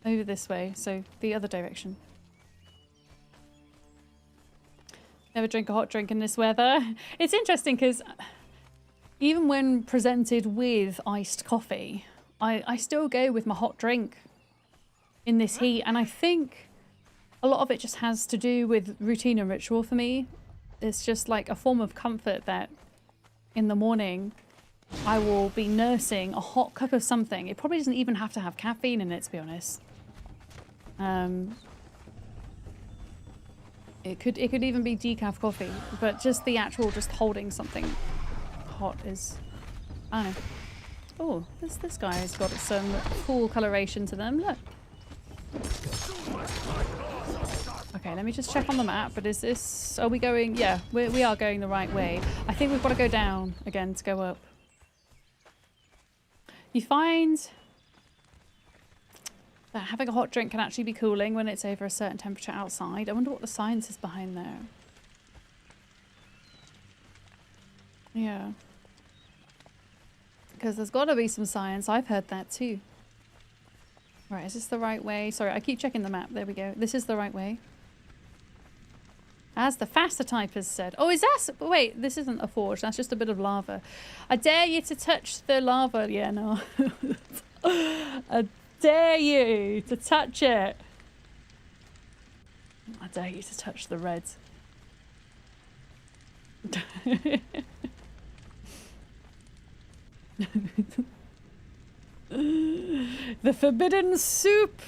Over this way, so the other direction. Never drink a hot drink in this weather. It's interesting because even when presented with iced coffee, I still go with my hot drink in this heat, and I think a lot of it just has to do with routine and ritual for me. It's just like a form of comfort that in the morning I will be nursing a hot cup of something. It probably doesn't even have to have caffeine in it, to be honest. It could even be decaf coffee, but just the actual just holding something hot is, I don't know. Oh, this guy's got some cool coloration to them. Look. Okay, let me just check on the map. But is this? Are we going? Yeah, we are going the right way. I think we've got to go down again to go up. You find that having a hot drink can actually be cooling when it's over a certain temperature outside. I wonder what the science is behind there. Yeah. Because there's got to be some science. I've heard that too. Right, is this the right way? Sorry, I keep checking the map. There we go. This is the right way. As the faster type has said. Oh, is that... Wait, this isn't a forge. That's just a bit of lava. I dare you to touch the lava. Yeah, no. I dare you to touch it. I dare you to touch the red. The forbidden soup.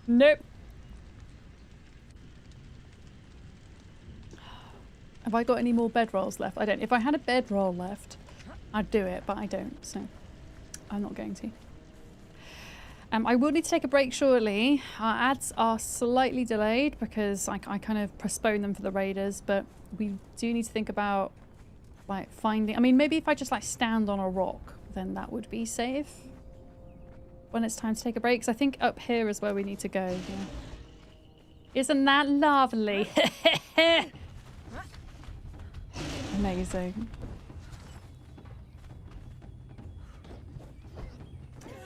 Nope. Have I got any more bedrolls left? I don't. If I had a bedroll left, I'd do it, but I don't, so I'm not going to. I will need to take a break shortly. Our ads are slightly delayed because I kind of postponed them for the raiders, but we do need to think about like finding... I mean, maybe if I just like stand on a rock, then that would be safe when it's time to take a break. Because I think up here is where we need to go. Yeah. Isn't that lovely? Amazing.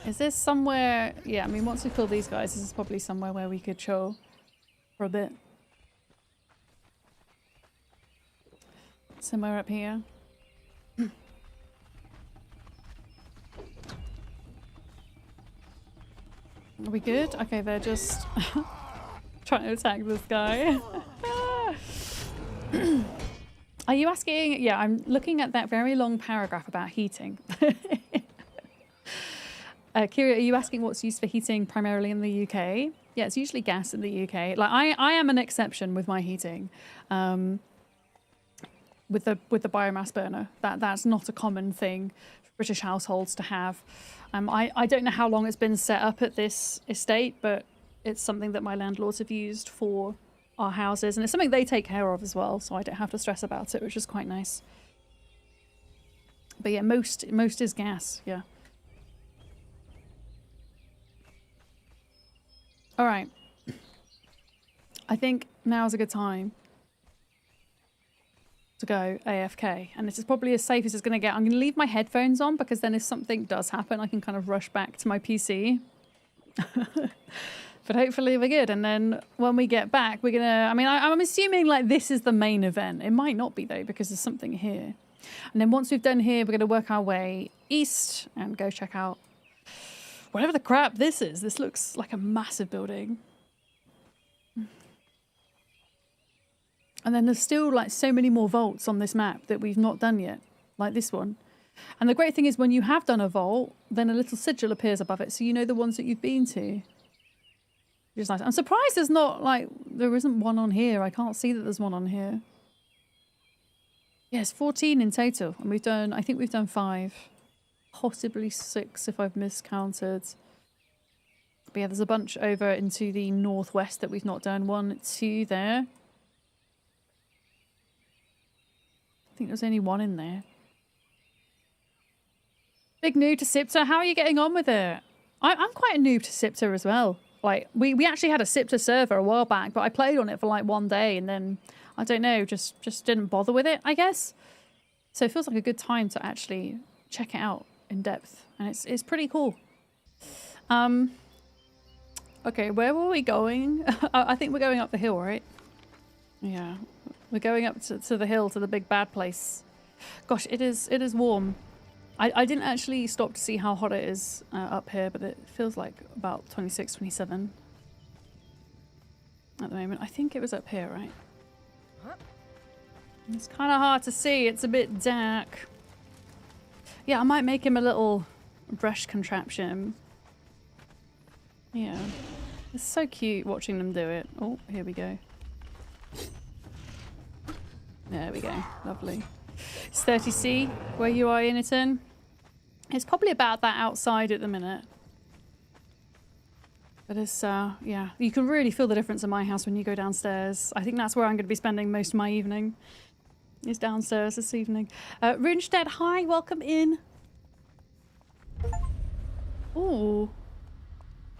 Is this somewhere... Yeah, I mean, once we kill these guys, this is probably somewhere where we could chill for a bit. Somewhere up here. Are we good? Okay, they're just trying to attack this guy. Are you asking? Yeah, I'm looking at that very long paragraph about heating. Kira, are you asking what's used for heating primarily in the UK? Yeah, it's usually gas in the UK. Like I am an exception with my heating, with the biomass burner. That's not a common thing for British households to have. I don't know how long it's been set up at this estate, but it's something that my landlords have used for our houses, and it's something they take care of as well, so I don't have to stress about it, which is quite nice. But yeah, most is gas. Yeah. All right. I think now's a good time to go AFK, and this is probably as safe as it's going to get. I'm going to leave my headphones on because then if something does happen, I can kind of rush back to my PC. But hopefully we're good, and then when we get back, we're going to... I mean, I'm assuming like this is the main event. It might not be though, because there's something here. And then once we've done here, we're going to work our way east and go check out whatever the crap this is. This looks like a massive building. And then there's still like so many more vaults on this map that we've not done yet, like this one. And the great thing is when you have done a vault, then a little sigil appears above it, so you know the ones that you've been to. Which is nice. I'm surprised there's not like, there isn't one on here. I can't see that there's one on here. Yes, 14 in total. And we've done, I think we've done 5. Possibly 6 if I've miscounted. But yeah, there's a bunch over into the northwest that we've not done. 1, 2 there. think there's only one in there. Big noob to Siptah. How are you getting on with it? I'm quite a noob to Siptah as well. Like, we actually had a Siptah server a while back, but I played on it for like one day and then, I don't know, just didn't bother with it, I guess. So it feels like a good time to actually check it out in depth. And it's pretty cool. Okay, where were we going? I think we're going up the hill, right? Yeah, we're going up to the hill, to the big bad place. Gosh, it is warm. I didn't actually stop to see how hot it is up here, but it feels like about 26, 27 at the moment. I think it was up here, right? It's kind of hard to see. It's a bit dark. Yeah, I might make him a little brush contraption. Yeah. It's so cute watching them do it. Oh, here we go. There we go. Lovely. It's 30C where you are, Initon. It's probably about that outside at the minute. But it's, yeah. You can really feel the difference in my house when you go downstairs. I think that's where I'm going to be spending most of my evening. Is downstairs this evening. Runstead, hi. Welcome in. Ooh.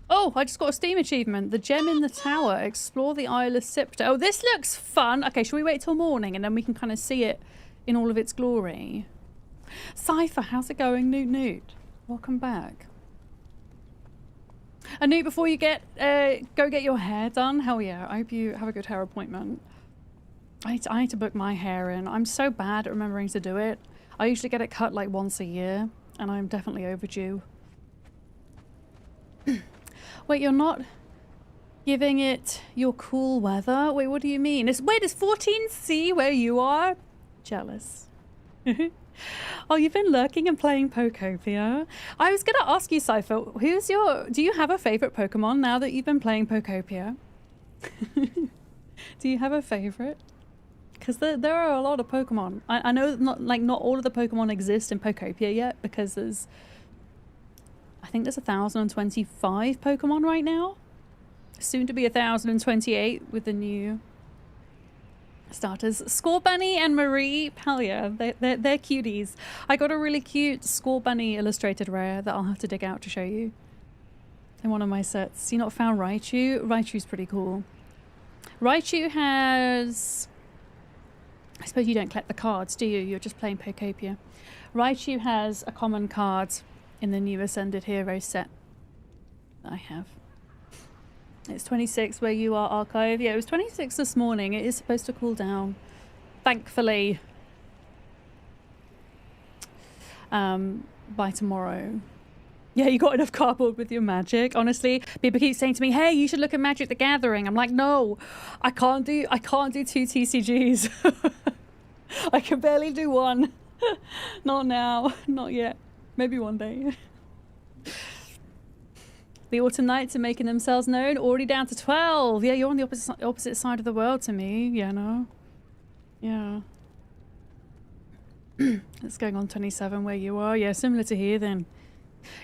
Oh, I just got a Steam achievement. The Gem in the Tower. Explore the Isle of Siptah. Oh, this looks fun. Okay, shall we wait till morning and then we can kind of see it in all of its glory? Cypher, how's it going? Newt. Welcome back. And Newt, before you go get your hair done. Hell yeah, I hope you have a good hair appointment. I need to book my hair in. I'm so bad at remembering to do it. I usually get it cut like once a year and I'm definitely overdue. Wait, you're not giving it your cool weather? Wait, what do you mean? Wait, is 14C where you are? Jealous. Oh, you've been lurking and playing Pokopia. I was going to ask you, Cypher, do you have a favourite Pokemon now that you've been playing Pokopia? Do you have a favourite? Because there are a lot of Pokemon. I know not all of the Pokemon exist in Pokopia yet because I think there's 1,025 Pokemon right now. Soon to be 1,028 with the new starters. Scorbunny and Marie, hell yeah, they're cuties. I got a really cute Scorbunny illustrated rare that I'll have to dig out to show you in one of my sets. You not found Raichu? Raichu's pretty cool. Raichu has... I suppose you don't collect the cards, do you? You're just playing Pokopia. Raichu has a common card in the new Ascended Heroes set that I have. It's 26 where you are, Archive. Yeah, it was 26 this morning. It is supposed to cool down, thankfully, by tomorrow. Yeah, you got enough cardboard with your Magic. Honestly, people keep saying to me, "Hey, you should look at Magic the Gathering." I'm like, no, I can't do 2 TCGs. I can barely do one. Not now, not yet. Maybe one day. The Autumn Knights are making themselves known. Already down to 12. Yeah, you're on the opposite side of the world to me. Yeah, no. Yeah. It's going on 27 where you are. Yeah, similar to here then.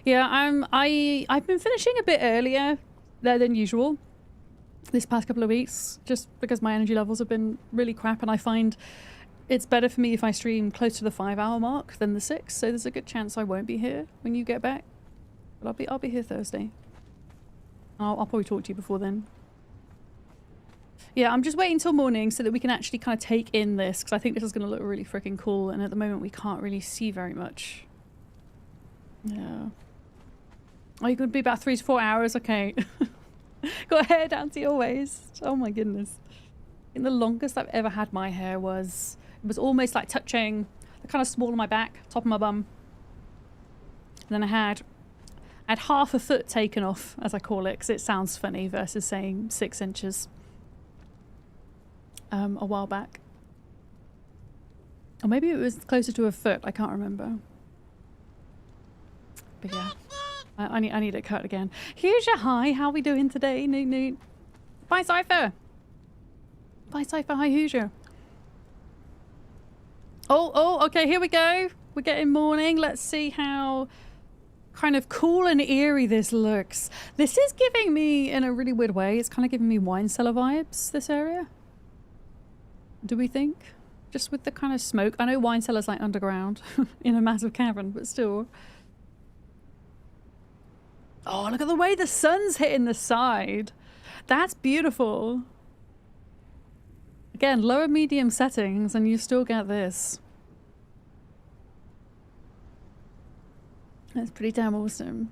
Yeah, I've been finishing a bit earlier there than usual this past couple of weeks, just because my energy levels have been really crap, and I find it's better for me if I stream close to the 5-hour mark than the 6. So there's a good chance I won't be here when you get back, but I'll be here Thursday. I'll probably talk to you before then. Yeah, I'm just waiting till morning so that we can actually kind of take in this, because I think this is going to look really freaking cool, and at the moment we can't really see very much. Yeah. Oh, you're going to be about 3 to 4 hours? Okay. Got hair down to your waist. Oh my goodness. I think the longest I've ever had my hair was... It was almost like touching the kind of small of my back, top of my bum. And then I had half a foot taken off, as I call it, because it sounds funny versus saying 6 inches. A while back. Or maybe it was closer to a foot. I can't remember. But yeah, I need it cut again. Here's your hi. How we doing today? Newt. Bye, Cypher. Bye, Cypher. Hi, Hoosier. Oh, okay. Here we go. We're getting morning. Let's see how kind of cool and eerie this looks. This is giving me, in a really weird way, it's kind of giving me wine cellar vibes, this area. Do we think? Just with the kind of smoke. I know wine cellar's like underground in a massive cavern, but still. Oh, look at the way the sun's hitting the side. That's beautiful. Again, lower medium settings and you still get this. That's pretty damn awesome.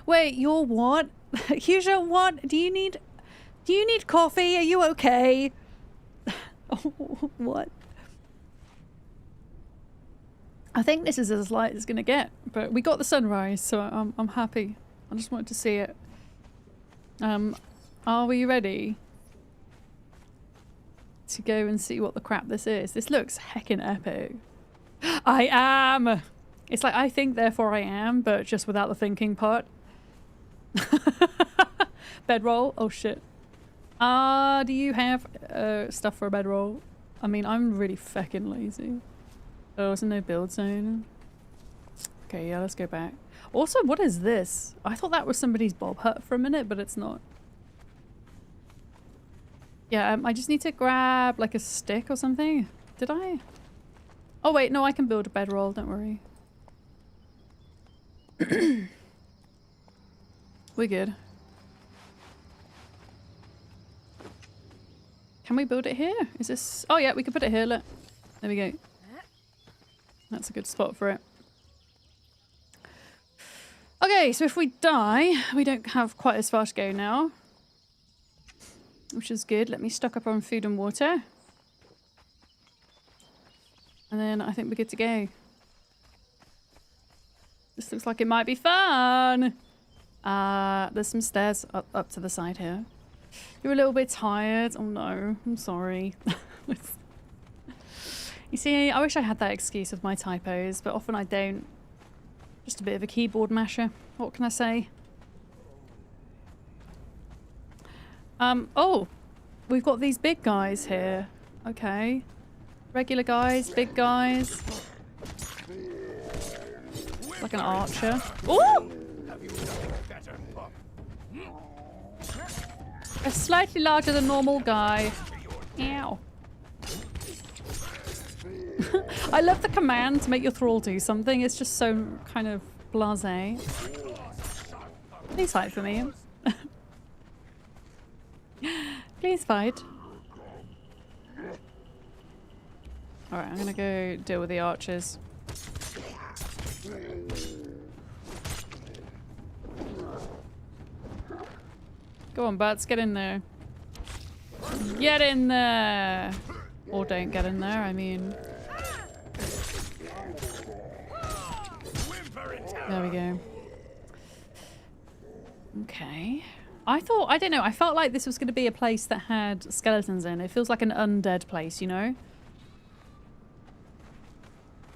Wait, you're what? Husha, what? Do you need coffee? Are you okay? Oh, what? I think this is as light as it's gonna get, but we got the sunrise, so I'm happy. I just wanted to see it. Are we ready to go and see what the crap this is? This looks heckin' epic. I am! It's like I think, therefore I am, but just without the thinking part. Bedroll? Oh shit. Do you have stuff for a bedroll? I mean, I'm really feckin' lazy. Oh, is there no build zone? Okay, yeah, let's go back. Also, what is this? I thought that was somebody's bob hut for a minute, but it's not. Yeah, I just need to grab like a stick or something. Did I? Oh wait, no, I can build a bedroll, don't worry. We're good. Can we build it here? Is this... Oh yeah, we can put it here, look. There we go. That's a good spot for it. Okay, so if we die, we don't have quite as far to go now. Which is good. Let me stock up on food and water. And then I think we're good to go. This looks like it might be fun. There's some stairs up to the side here. You're a little bit tired. Oh no, I'm sorry. You see, I wish I had that excuse of my typos, but often I don't. Just a bit of a keyboard masher. What can I say? Oh, we've got these big guys here. Okay. Regular guys, big guys. Like an archer. Oh! A slightly larger than normal guy. Ow. I love the command to make your thrall do something. It's just so kind of blasé. Please fight for me. Please fight. Alright, I'm gonna go deal with the archers. Go on, butts, get in there. Get in there! Or don't get in there, I mean. There we go. Okay. I don't know, I felt like this was going to be a place that had skeletons in. It feels like an undead place, you know?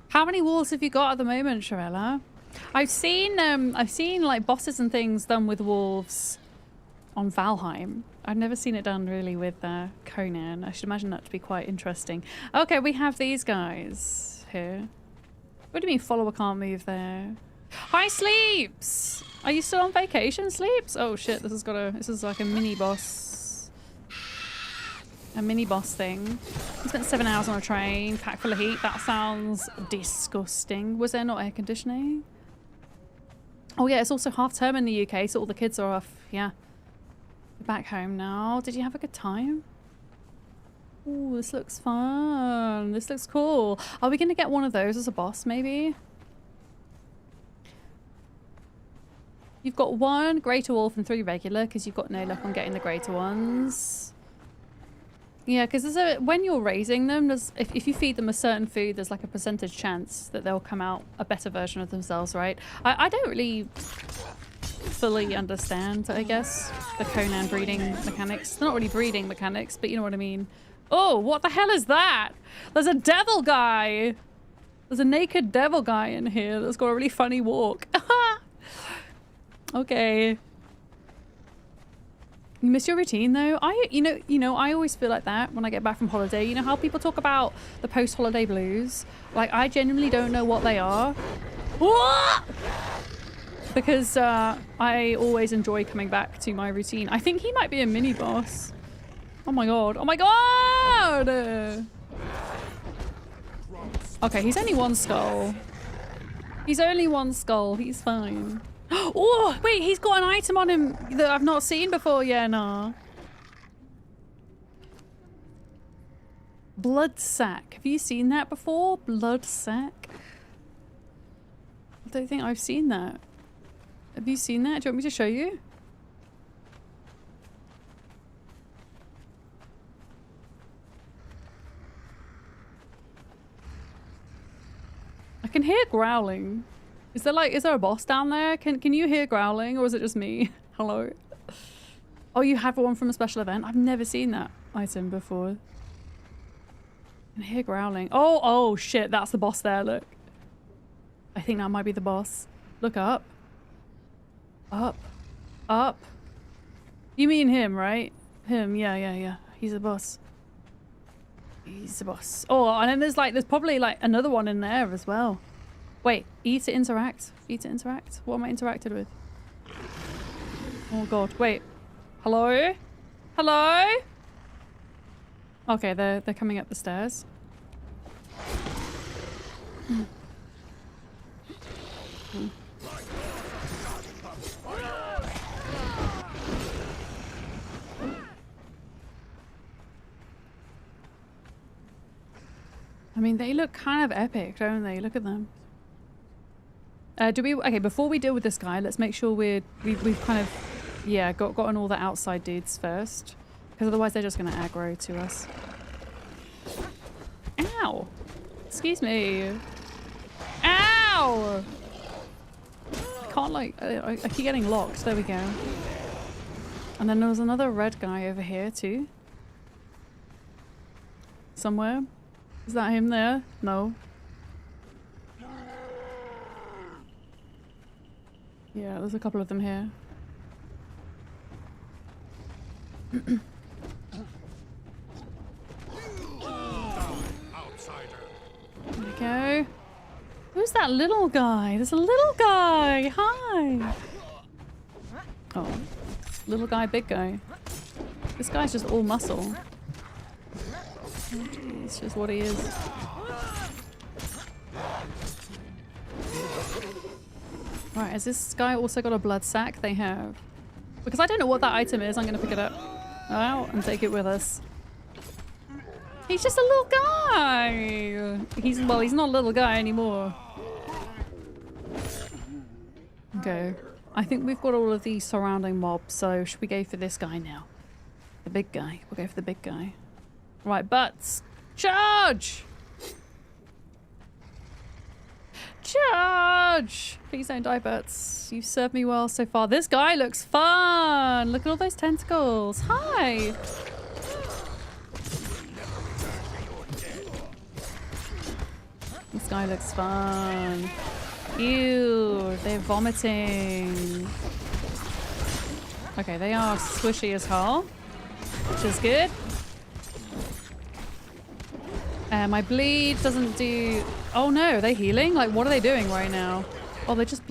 How many walls have you got at the moment, Shirella? I've seen like bosses and things done with wolves on Valheim. I've never seen it done really with Conan. I should imagine that to be quite interesting. Okay, we have these guys here. What do you mean follower can't move there? Hi, Sleeps! Are you still on vacation, Sleeps? Oh shit, this is like a mini boss. A mini boss thing. I spent 7 hours on a train, packed full of heat. That sounds disgusting. Was there not air conditioning? Oh yeah, it's also half term in the UK, so all the kids are off. Yeah. We're back home now. Did you have a good time? Ooh, this looks fun. This looks cool. Are we going to get one of those as a boss, maybe? You've got 1 greater wolf and 3 regular because you've got no luck on getting the greater ones. Yeah, because when you're raising them, if you feed them a certain food, there's like a percentage chance that they'll come out a better version of themselves, right? I don't really fully understand, I guess, the Conan breeding mechanics. They're not really breeding mechanics, but you know what I mean. Oh, what the hell is that? There's a devil guy. There's a naked devil guy in here that's got a really funny walk. Okay. You miss your routine though? You know, I always feel like that when I get back from holiday. You know how people talk about the post-holiday blues? Like, I genuinely don't know what they are. What? Because I always enjoy coming back to my routine. I think he might be a mini boss. Oh my god. Oh my god! down! Okay, he's only one skull. He's only one skull. He's fine. Oh, wait, he's got an item on him that I've not seen before. Yeah, nah. Blood sack. Have you seen that before? Blood sack? I don't think I've seen that. Have you seen that? Do you want me to show you? I can hear growling. Is there a boss down there? Can you hear growling, or is it just me? Hello? Oh, you have one from a special event? I've never seen that item before. I can hear growling. Oh shit, that's the boss there, look. I think that might be the boss. Look up. Up. Up. You mean him, right? Him, yeah. He's a boss. He's the boss. Oh, and then there's probably like another one in there as well. Wait, E to interact. E to interact. What am I interacted with? Oh god, wait. Hello? Hello? Okay, they're coming up the stairs. I mean, they look kind of epic, don't they? Look at them. Okay, before we deal with this guy, let's make sure we've kind of, yeah, gotten all the outside dudes first. Because otherwise they're just going to aggro to us. Ow! Excuse me. Ow! I can't I keep getting locked. There we go. And then there was another red guy over here too. Somewhere. Is that him there? No. Yeah, there's a couple of them here. There we go. Who's that little guy? There's a little guy! Hi! Oh. Little guy, big guy. This guy's just all muscle. It's just what he is. Right, has this guy also got a blood sack? They have. Because I don't know what that item is, I'm going to pick it up out and take it with us. He's just a little guy! He's not a little guy anymore. Okay. I think we've got all of these surrounding mobs, so should we go for this guy now? The big guy. We'll go for the big guy. Right, butts. Charge! Charge! Please don't die, butts. You've served me well so far. This guy looks fun! Look at all those tentacles. Hi! This guy looks fun. Ew, they're vomiting. Okay, they are squishy as hell, which is good. My bleed doesn't do... Oh no, are they healing? Like, what are they doing right now? Oh, they're just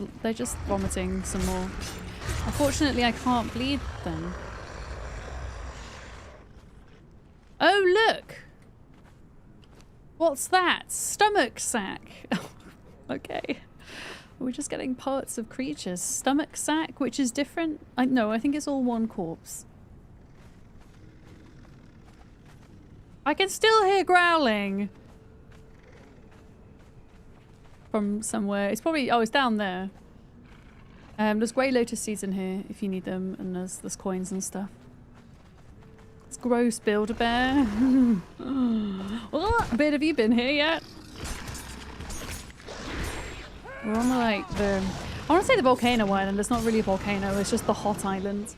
vomiting some more. Unfortunately, I can't bleed them. Oh, look! What's that? Stomach sack. Okay. We're just getting parts of creatures. Stomach sack, which is different. No, I think it's all one corpse. I can still hear growling. From somewhere. It's probably... Oh, it's down there. There's grey lotus seeds in here if you need them. And there's coins and stuff. It's gross, Build-A-Bear. Oh, a bit, have you been here yet? We're on I want to say the volcano island. It's not really a volcano. It's just the hot island.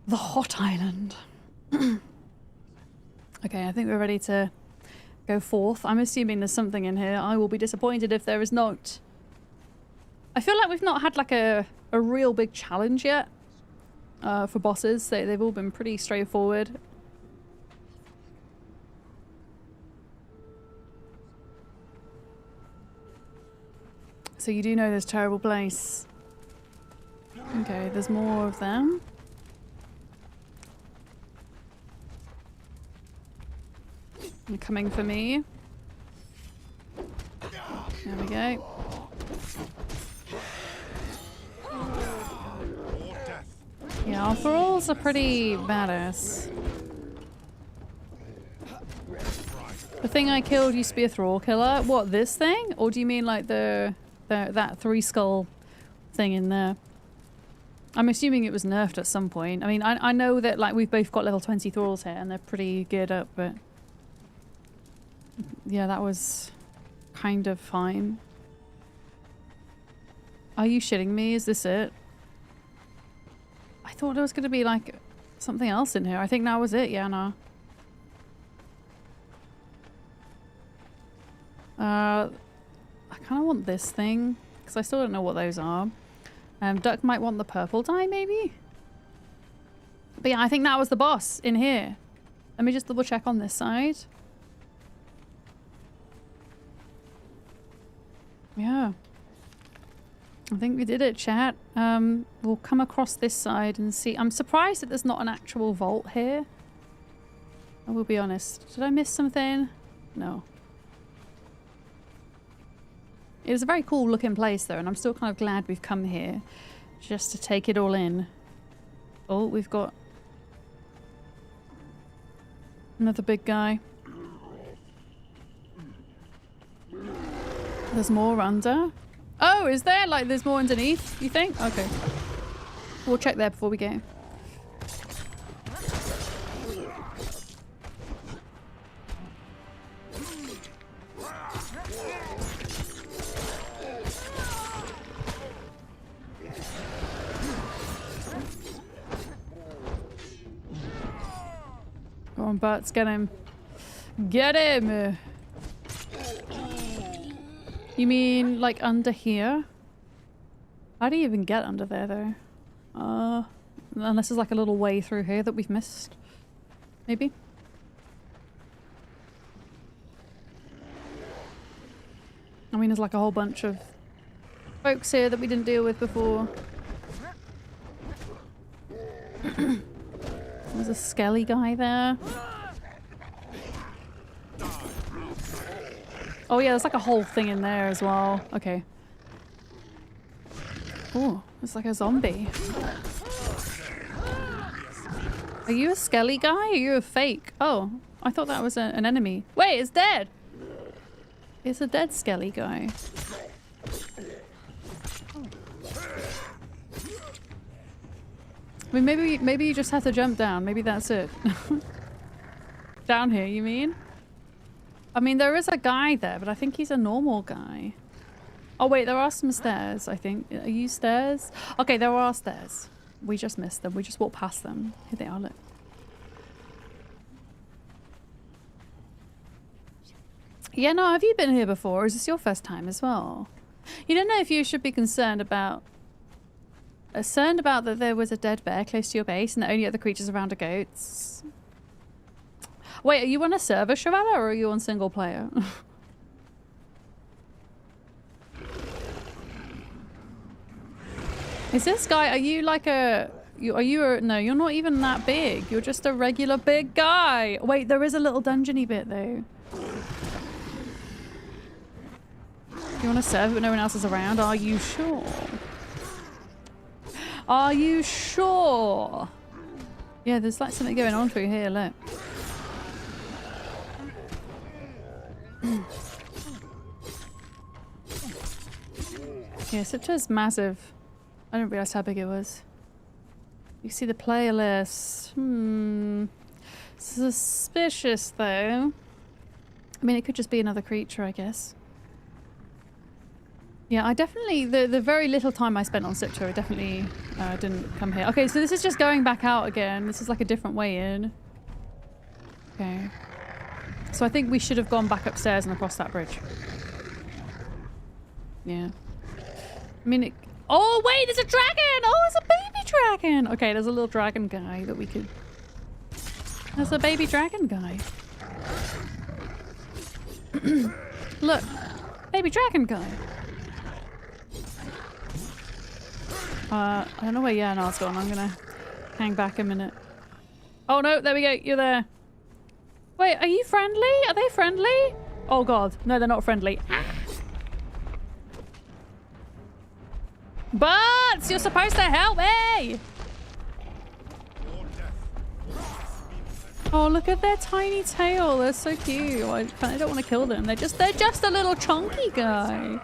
The hot island. Okay, I think we're ready to go forth. I'm assuming there's something in here. I will be disappointed if there is not. I feel like we've not had like a real big challenge yet for bosses. They've all been pretty straightforward. So you do know this terrible place. Okay, there's more of them. You're coming for me. There we go. Yeah, our thralls are pretty badass. The thing I killed used to be a thrall killer. What, this thing? Or do you mean like that 3-skull thing in there? I'm assuming it was nerfed at some point. I mean, I know that like we've both got level 20 thralls here and they're pretty geared up, but yeah, that was kind of fine. Are you shitting me? Is this it? I thought there was going to be like something else in here. I think that was it. Yeah, no. I kind of want this thing because I still don't know what those are. Duck might want the purple dye, maybe? But yeah, I think that was the boss in here. Let me just double check on this side. Yeah. I think we did it, chat. We'll come across this side and see. I'm surprised that there's not an actual vault here. I will be honest. Did I miss something? No. It was a very cool looking place though, and I'm still kind of glad we've come here just to take it all in. Oh, we've got another big guy. There's more under. Oh, is there? Like there's more underneath, you think? Okay. We'll check there before we go. Go on, Butts, get him. Get him! You mean like under here? How do you even get under there though? Unless there's like a little way through here that we've missed. Maybe? I mean there's like a whole bunch of folks here that we didn't deal with before. There's a skelly guy there. Oh yeah, there's like a whole thing in there as well. Okay. Oh, it's like a zombie. Are you a skelly guy? Or are you a fake? Oh, I thought that was an enemy. Wait, it's dead! It's a dead skelly guy. I mean, maybe you just have to jump down. Maybe that's it. Down here, you mean? I mean, there is a guy there, but I think he's a normal guy. Oh wait, there are some stairs, I think. Are you stairs? Okay, there are stairs. We just missed them. We just walked past them. Here they are, look. Yeah, no, have you been here before? Or is this your first time as well? You don't know if you should be concerned about that there was a dead bear close to your base and the only other creatures around are goats. Wait, are you on a server, Shavana, or are you on single player? Is this guy, are you like a... no, you're not even that big. You're just a regular big guy. Wait, there is a little dungeony bit though. You want to serve but no one else is around? Are you sure? Are you sure? Yeah, there's like something going on through here, look. Yeah, Siptah's massive. I didn't realize how big it was. You see the player list. Suspicious though. I mean, it could just be another creature, I guess. Yeah, I definitely, the very little time I spent on Siptah, I definitely didn't come here. Okay, so this is just going back out again. This is like a different way in. Okay. So I think we should have gone back upstairs and across that bridge. Yeah. I mean, oh wait, there's a dragon! Oh, it's a baby dragon! Okay, there's a little dragon guy that we could... There's a baby dragon guy. Look, baby dragon guy. I don't know where Yarnar's gone. I'm gonna hang back a minute. Oh no, there we go. You're there. Wait, are you friendly? Are they friendly? Oh god, no, they're not friendly. Butts, you're supposed to help me! Oh, look at their tiny tail. They're so cute. I kind of don't want to kill them. They're just a little chunky guy.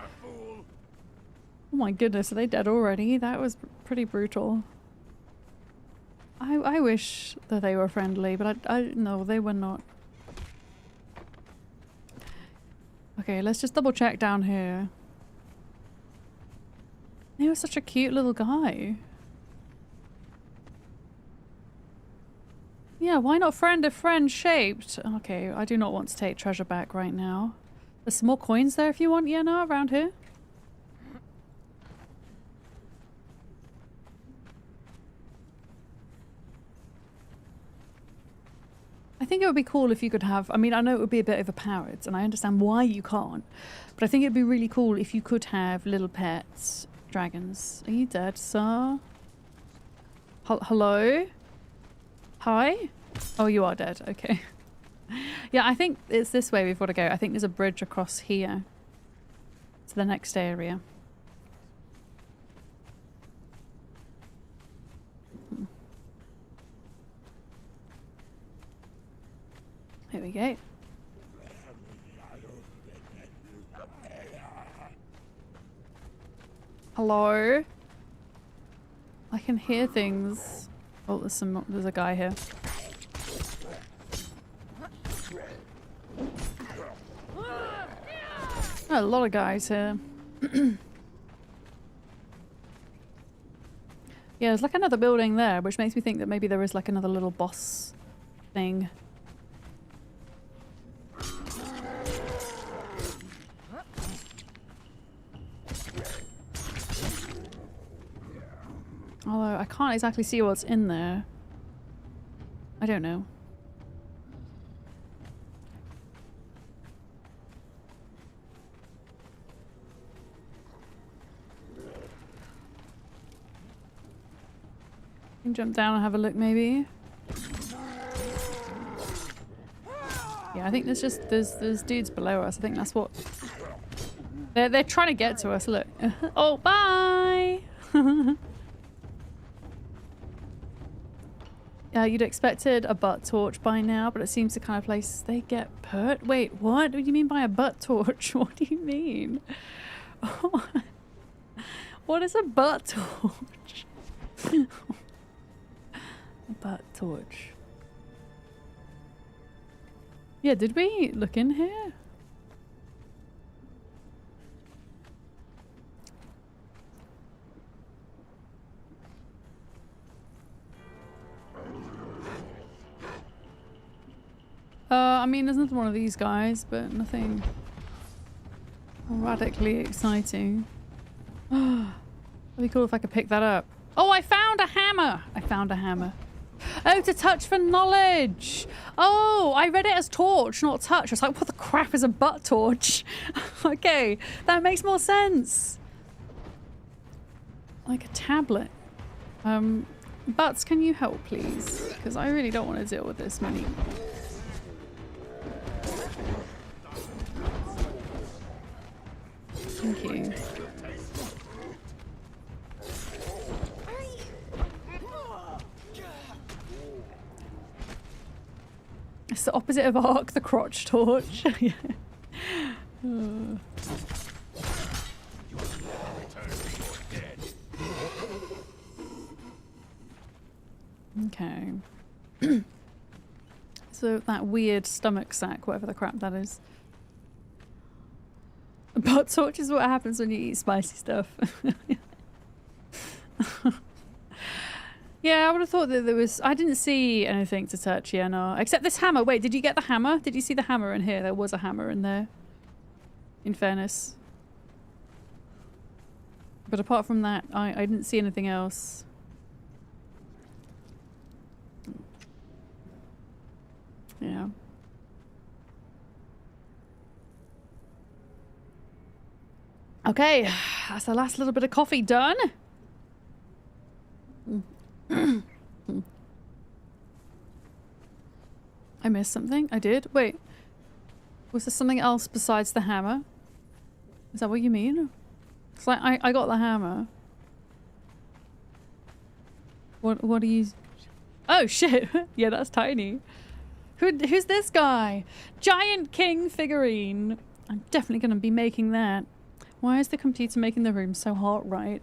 Oh my goodness, are they dead already? That was pretty brutal. I wish that they were friendly, but no, they were not. Okay, let's just double check down here. He was such a cute little guy. Yeah, why not friend a friend shaped? Okay, I do not want to take treasure back right now. There's some more coins there if you want, Yenna, around here. I think it would be cool if you could have, I mean, I know it would be a bit overpowered, and I understand why you can't, but I think it'd be really cool if you could have little pets. Dragons. Are you dead, sir? Hello? Hi? Oh, you are dead. Okay. Yeah, I think it's this way we've got to go. I think there's a bridge across here to the next area. Here we go. Hello? I can hear things. Oh, there's a guy here. Oh, a lot of guys here. Yeah, there's like another building there, which makes me think that maybe there is like another little boss thing. Although I can't exactly see what's in there. I don't know. Can jump down and have a look maybe. Yeah, I think there's dudes below us. I think that's what they're trying to get to us. Look. Oh, bye. You'd expected a butt torch by now, but it seems the kind of place they get put. Wait, what? What do you mean by a butt torch? What do you mean? What is a butt torch? A butt torch. Yeah, did we look in here? I mean, there's another one of these guys, but nothing radically exciting. It'd be cool if I could pick that up. Oh, I found a hammer! I found a hammer. Oh, to touch for knowledge! Oh, I read it as torch, not touch. I was like, what the crap is a butt torch? Okay, that makes more sense. Like a tablet. Butts, can you help, please? Because I really don't want to deal with this many. Thank you. It's the opposite of arc, the crotch torch. Yeah. Okay. So that weird stomach sack, whatever the crap that is. Butt torch is what happens when you eat spicy stuff. Yeah, I would have thought that there was... I didn't see anything to touch, yeah, no. Except this hammer. Wait, did you get the hammer? Did you see the hammer in here? There was a hammer in there. In fairness. But apart from that, I didn't see anything else. Yeah. Okay, that's the last little bit of coffee done. I missed something? I did? Wait. Was there something else besides the hammer? Is that what you mean? It's like, I got the hammer. What are you... Oh, shit! Yeah, that's tiny. Who's this guy? Giant king figurine. I'm definitely going to be making that. Why is the computer making the room so hot, right?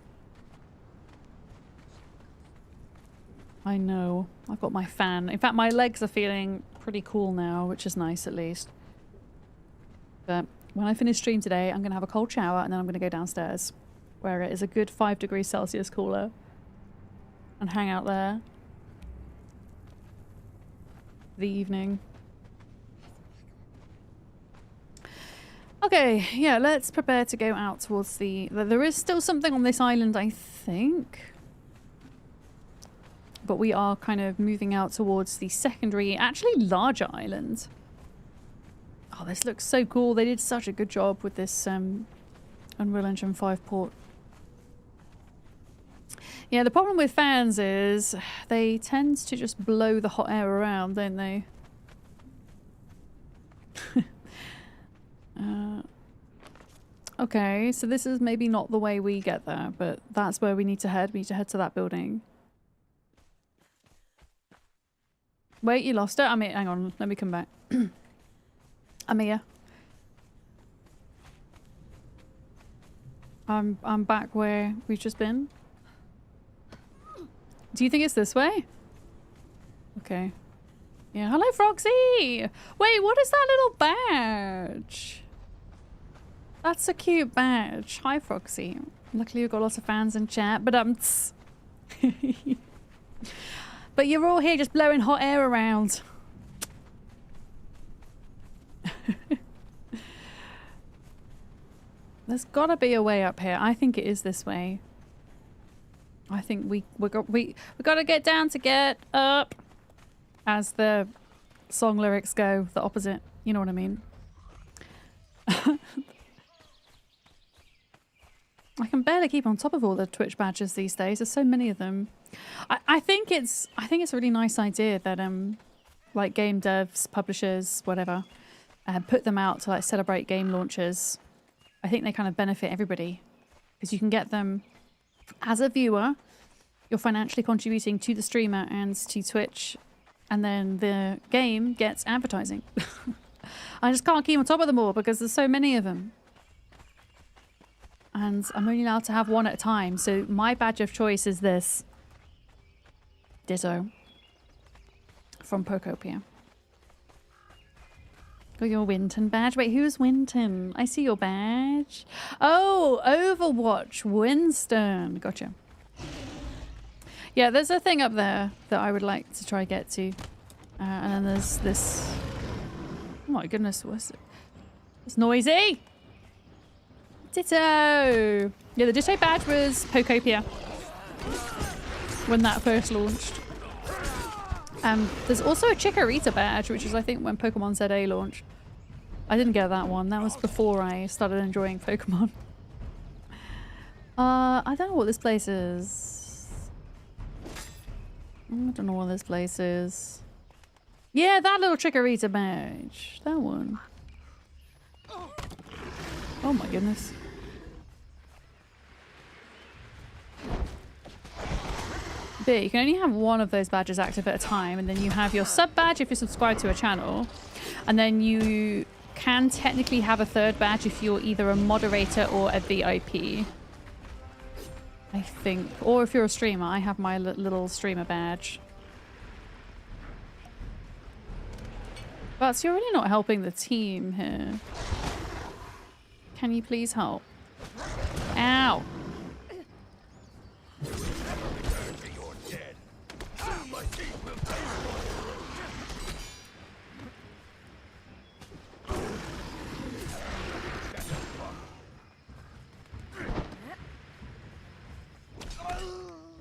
I know. I've got my fan. In fact, my legs are feeling pretty cool now, which is nice at least. But when I finish stream today, I'm going to have a cold shower and then I'm going to go downstairs where it is a good 5 degrees Celsius cooler and hang out there for the evening. Okay, yeah, let's prepare to go out towards the... There is still something on this island, I think. But we are kind of moving out towards the secondary, actually larger island. Oh, this looks so cool. They did such a good job with this Unreal Engine 5 port. Yeah, the problem with fans is they tend to just blow the hot air around, don't they? Okay, so this is maybe not the way we get there, but that's where we need to head. We need to head to that building. Wait, you lost it? I mean, hang on, let me come back. I'm here. I'm back where we've just been. Do you think it's this way? Okay. Yeah, hello Froxy! Wait, what is that little badge? That's a cute badge. Hi Froxy. Luckily you've got lots of fans in chat, but but you're all here just blowing hot air around. There's gotta be a way up here. I think it is this way. I think we gotta get down to get up, as the song lyrics go. The opposite. You know what I mean? I can barely keep on top of all the Twitch badges these days. There's so many of them. I think it's a really nice idea that like game devs, publishers, whatever, put them out to like celebrate game launches. I think they kind of benefit everybody because you can get them as a viewer. You're financially contributing to the streamer and to Twitch, and then the game gets advertising. I just can't keep on top of them all because there's so many of them. And I'm only allowed to have one at a time, so my badge of choice is this. Ditto. From Pokopia. Got your Winton badge. Wait, who's Winton? I see your badge. Oh, Overwatch Winston. Gotcha. Yeah, there's a thing up there that I would like to try get to. And then there's this... Oh my goodness, what's it? It's noisy! Ditto! Yeah, the Ditto badge was Pokopia when that first launched. There's also a Chikorita badge, which is I think when Pokemon ZA launched. I didn't get that one. That was before I started enjoying Pokemon. I don't know what this place is. I don't know what this place is. Yeah, that little Chikorita badge. That one. Oh my goodness. But you can only have one of those badges active at a time, and then you have your sub badge if you're subscribed to a channel, and then you can technically have a third badge if you're either a moderator or a VIP, I think, or if you're a streamer. I have my little streamer badge. But you're really not helping the team here. Can you please help? Ow!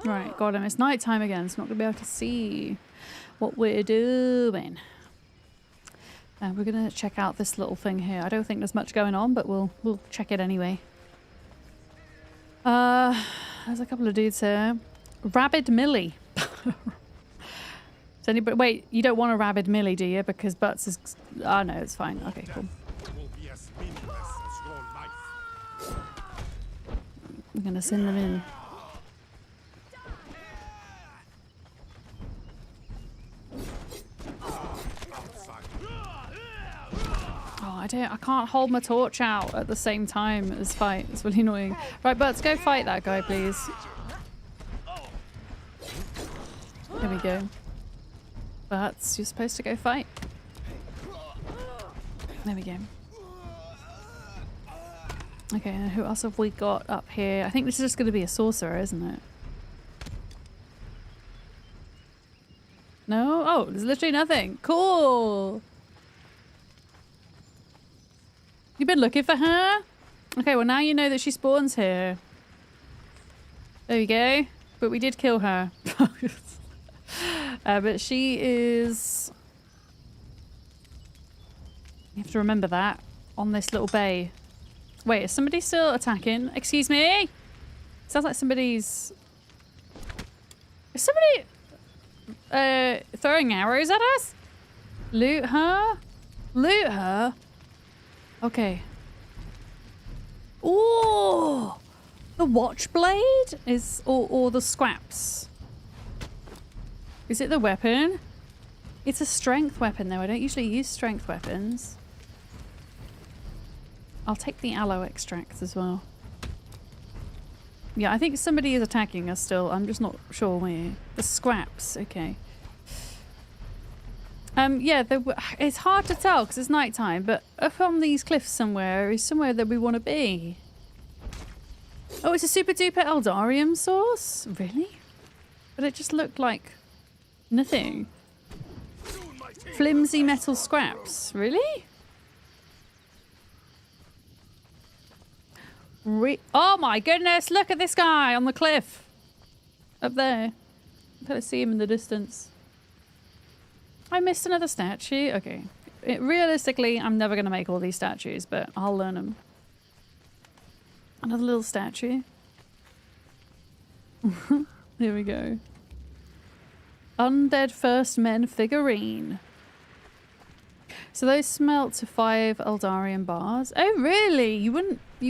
Right, got him. It's night time again, so I'm not going to be able to see what we're doing. We're going to check out this little thing here. I don't think there's much going on, but we'll check it anyway. There's a couple of dudes here. Rabid Millie. Does anybody... Wait, you don't want a rabid Millie, do you? Because Butts is... Oh, no, it's fine. Okay, cool. I'm gonna send them in. Oh, I can't hold my torch out at the same time as fight. It's really annoying. Right, Butts, go fight that guy, please. There we go. Butts, you're supposed to go fight. There we go. Okay, and who else have we got up here? I think this is just going to be a sorcerer, isn't it? No? Oh, there's literally nothing. Cool! You've been looking for her? Okay, well now you know that she spawns here. There you go. But we did kill her. But she is... You have to remember that. On this little bay. Wait, is somebody still attacking? Excuse me? Sounds like somebody's... Is somebody... throwing arrows at us? Loot her? Loot her? Okay. Ooh! The watch blade? Is... Or the scraps? Is it the weapon? It's a strength weapon though. I don't usually use strength weapons. I'll take the aloe extract as well. Yeah, I think somebody is attacking us still. I'm just not sure where. The scraps, okay. Yeah, it's hard to tell because it's nighttime, but up on these cliffs somewhere is somewhere that we want to be. Oh, it's a super duper Eldarium source? Really? But it just looked like nothing. Flimsy metal scraps. Really? Oh my goodness, look at this guy on the cliff. Up there. I'm gonna see him in the distance. I missed another statue. Okay. Realistically, I'm never gonna make all these statues, but I'll learn them. Another little statue. There we go. Undead First Men figurine. So those smelt to 5 Eldarian bars. Oh really? You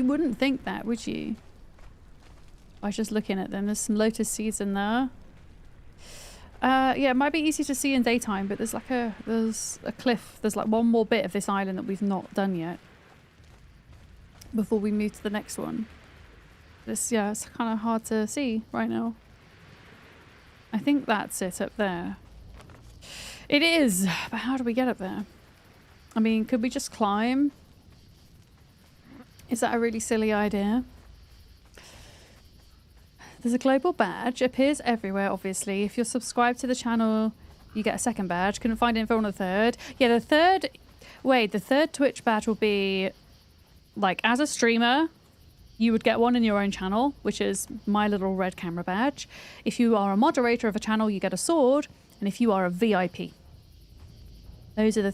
wouldn't think that, would you? I was just looking at them. There's some lotus seeds in there. Yeah, it might be easy to see in daytime, but there's a cliff. There's like one more bit of this island that we've not done yet before we move to the next one. It's kind of hard to see right now. I think that's it up there. It is, but how do we get up there? I mean, could we just climb? Is that a really silly idea? There's a global badge. Appears everywhere, obviously. If you're subscribed to the channel, you get a second badge. Couldn't find info on the third. Yeah, the third... Wait, the third Twitch badge will be... Like, as a streamer, you would get one in your own channel, which is my little red camera badge. If you are a moderator of a channel, you get a sword. And if you are a VIP. Those are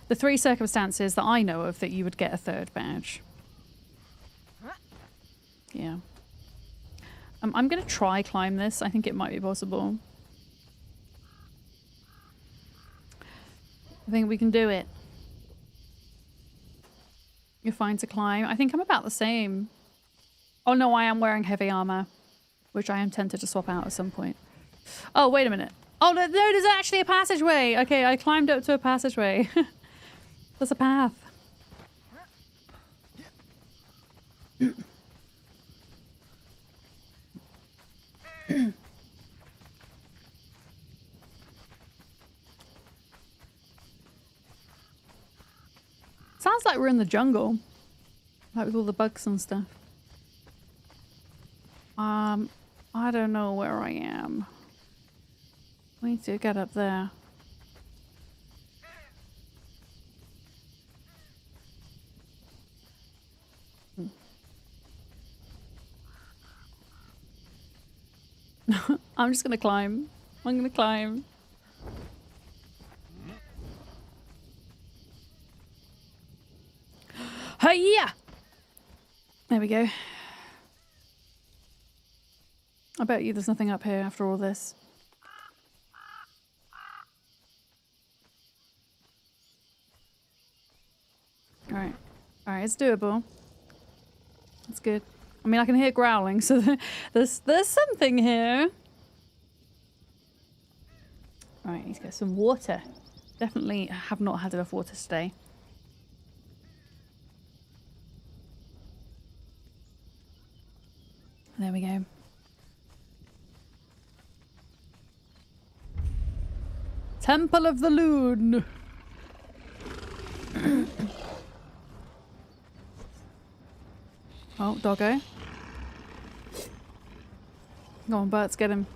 the 3 circumstances that I know of that you would get a third badge. Yeah. I'm going to try climb this. I think it might be possible. I think we can do it. You're fine to climb. I think I'm about the same. Oh no, I am wearing heavy armor, which I am tempted to swap out at some point. Oh, wait a minute. Oh, no, there's actually a passageway. Okay, I climbed up to a passageway. There's a path. Sounds like we're in the jungle. Like with all the bugs and stuff. I don't know where I am. We need to get up there. I'm just gonna climb. I'm gonna climb. Hiya! There we go. I bet you there's nothing up here after all this. Alright. Alright, it's doable. That's good. I mean, I can hear growling, so there's something here. Alright, need to get some water. Definitely have not had enough water today. There we go. Temple of the Loon. Oh, doggo. Go on, Bert's get him.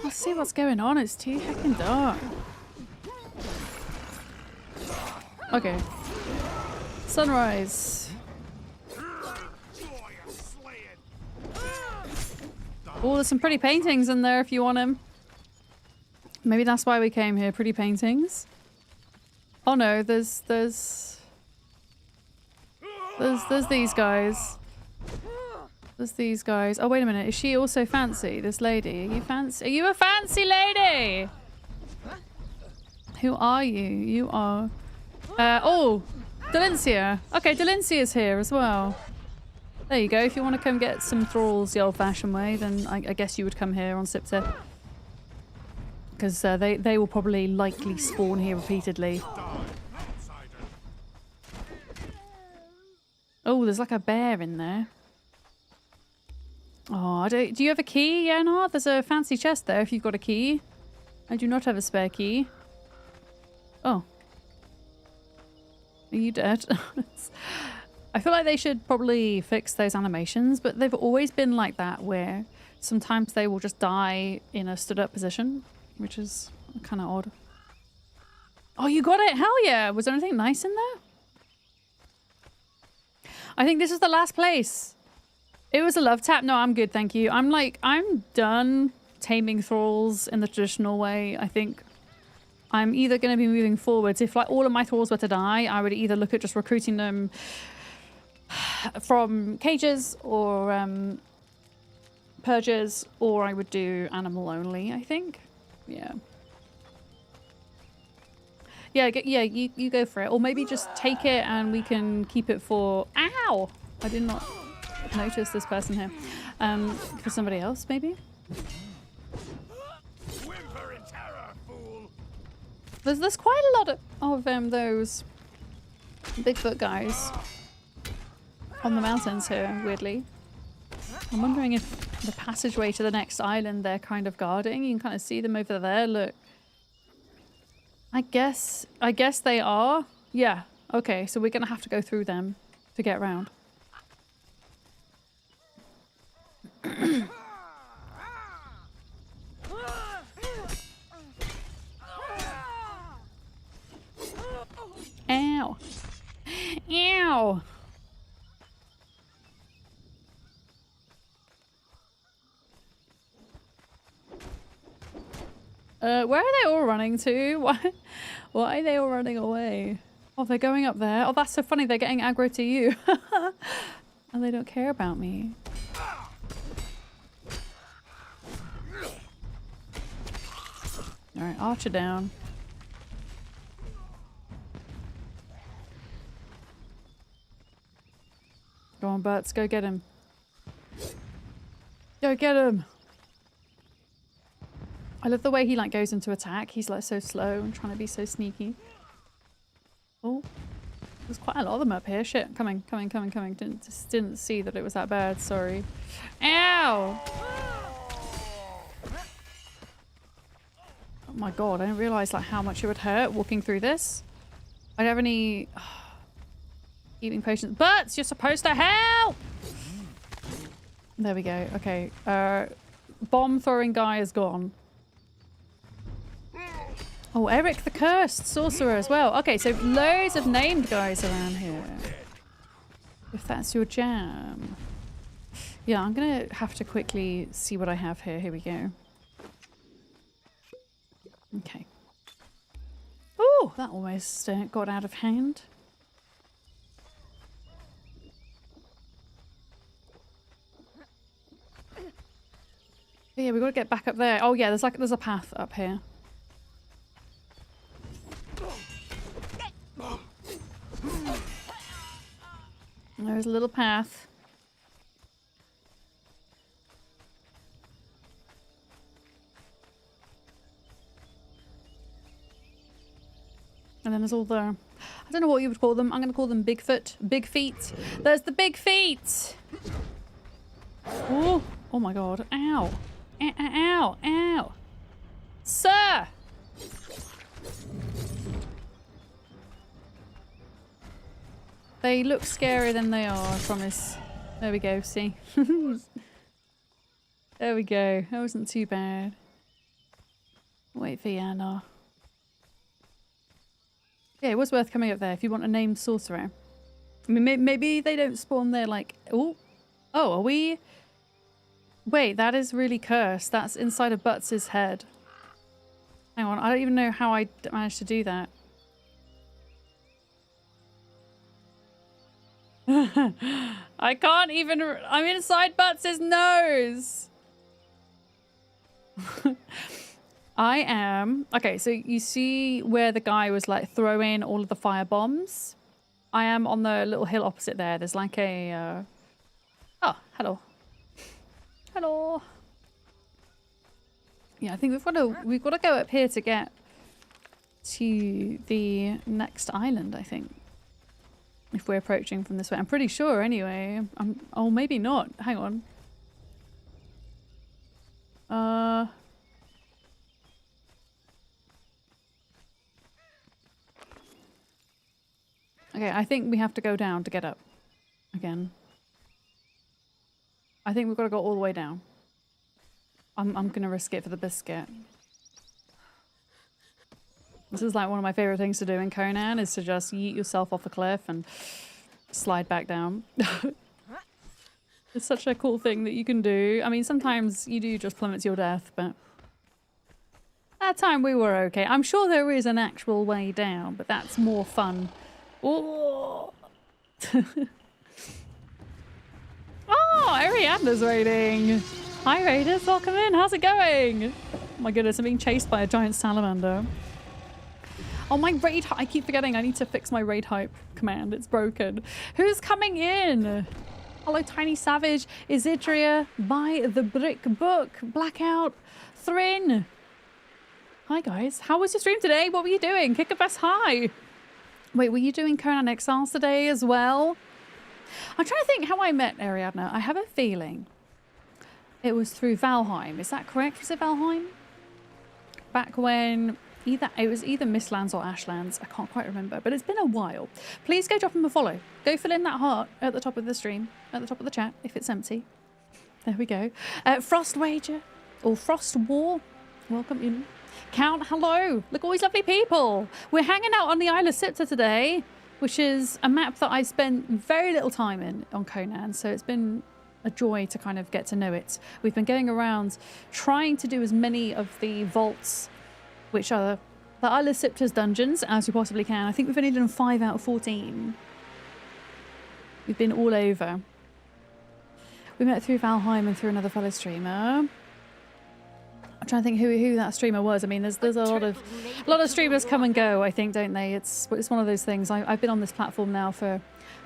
Let's see what's going on. It's too heckin' dark. Okay. Sunrise. Oh, there's some pretty paintings in there if you want them. Maybe that's why we came here. Pretty paintings. Oh no, there's these guys. There's these guys. Oh wait a minute, is she also fancy? This lady, are you fancy? Are you a fancy lady? Who are you? You are. Oh, Delincia. Okay, Delincia's here as well. There you go. If you want to come get some thralls the old-fashioned way, then I guess you would come here on Siptah. Because they will probably likely spawn here repeatedly. Oh, there's like a bear in there. Oh, do you have a key, Yenard? There's a fancy chest there if you've got a key. I do not have a spare key. Oh. Are you dead? I feel like they should probably fix those animations, but they've always been like that where sometimes they will just die in a stood up position, which is kind of odd. Oh, you got it! Hell yeah! Was there anything nice in there? I think this is the last place. It was a love tap. No, I'm good, thank you. I'm done taming thralls in the traditional way. I think I'm either going to be moving forwards. If like all of my thralls were to die, I would either look at just recruiting them from cages or purges, or I would do animal only, I think. Yeah. Yeah, you go for it. Or maybe just take it and we can keep it for... Ow! I did not notice this person here. For somebody else, maybe? Whimper in terror, fool. There's quite a lot of those Bigfoot guys on the mountains here, weirdly. I'm wondering if the passageway to the next island they're kind of guarding. You can kind of see them over there. Look. I guess they are. Yeah. Okay, so we're gonna have to go through them to get around. Ow. Ow. Where are they all running to? Why are they all running away? Oh, they're going up there. Oh, that's so funny. They're getting aggro to you. And they don't care about me. Alright, archer down. Go on, Berts. Go get him. Go get him! I love the way he like goes into attack. He's like so slow and trying to be so sneaky. Oh, there's quite a lot of them up here. Shit, coming. Didn't see that it was that bad. Sorry. Ow! Oh my god, I didn't realize like how much it would hurt walking through this. I don't have any healing potions. But you're supposed to help! There we go. Okay. Bomb throwing guy is gone. Oh, Eric the Cursed Sorcerer as well. Okay, so loads of named guys around here. If that's your jam. Yeah, I'm gonna have to quickly see what I have here. Here we go. Okay. Oh, that almost got out of hand. Yeah, we've got to get back up there. Oh yeah, there's a path up here. There's a little path. And then there's all the... I don't know what you would call them. I'm going to call them Bigfoot. Big feet. There's the big feet! Oh, oh my god. Ow. Ow, ow, ow. Sir! They look scarier than they are, I promise. There we go, see? There we go. That wasn't too bad. Wait for Yana. Yeah, it was worth coming up there if you want a named sorcerer. I mean, maybe they don't spawn there like... Oh, are we... Wait, that is really cursed. That's inside of Butts' head. Hang on, I don't even know how I managed to do that. I can't even... I'm inside Butts' nose! I am... Okay, so you see where the guy was like throwing all of the fire bombs? I am on the little hill opposite there. There's like a... Oh, hello. Hello. Yeah, I think we've got to go up here to get to the next island, I think. If we're approaching from this way. I'm pretty sure anyway. Oh, maybe not. Hang on. Okay, I think we have to go down to get up again. I think we've got to go all the way down. I'm going to risk it for the biscuit. This is like one of my favorite things to do in Conan, is to just yeet yourself off a cliff and slide back down. It's such a cool thing that you can do. I mean, sometimes you do just plummet to your death, but that time we were okay. I'm sure there is an actual way down, but that's more fun. Oh, oh, Ariadna's raiding. Hi raiders, welcome in. How's it going? Oh my goodness, I'm being chased by a giant salamander. Oh, my raid, I keep forgetting I need to fix my raid hype command. It's broken. Who's coming in? Hello, Tiny Savage, Isidria, Buy the Brick Book, Blackout, Thrin. Hi guys, how was your stream today? What were you doing? Kick a best hi. Wait, were you doing Conan Exiles today as well? I'm trying to think how I met Ariadna. I have a feeling it was through Valheim. Is that correct? Was it Valheim? Back when it was either Mistlands or Ashlands. I can't quite remember, but it's been a while. Please go drop him a follow. Go fill in that heart at the top of the stream, at the top of the chat, if it's empty. There we go. Frost Wager or Frost War. Welcome in. Count, hello. Look, all these lovely people. We're hanging out on the Isle of Siptah today, which is a map that I spent very little time in on Conan, so it's been a joy to kind of get to know it. We've been going around trying to do as many of the vaults, which are the Isle of Siptah's dungeons, as we possibly can. I think we've only done 5 out of 14. We've been all over. We met through Valheim and through another fellow streamer. I'm trying to think who that streamer was. I mean, there's a lot of streamers come and go, I think, don't they? It's one of those things. I've been on this platform now for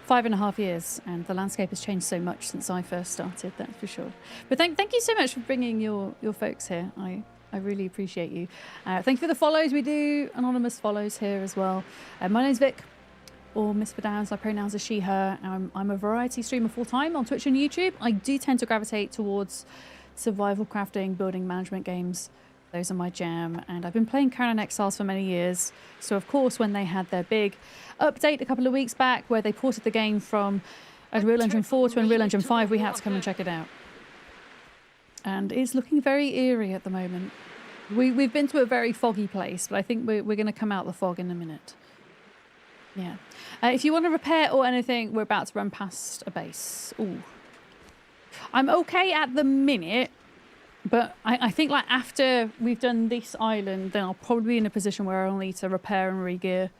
5.5 years, and the landscape has changed so much since I first started, that's for sure. But thank you so much for bringing your folks here. I really appreciate you. Thank you for the follows. We do anonymous follows here as well. My name's Vic, or Miss Verdowns. My pronouns are she, her. I'm a variety streamer full-time on Twitch and YouTube. I do tend to gravitate towards survival crafting, building management games. Those are my jam. And I've been playing Conan Exiles for many years. So, of course, when they had their big update a couple of weeks back where they ported the game from Unreal Engine 4 to Unreal Engine 5, we had to come and check it out. And it's looking very eerie at the moment. We've been to a very foggy place, but I think we're going to come out the fog in a minute. Yeah. If you want to repair or anything, we're about to run past a base. Ooh. I'm okay at the minute, but I think like after we've done this island, then I'll probably be in a position where I'll need to repair and re-gear.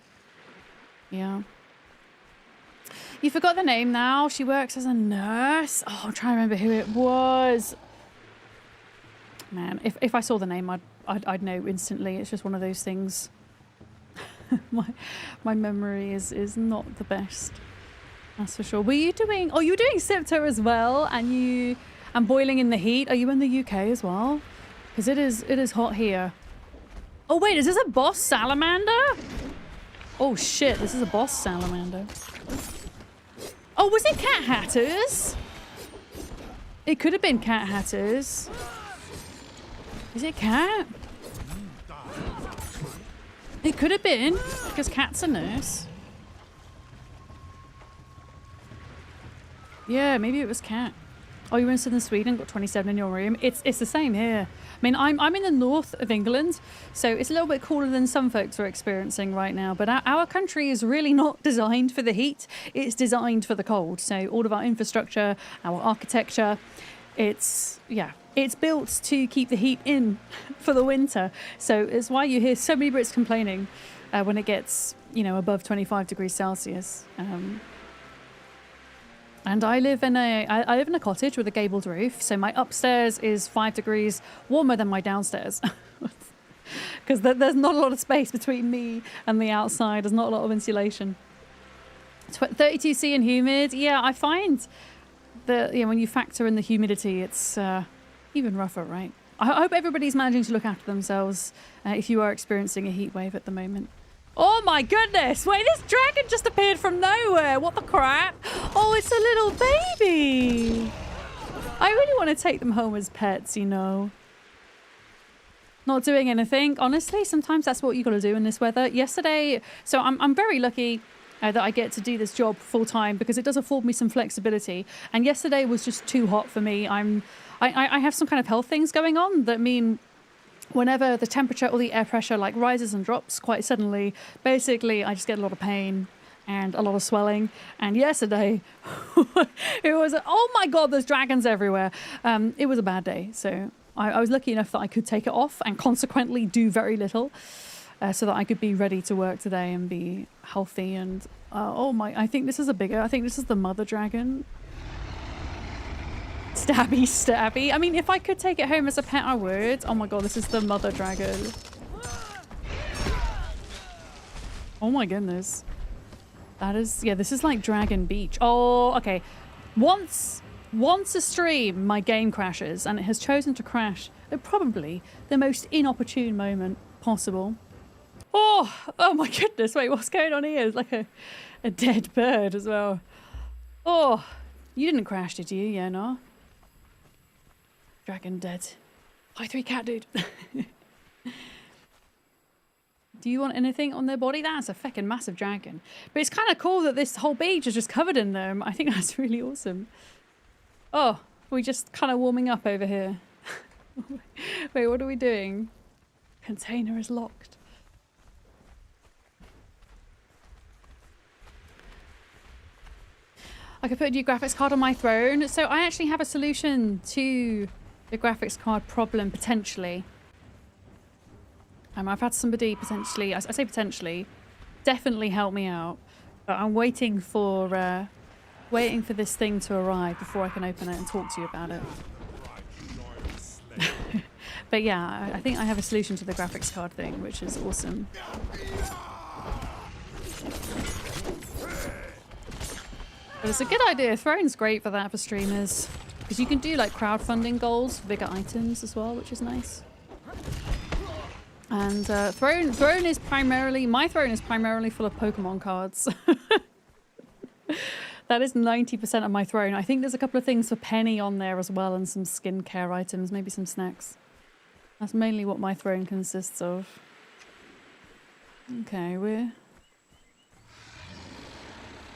Yeah. You forgot the name now. She works as a nurse. Oh, I'm trying to remember who it was. Man, if I saw the name, I'd know instantly. It's just one of those things. my memory is not the best. That's for sure. Were you doing... Oh, you were doing Siptah as well, and boiling in the heat. Are you in the UK as well? Because it is hot here. Oh, wait, is this a boss salamander? Oh, shit, this is a boss salamander. Oh, was it Cat Hatters? It could have been Cat Hatters. Is it cat? It could have been, because Cat's a nurse. Yeah, maybe it was Cat. Oh, you were in southern Sweden, got 27 in your room. It's the same here. I mean, I'm in the north of England, so it's a little bit cooler than some folks are experiencing right now. But our country is really not designed for the heat. It's designed for the cold. So all of our infrastructure, our architecture, it's built to keep the heat in for the winter. So it's why you hear so many Brits complaining when it gets, above 25 degrees Celsius. And I live in a cottage with a gabled roof, so my upstairs is 5 degrees warmer than my downstairs. Because there's not a lot of space between me and the outside. There's not a lot of insulation. 32C and humid. Yeah, I find that when you factor in the humidity, it's even rougher, right? I hope everybody's managing to look after themselves if you are experiencing a heat wave at the moment. Oh my goodness! Wait, this dragon just appeared from nowhere! What the crap? Oh, it's a little baby! I really want to take them home as pets, Not doing anything. Honestly, sometimes that's what you got to do in this weather. Yesterday, so I'm very lucky that I get to do this job full time because it does afford me some flexibility. And yesterday was just too hot for me. I have some kind of health things going on that mean whenever the temperature or the air pressure rises and drops quite suddenly, basically I just get a lot of pain and a lot of swelling. And yesterday, it was, oh my God, there's dragons everywhere. It was a bad day. So I was lucky enough that I could take it off and consequently do very little so that I could be ready to work today and be healthy. And I think this is I think this is the mother dragon. Stabby. I mean, if I could take it home as a pet, I would. Oh my God, this is the mother dragon. Oh my goodness. That is, this is like Dragon Beach. Oh, okay. Once a stream, my game crashes, and it has chosen to crash at probably the most inopportune moment possible. Oh my goodness. Wait, what's going on here? It's like a dead bird as well. Oh, you didn't crash, did you? Yeah, no? Dragon dead. Hi, 3 cat dude. Do you want anything on their body? That's a feckin' massive dragon. But it's kind of cool that this whole beach is just covered in them. I think that's really awesome. Oh, we're just kind of warming up over here. Wait, what are we doing? Container is locked. I could put a new graphics card on my throne. So I actually have a solution to the graphics card problem, potentially. I've had somebody potentially, I say potentially, definitely help me out. But I'm waiting for this thing to arrive before I can open it and talk to you about it. But yeah, I think I have a solution to the graphics card thing, which is awesome. But it's a good idea. Throne's great for that for streamers. Because you can do crowdfunding goals for bigger items as well, which is nice. And Throne is primarily, my Throne is primarily full of Pokemon cards. That is 90% of my Throne. I think there's a couple of things for Penny on there as well and some skincare items, maybe some snacks. That's mainly what my Throne consists of. Okay,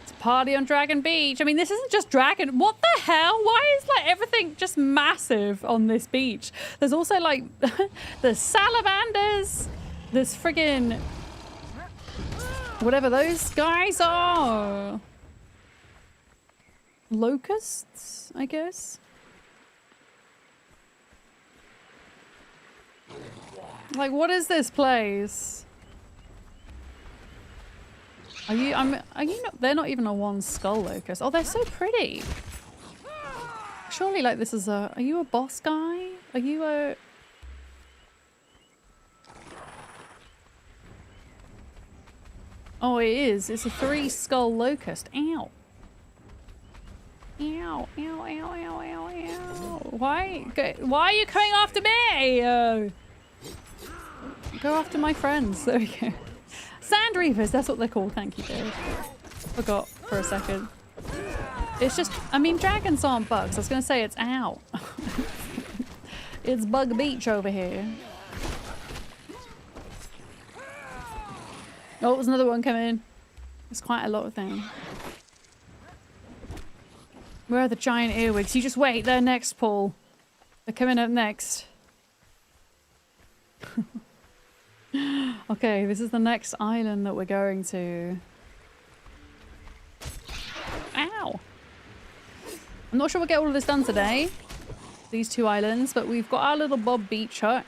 it's a party on Dragon Beach. I mean, this isn't just Dragon. What the hell? Why is everything just massive on this beach? There's also the salamanders. There's friggin' whatever those guys are. Locusts, I guess. What is this place? Are you not, they're not even a one skull locust. Oh, they're so pretty. Surely this is are you a boss guy? Are you a... Oh, it is. It's a 3 skull locust. Ow. Ow, ow, ow, ow, ow, ow. Why are you coming after me? Go after my friends. There we go. Sand Reavers, that's what they're called. Thank you, Dave. Forgot for a second. It's just, I mean, dragons aren't bugs. I was going to say it's ow. It's Bug Beach over here. Oh, there's another one coming. There's quite a lot of them. Where are the giant earwigs? You just wait. They're next, Paul. They're coming up next. Okay, this is the next island that we're going to. Ow! I'm not sure we'll get all of this done today. These 2 islands, but we've got our little Bob Beach hut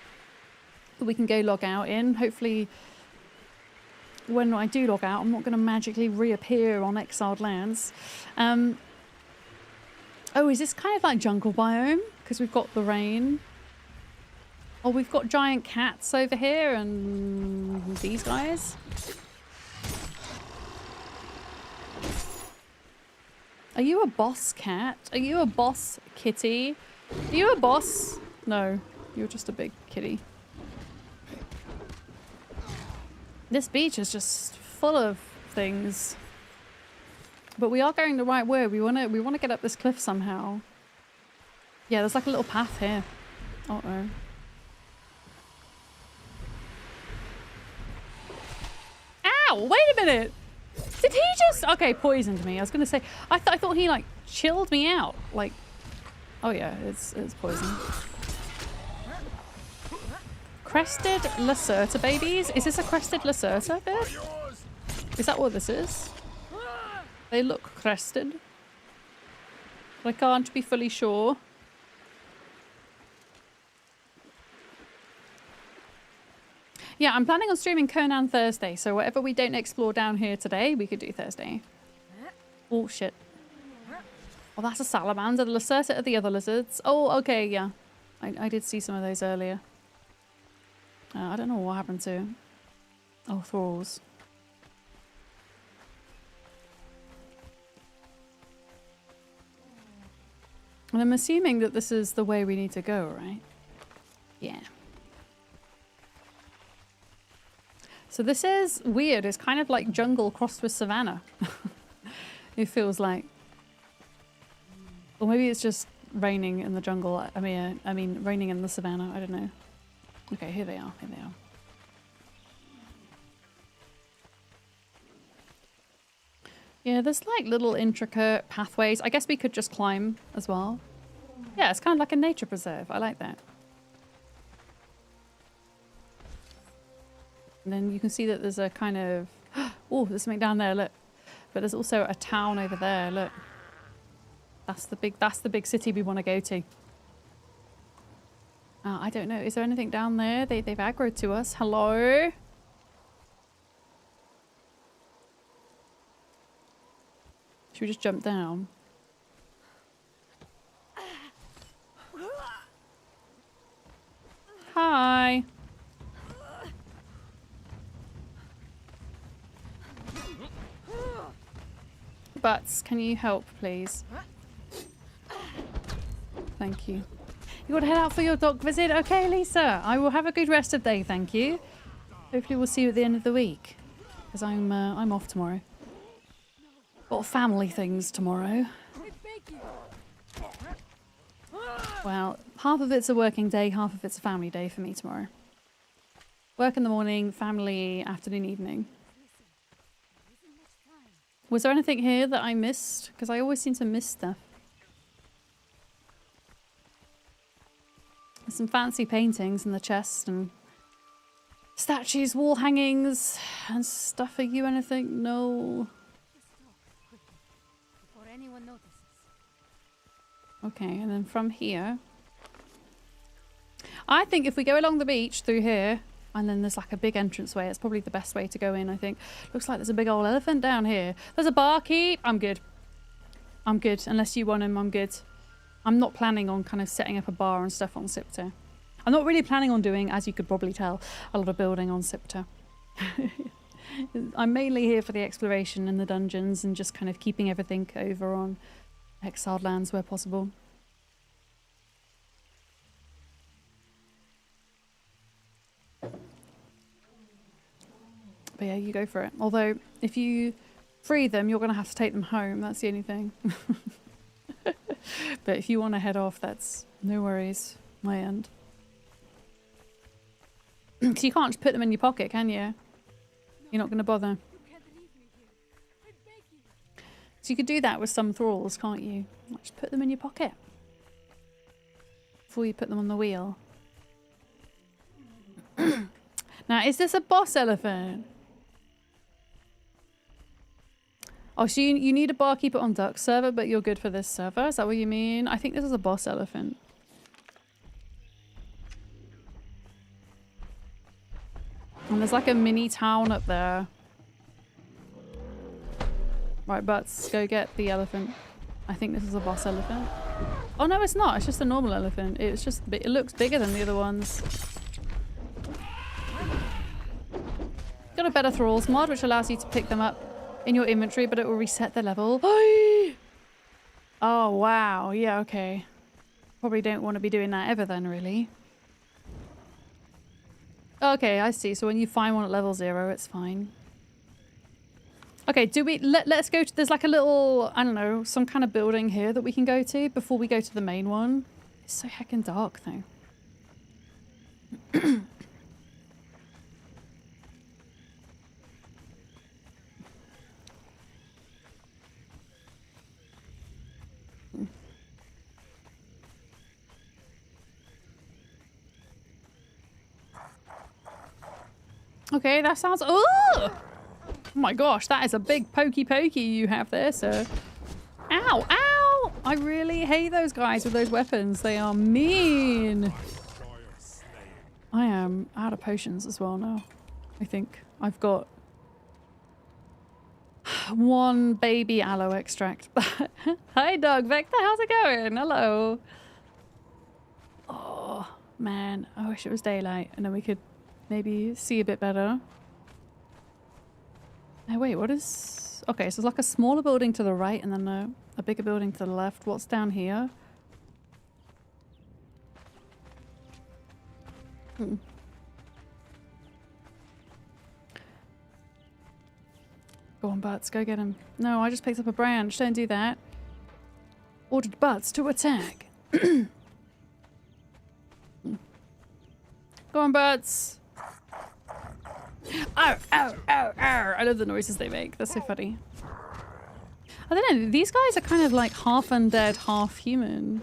that we can go log out in. Hopefully, when I do log out, I'm not going to magically reappear on Exiled Lands. Oh, is this kind of like jungle biome? Because we've got the rain. Oh, we've got giant cats over here and these guys. Are you a boss cat? Are you a boss kitty? Are you a boss? No, you're just a big kitty. This beach is just full of things. But we are going the right way. We want to get up this cliff somehow. Yeah, there's like a little path here. Uh-oh. Ow! Wait a minute! Did he just... Okay, poisoned me. I was going to say... I thought he, like, chilled me out. Like... Oh, yeah. It's poison. Crested Lacerta babies? Is this a crested Lacerta bit? Is that what this is? They look crested. I can't be fully sure. Yeah, I'm planning on streaming Conan Thursday, so whatever we don't explore down here today, we could do Thursday. Oh, shit. Oh, that's a salamander. The Lacerta are the other lizards. Oh, okay, yeah. I did see some of those earlier. I don't know what happened to... Oh, thralls. And I'm assuming that this is the way we need to go, right? Yeah. So this is weird. It's kind of like jungle crossed with savannah. It feels like. Or maybe it's just raining in the jungle. I mean raining in the savannah. I don't know. Okay, here they are. Here they are. Yeah, there's like little intricate pathways. I guess we could just climb as well. Yeah, it's kind of like a nature preserve. I like that. And then you can see that there's a kind of... Oh, there's something down there, look. But there's also a town over there, look. That's the big city we want to go to. I don't know. Is there anything down there? They've aggroed to us. Hello? Should we just jump down? Hi. Butts, can you help, please? Thank you. You got to head out for your dog visit? Okay, Lisa. I will have a good rest of the day, thank you. Hopefully we'll see you at the end of the week. Because I'm off tomorrow. Got family things tomorrow. Well, half of it's a working day, half of it's a family day for me tomorrow. Work in the morning, family, afternoon, evening. Was there anything here that I missed? Because I always seem to miss stuff. There's some fancy paintings in the chest and statues, wall hangings and stuff. Are you anything? No. Before anyone notices. Okay, and then from here... I think if we go along the beach through here, and then there's like a big entranceway, it's probably the best way to go in, I think. Looks like there's a big old elephant down here. There's a barkeep. I'm good. I'm good. Unless you want him, I'm good. I'm not planning on kind of setting up a bar and stuff on Siptah. I'm not really planning on doing, as you could probably tell, a lot of building on Siptah. I'm mainly here for the exploration and the dungeons and just kind of keeping everything over on Exiled lands where possible. But yeah, you go for it. Although, if you free them, you're going to have to take them home. That's the only thing. But if you want to head off, that's no worries. My end. Because you can't just put them in your pocket, can you? You're not going to bother. So you could do that with some thralls, can't you? Like, just put them in your pocket. Before you put them on the wheel. Now, is this a boss elephant? Oh, so you need a barkeeper on Duck server, but you're good for this server? Is that what you mean? I think this is a boss elephant. And there's like a mini town up there. Right, Butts, go get the elephant. I think this is a boss elephant. Oh no, it's not. It's just a normal elephant. It's just, it looks bigger than the other ones. Got a better thralls mod, which allows you to pick them up in your inventory, but it will reset the level. Oh wow, yeah, okay. Probably don't want to be doing that ever then, really. Okay, I see. So when you find one at level 0, it's fine. Okay, do we let's go to, there's like a little, I don't know, some kind of building here that we can go to before we go to the main one. It's so heckin' dark though. Okay, that sounds, oh my gosh, that is a big pokey you have there, sir. Ow, ow! I really hate those guys with those weapons. They are mean. I am out of potions as well now. I think I've got 1 baby aloe extract. Hi, Dog Vector. How's it going? Hello. Oh, man. I wish it was daylight and then we could maybe see a bit better. Oh, wait, what is... Okay, so it's like a smaller building to the right and then a bigger building to the left. What's down here? Go on, Butts. Go get him. No, I just picked up a branch. Don't do that. Ordered Butts to attack. Go on, Butts. Ow, ow, ow, ow. I love the noises they make. They're so funny. I don't know. These guys are kind of like half undead, half human.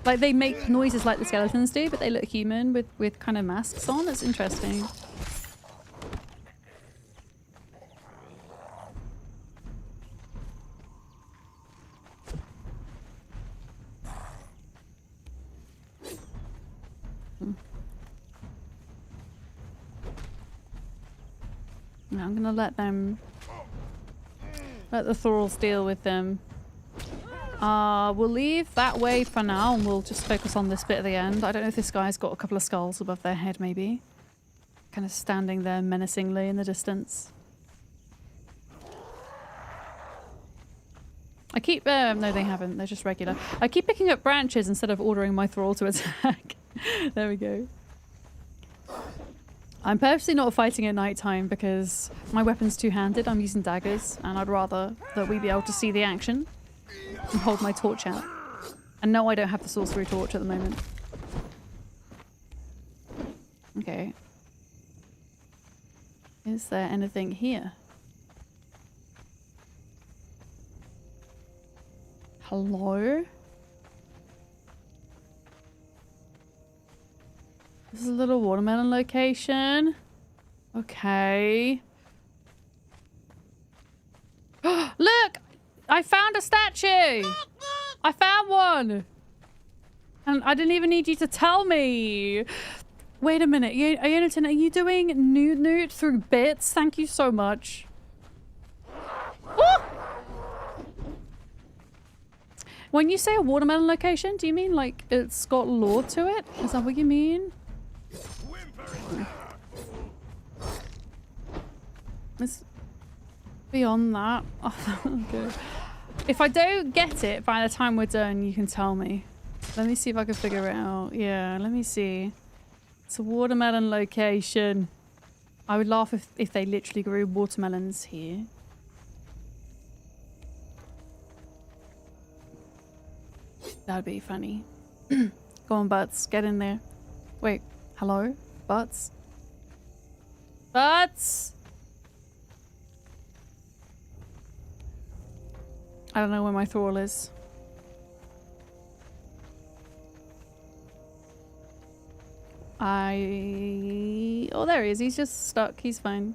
Like they make noises like the skeletons do, but they look human with kind of masks on. It's interesting. I'm gonna let the thralls deal with them. We'll leave that way for now and we'll just focus on this bit at the end. I don't know if this guy's got a couple of skulls above their head maybe. Kind of standing there menacingly in the distance. I keep, no they haven't, they're just regular. I keep picking up branches instead of ordering my thrall to attack. There we go. I'm purposely not fighting at night time because my weapon's two-handed. I'm using daggers and I'd rather that we be able to see the action and hold my torch out. And no, I don't have the sorcery torch at the moment. Okay. Is there anything here? Hello? This is a little watermelon location. Okay. Look! I found a statue! I found one! And I didn't even need you to tell me. Wait a minute. Jonathan, are you doing nude through bits? Thank you so much. Oh! When you say a watermelon location, do you mean like it's got lore to it? Is that what you mean? It's beyond that. Oh, okay. If I don't get it by the time we're done, you can tell me. Let me see if I can figure it out. Yeah, let me see. It's a watermelon location. I would laugh if they literally grew watermelons here. That'd be funny. Go on, Butts. Get in there. Wait. Hello? Butts? Butts! I don't know where my thrall is. Oh, there he is. He's just stuck. He's fine.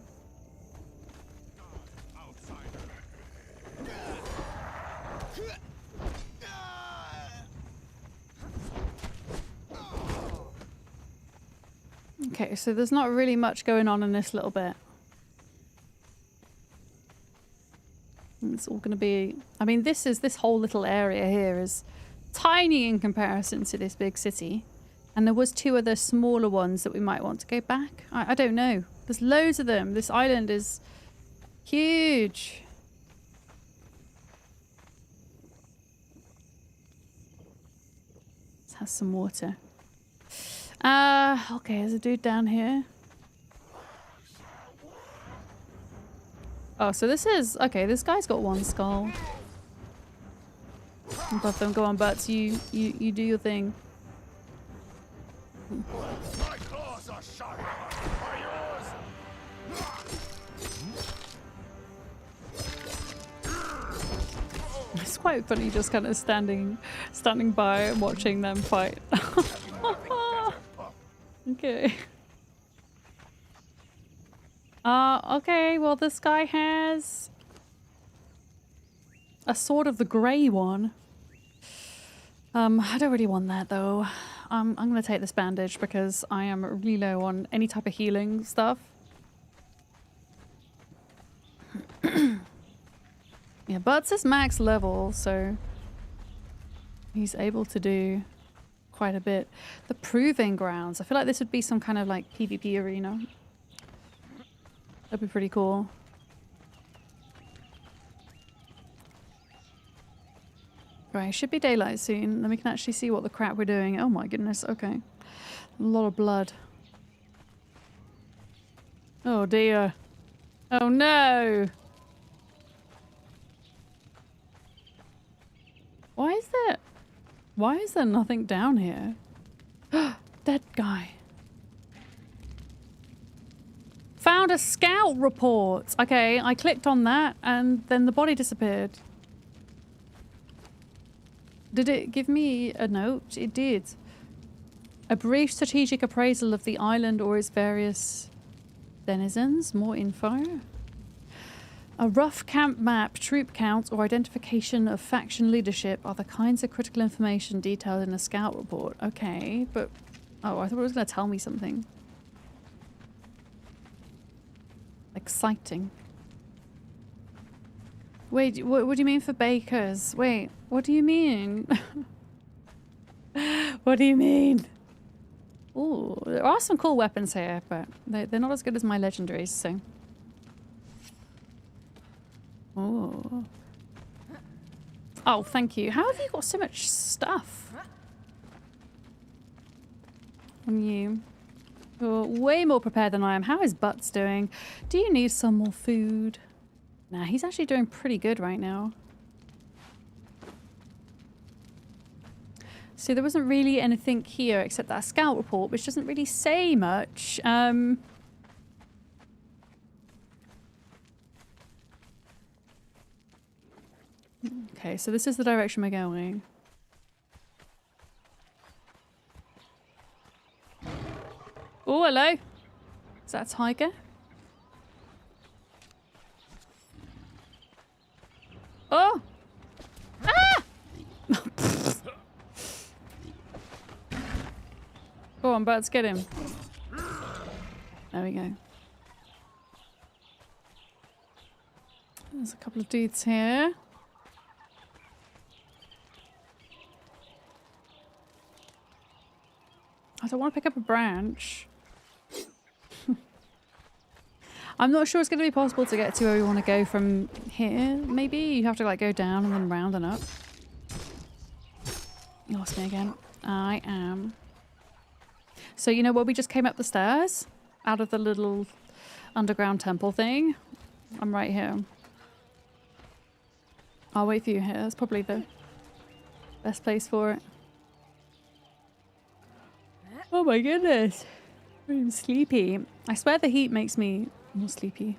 Okay, so there's not really much going on in this little bit. It's all going to be... I mean, this whole little area here is tiny in comparison to this big city. And there was 2 other smaller ones that we might want to go back. I don't know. There's loads of them. This island is huge. Let's have some water. Okay, there's a dude down here. Oh, so this is... Okay, this guy's got 1 skull. Above them. Go on, Butts. You do your thing. My claws are sharper than yours. It's quite funny just kind of standing by and watching them fight. Okay. Okay, well this guy has a sword of the grey one. I don't really want that though. I'm gonna take this bandage because I am really low on any type of healing stuff. Yeah, Butts is max level, so he's able to do quite a bit. The Proving Grounds. I feel like this would be some kind of like PvP arena. That'd be pretty cool. Right, should be daylight soon. Then we can actually see what the crap we're doing. Oh my goodness, okay. A lot of blood. Oh dear. Oh no! Why is there nothing down here? Dead guy. Found a scout report! Okay, I clicked on that and then the body disappeared. Did it give me a note? It did. A brief strategic appraisal of the island or its various denizens. More info. A rough camp map, troop count, or identification of faction leadership are the kinds of critical information detailed in a scout report. Okay, but... Oh, I thought it was going to tell me something. Exciting. Wait, what do you mean for bakers? Wait, what do you mean? What do you mean? Ooh, there are some cool weapons here, but they're not as good as my legendaries, so... Ooh. Oh, thank you. How have you got so much stuff? On you. You're way more prepared than I am. How is Butts doing? Do you need some more food? Nah, he's actually doing pretty good right now. So there wasn't really anything here except that scout report, which doesn't really say much. Okay, so this is the direction we're going. Oh, hello. Is that a tiger? Oh! Ah! Go on, Butts, get him. There we go. There's a couple of dudes here. I don't want to pick up a branch. I'm not sure it's going to be possible to get to where we want to go from here. Maybe you have to like go down and then round and up. You lost me again. I am. So you know where we just came up the stairs? Out of the little underground temple thing? I'm right here. I'll wait for you here. That's probably the best place for it. Oh my goodness. I'm sleepy. I swear the heat makes me more sleepy.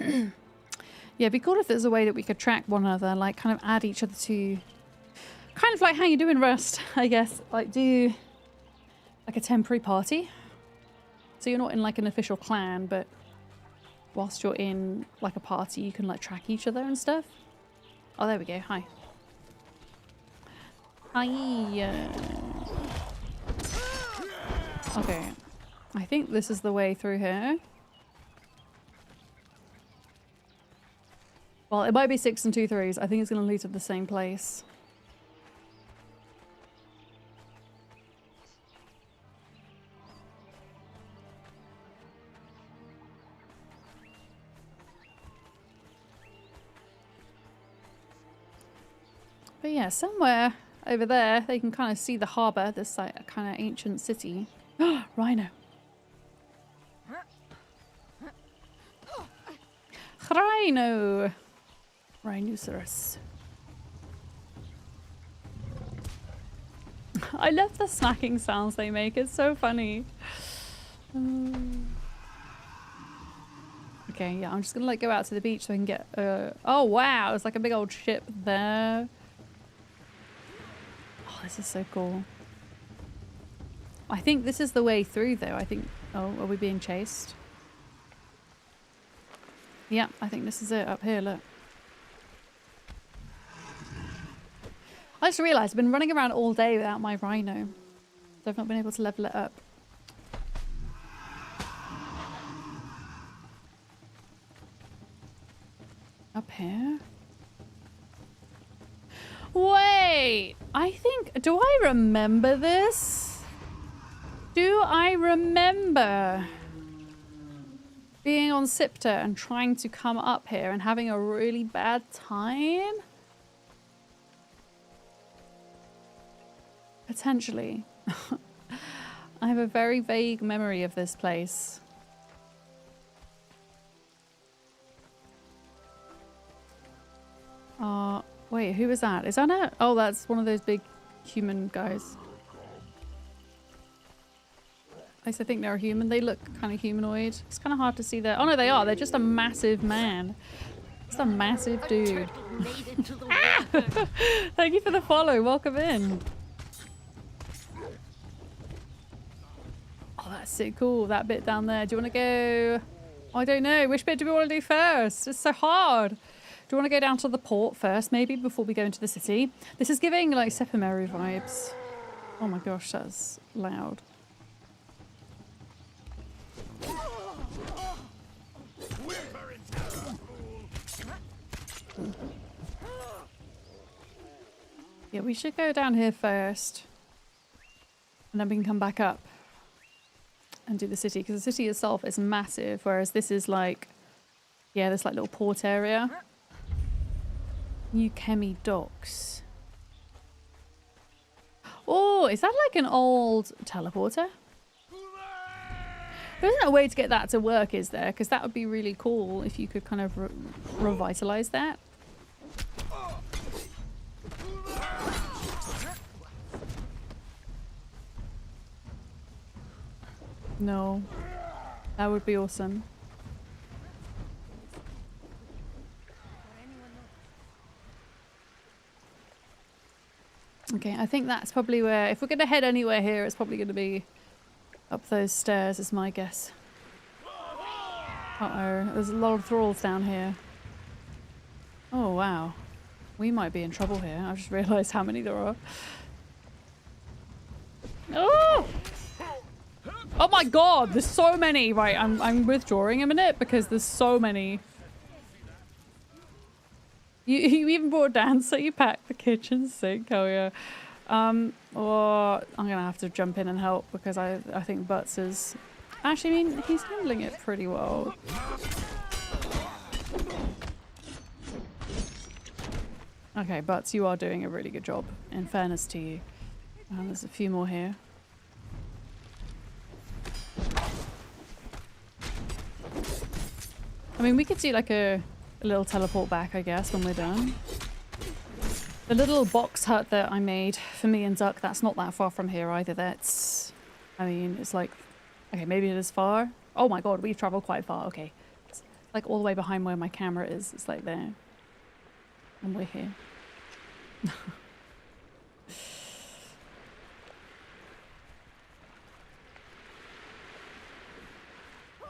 Yeah, it'd be cool if there's a way that we could track one another, like kind of add each other to... Kind of like how you doing, Rust, I guess. Like do like a temporary party. So you're not in like an official clan, but whilst you're in like a party, you can like track each other and stuff. Oh, there we go. Hi. Hi. Okay. I think this is the way through here. Well, it might be 6 and 2 3s. I think it's going to lead to the same place. But yeah, somewhere over there, they can kind of see the harbour, this like kind of ancient city. Rhino. Rhino. Rhinoceros. I love the snacking sounds they make. It's so funny. Okay, yeah, I'm just gonna like go out to the beach so I can get. Oh wow, it's like a big old ship there. Oh, this is so cool. I think this is the way through though. I think... Oh, are we being chased? Yeah, I think this is it up here, look. I just realised I've been running around all day without my rhino. So I've not been able to level it up. Up here? Wait! I think... Do I remember this? Do I remember being on Siptah and trying to come up here and having a really bad time? Potentially. I have a very vague memory of this place. Wait, who is that? Is that it? Oh, that's one of those big human guys. At least I think they're a human. They look kind of humanoid. It's kind of hard to see that. Oh no, they are. They're just a massive man. Just a massive dude. Thank you for the follow. Welcome in. Oh, that's so cool. That bit down there. Do you want to go? I don't know. Which bit do we want to do first? It's so hard. Do you want to go down to the port first, maybe, before we go into the city? This is giving, like, Sephimeru vibes. Oh my gosh, that's loud. Yeah, we should go down here first. And then we can come back up and do the city. Because the city itself is massive, whereas this is like... Yeah, this like little port area. New Kemi docks. Oh, is that like an old teleporter? There isn't a way to get that to work, is there? Because that would be really cool if you could kind of revitalize that. No. That would be awesome. Okay, I think that's probably where... If we're going to head anywhere here, it's probably going to be up those stairs, is my guess. Uh-oh. There's a lot of thralls down here. Oh, wow. We might be in trouble here. I've just realised how many there are. Oh! Oh my god! There's so many! Right, I'm withdrawing a minute because there's so many. You even brought a dance, so you packed the kitchen sink. Oh yeah. Or I'm gonna have to jump in and help because I think Butts is Actually, I mean, he's handling it pretty well. Okay, Butts, you are doing a really good job, in fairness to you. There's a few more here. I mean, we could do like a little teleport back, I guess, when we're done. The little box hut that I made for me and Duck, that's not that far from here either. That's, I mean, it's like, okay, maybe it is far. Oh my god, we've traveled quite far. Okay. It's like all the way behind where my camera is. It's like there. And we're here. Blood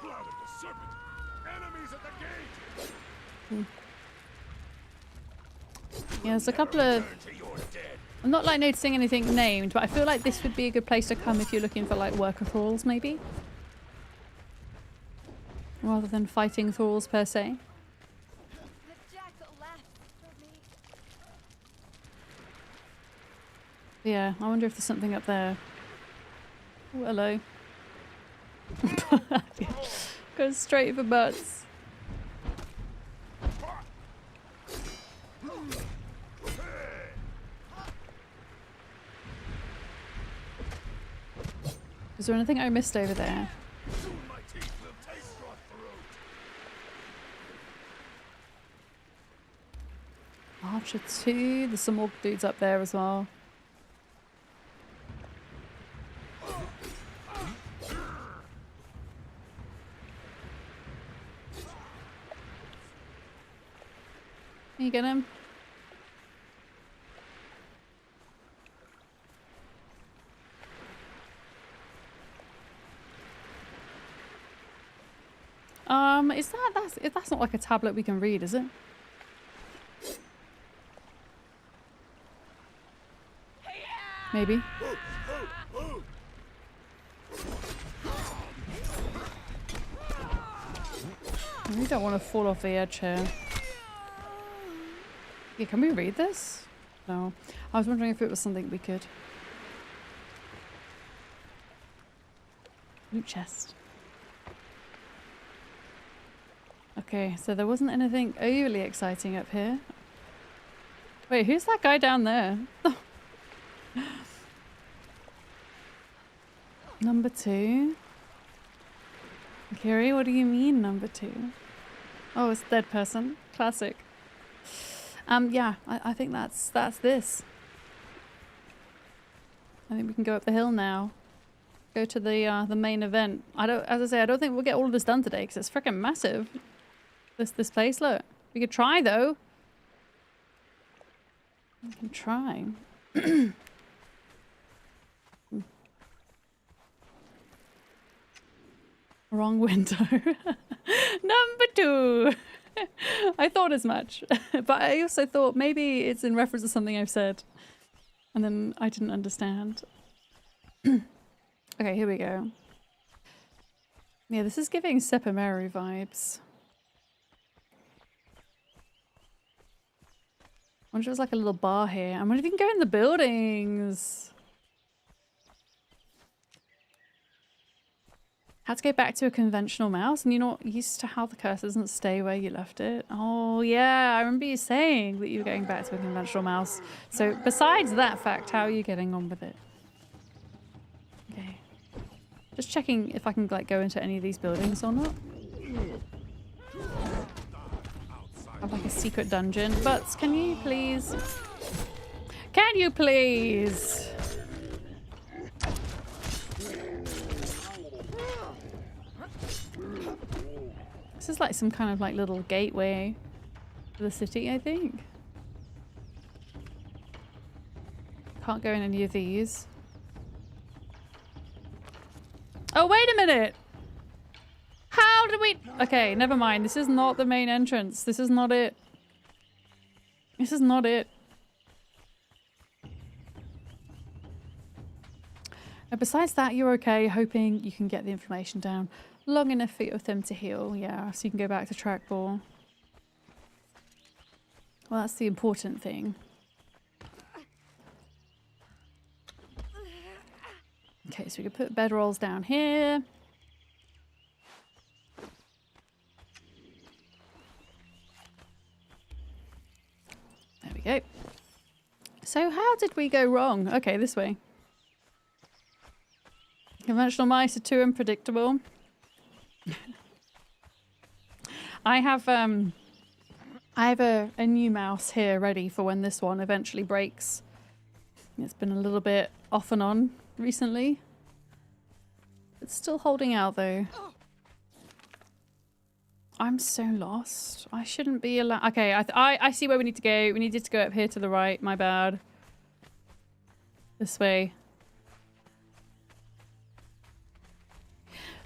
of the serpent! Enemies at the gate! Yeah, there's a couple of... Turn to your dead. I'm not like noticing anything named, but I feel like this would be a good place to come if you're looking for like worker thralls, maybe? Rather than fighting thralls per se. The jackal left for me. Yeah, I wonder if there's something up there. Oh, hello. Go straight for Butts. Is there anything I missed over there? Soon my teeth will taste your throat. Archer 2. There's some more dudes up there as well. Can you get him? Is that's not like a tablet we can read, is it? Maybe. We don't want to fall off the edge here. Yeah, can we read this? No. I was wondering if it was something we could. Loot chest. Okay, so there wasn't anything overly exciting up here. Wait, who's that guy down there? Number 2. Kiri, what do you mean number 2? Oh, it's a dead person. Classic. Yeah, I think that's this. I think we can go up the hill now. Go to the main event. As I say, I don't think we'll get all of this done today because it's freaking massive. This place, look. We could try though. We can try. Wrong window. Number 2. I thought as much, but I also thought maybe it's in reference to something I've said, and then I didn't understand. Okay, here we go. Yeah, this is giving Siptah vibes. I wonder if there's like a little bar here. I wonder if you can go in the buildings. Had to go back to a conventional mouse, and you're not used to how the cursor doesn't stay where you left it. Oh yeah, I remember you saying that you were going back to a conventional mouse. So besides that fact, how are you getting on with it? Okay. Just checking if I can like go into any of these buildings or not. I have like a secret dungeon. But can you please? Can you please? This is like some kind of like little gateway to the city, I think. Can't go in any of these. Oh, wait a minute! How did we... Okay, never mind. This is not the main entrance. This is not it. This is not it. Besides that, you're okay, hoping you can get the information down long enough for them to heal. Yeah, so you can go back to trackball. Well, that's the important thing. Okay, so we can put bedrolls down here. did we go wrong? Okay, this way. Conventional mice are too unpredictable. I have a new mouse here ready for when this one eventually breaks. It's been a little bit off and on recently. It's still holding out though. I'm so lost. I shouldn't be allowed. Okay, I see where we need to go. We needed to go up here to the right. My bad. This way.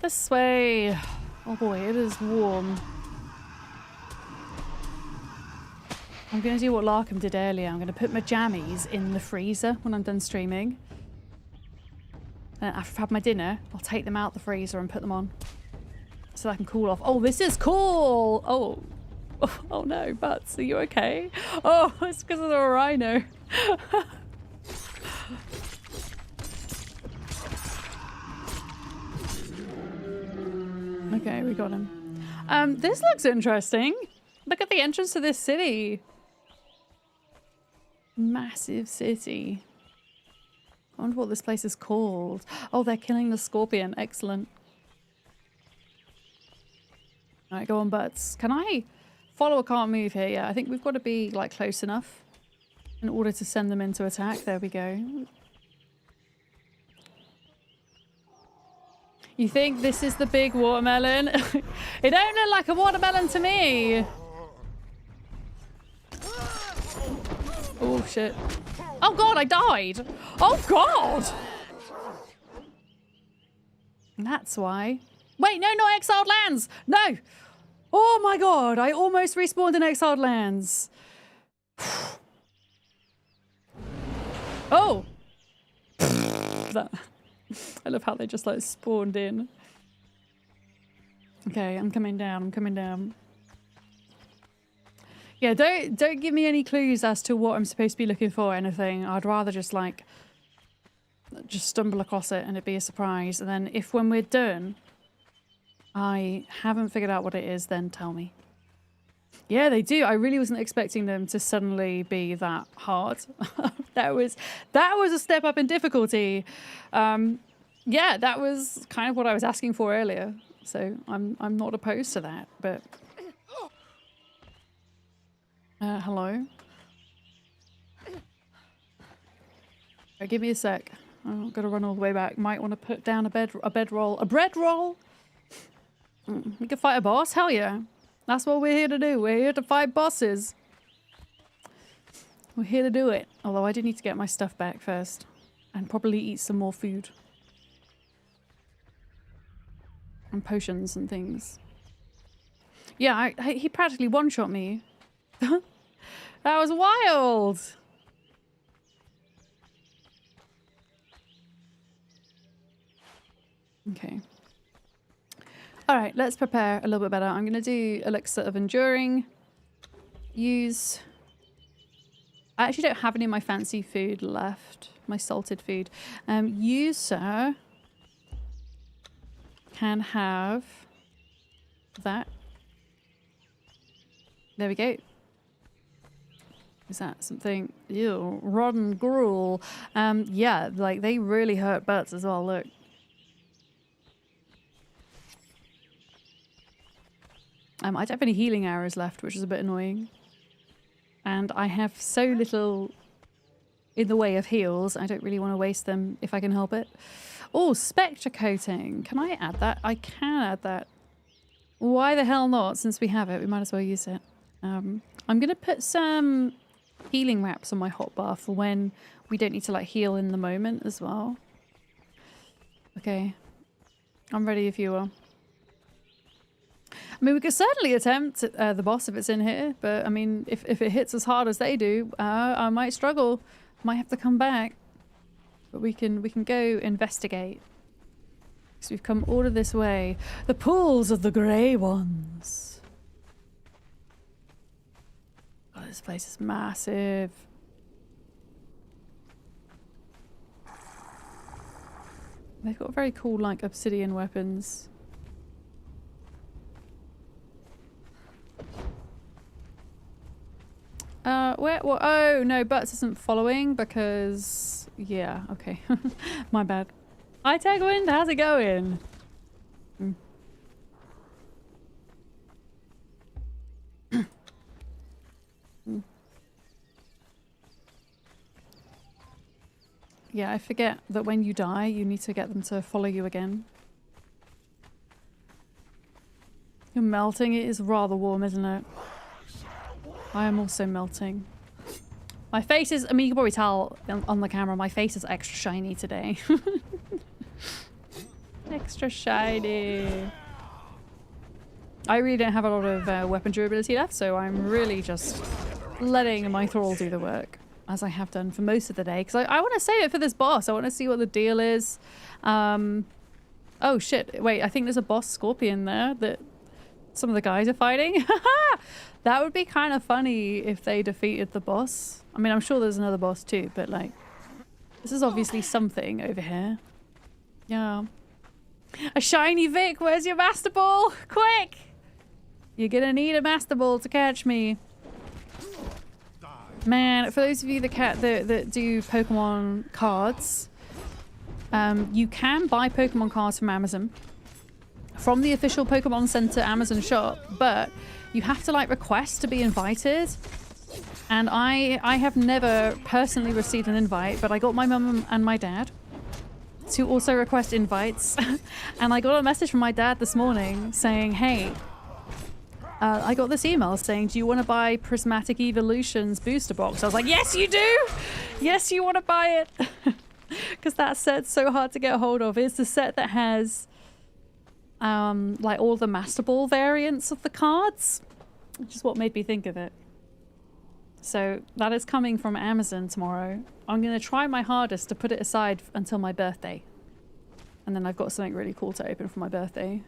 This way. Oh boy, it is warm. I'm going to do what Larkham did earlier. I'm going to put my jammies in the freezer when I'm done streaming. And after I've had my dinner, I'll take them out the freezer and put them on. So that I can cool off. Oh, this is cool! Oh. Oh no, Butts, are you okay? Oh, it's because of the rhino. Okay, we got him. This looks interesting. Look at the entrance to this city. Massive city. I wonder what this place is called. Oh, they're killing the scorpion. Excellent. Alright, go on, Butts. Can I follow or can't move here? Yeah, I think we've got to be like close enough in order to send them into attack. There we go. You think this is the big watermelon? It don't look like a watermelon to me. Oh shit. Oh god, I died. Oh god. And that's why. Wait, no, not Exiled Lands. No. Oh my god, I almost respawned in Exiled Lands. Oh. That. I love how they just like spawned in. Okay, I'm coming down. I'm coming down. Yeah, don't give me any clues as to what I'm supposed to be looking for or anything. I'd rather just like just stumble across it and it be a surprise. And then if when we're done, I haven't figured out what it is, then tell me. Yeah, they do. I really wasn't expecting them to suddenly be that hard. that was a step up in difficulty. Yeah, that was kind of what I was asking for earlier. So I'm not opposed to that, but hello. Oh, give me a sec. I'm gonna run all the way back. Might want to put down a bedroll. A bread roll? We can fight a boss? Hell yeah. That's what we're here to do. We're here to fight bosses. We're here to do it. Although I do need to get my stuff back first. And probably eat some more food. And potions and things. Yeah, he practically one-shot me. That was wild! Okay. Alright, let's prepare a little bit better. I'm going to do Elixir of Enduring. Use... I actually don't have any of my fancy food left. My salted food. User can have that. There we go. Is that something? Ew, rotten gruel. Yeah, like they really hurt butts as well, look. I don't have any healing arrows left, which is a bit annoying. And I have so little in the way of heals, I don't really want to waste them if I can help it. Oh, Spectre Coating. Can I add that? I can add that. Why the hell not? Since we have it, we might as well use it. I'm going to put some healing wraps on my hotbar for when we don't need to like heal in the moment as well. Okay. I'm ready if you are. I mean, we could certainly attempt the boss if it's in here, but I mean, if it hits as hard as they do, I might struggle. Might have to come back. But we can go investigate. Because we've come all of this way. The pools of the grey ones. Oh, this place is massive. They've got very cool, like, obsidian weapons. forget what... Oh, no, Butts isn't following because... Yeah, okay. My bad. Hi, Tegwind. How's it going? Yeah, I forget that when you die, you need to get them to follow you again. You're melting. It is rather warm, isn't it? I am also melting. My face is... I mean, you can probably tell on the camera, my face is extra shiny today. Extra shiny. I really don't have a lot of weapon durability left, so I'm really just letting my thrall do the work, as I have done for most of the day, because I want to save it for this boss. I want to see what the deal is. Oh shit, wait, I think there's a boss scorpion there that some of the guys are fighting. That would be kind of funny if they defeated the boss. I mean, I'm sure there's another boss too, but like, this is obviously something over here. Yeah. A shiny Vic, where's your Master Ball? Quick! You're gonna need a Master Ball to catch me. Man, for those of you that do Pokemon cards, you can buy Pokemon cards from Amazon, from the official Pokemon Center Amazon shop, but you have to like request to be invited. And I have never personally received an invite, but I got my mum and my dad to also request invites. And I got a message from my dad this morning saying, hey, I got this email saying, do you want to buy Prismatic Evolutions booster box? I was like, yes, you do! Yes, you want to buy it! Because that set's so hard to get a hold of. It's the set that has like all the Master Ball variants of the cards, which is what made me think of it. So that is coming from Amazon tomorrow. I'm going to try my hardest to put it aside until my birthday. And then I've got something really cool to open for my birthday.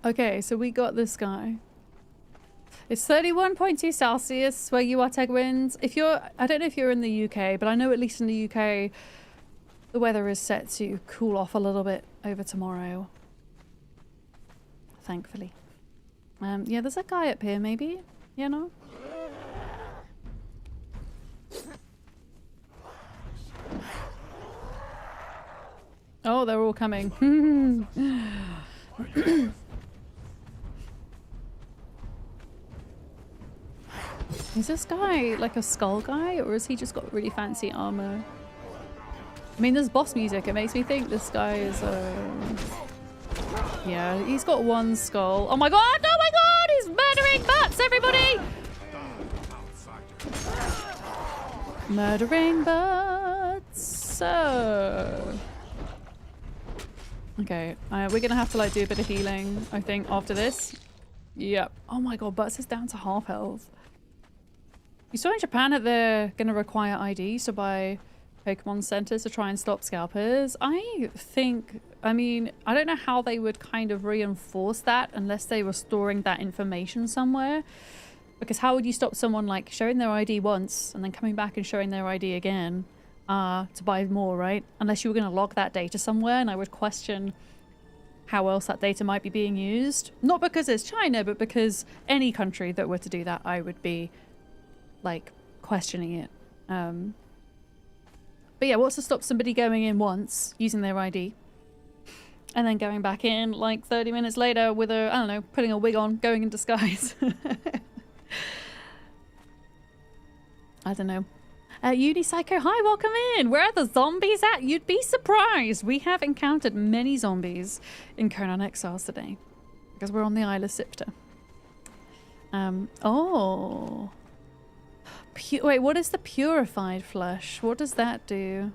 Okay, so we got this guy. It's 31.2 Celsius where you are, Tegwind. If you're... I don't know if you're in the UK, but I know at least in the UK the weather is set to cool off a little bit over tomorrow. Thankfully. Yeah, there's a guy up here maybe, you know? Oh, they're all coming. Is this guy like a skull guy, or has he just got really fancy armor? I mean, there's boss music. It makes me think this guy is yeah, he's got one skull. Oh my god! Oh my god! He's murdering butts, everybody! Murdering butts. So... Okay, we're gonna have to like do a bit of healing, I think, after this. Yep. Oh my god, Butts is down to half health. You saw in Japan that they're gonna require IDs to buy Pokemon centers to try and stop scalpers. I think, I mean, I don't know how they would kind of reinforce that unless they were storing that information somewhere. Because how would you stop someone like showing their ID once and then coming back and showing their ID again? To buy more, right? Unless you were going to log that data somewhere, and I would question how else that data might be being used. Not because it's China, but because any country that were to do that, I would be, like, questioning it. But yeah, what's to stop somebody going in once, using their ID, and then going back in, like, 30 minutes later with a, I don't know, putting a wig on, going in disguise? I don't know. Unipsycho, hi, welcome in. Where are the zombies at? You'd be surprised. We have encountered many zombies in Conan Exiles today. Because we're on the Isle of Siptah. Oh. Wait, what is the purified flesh? What does that do?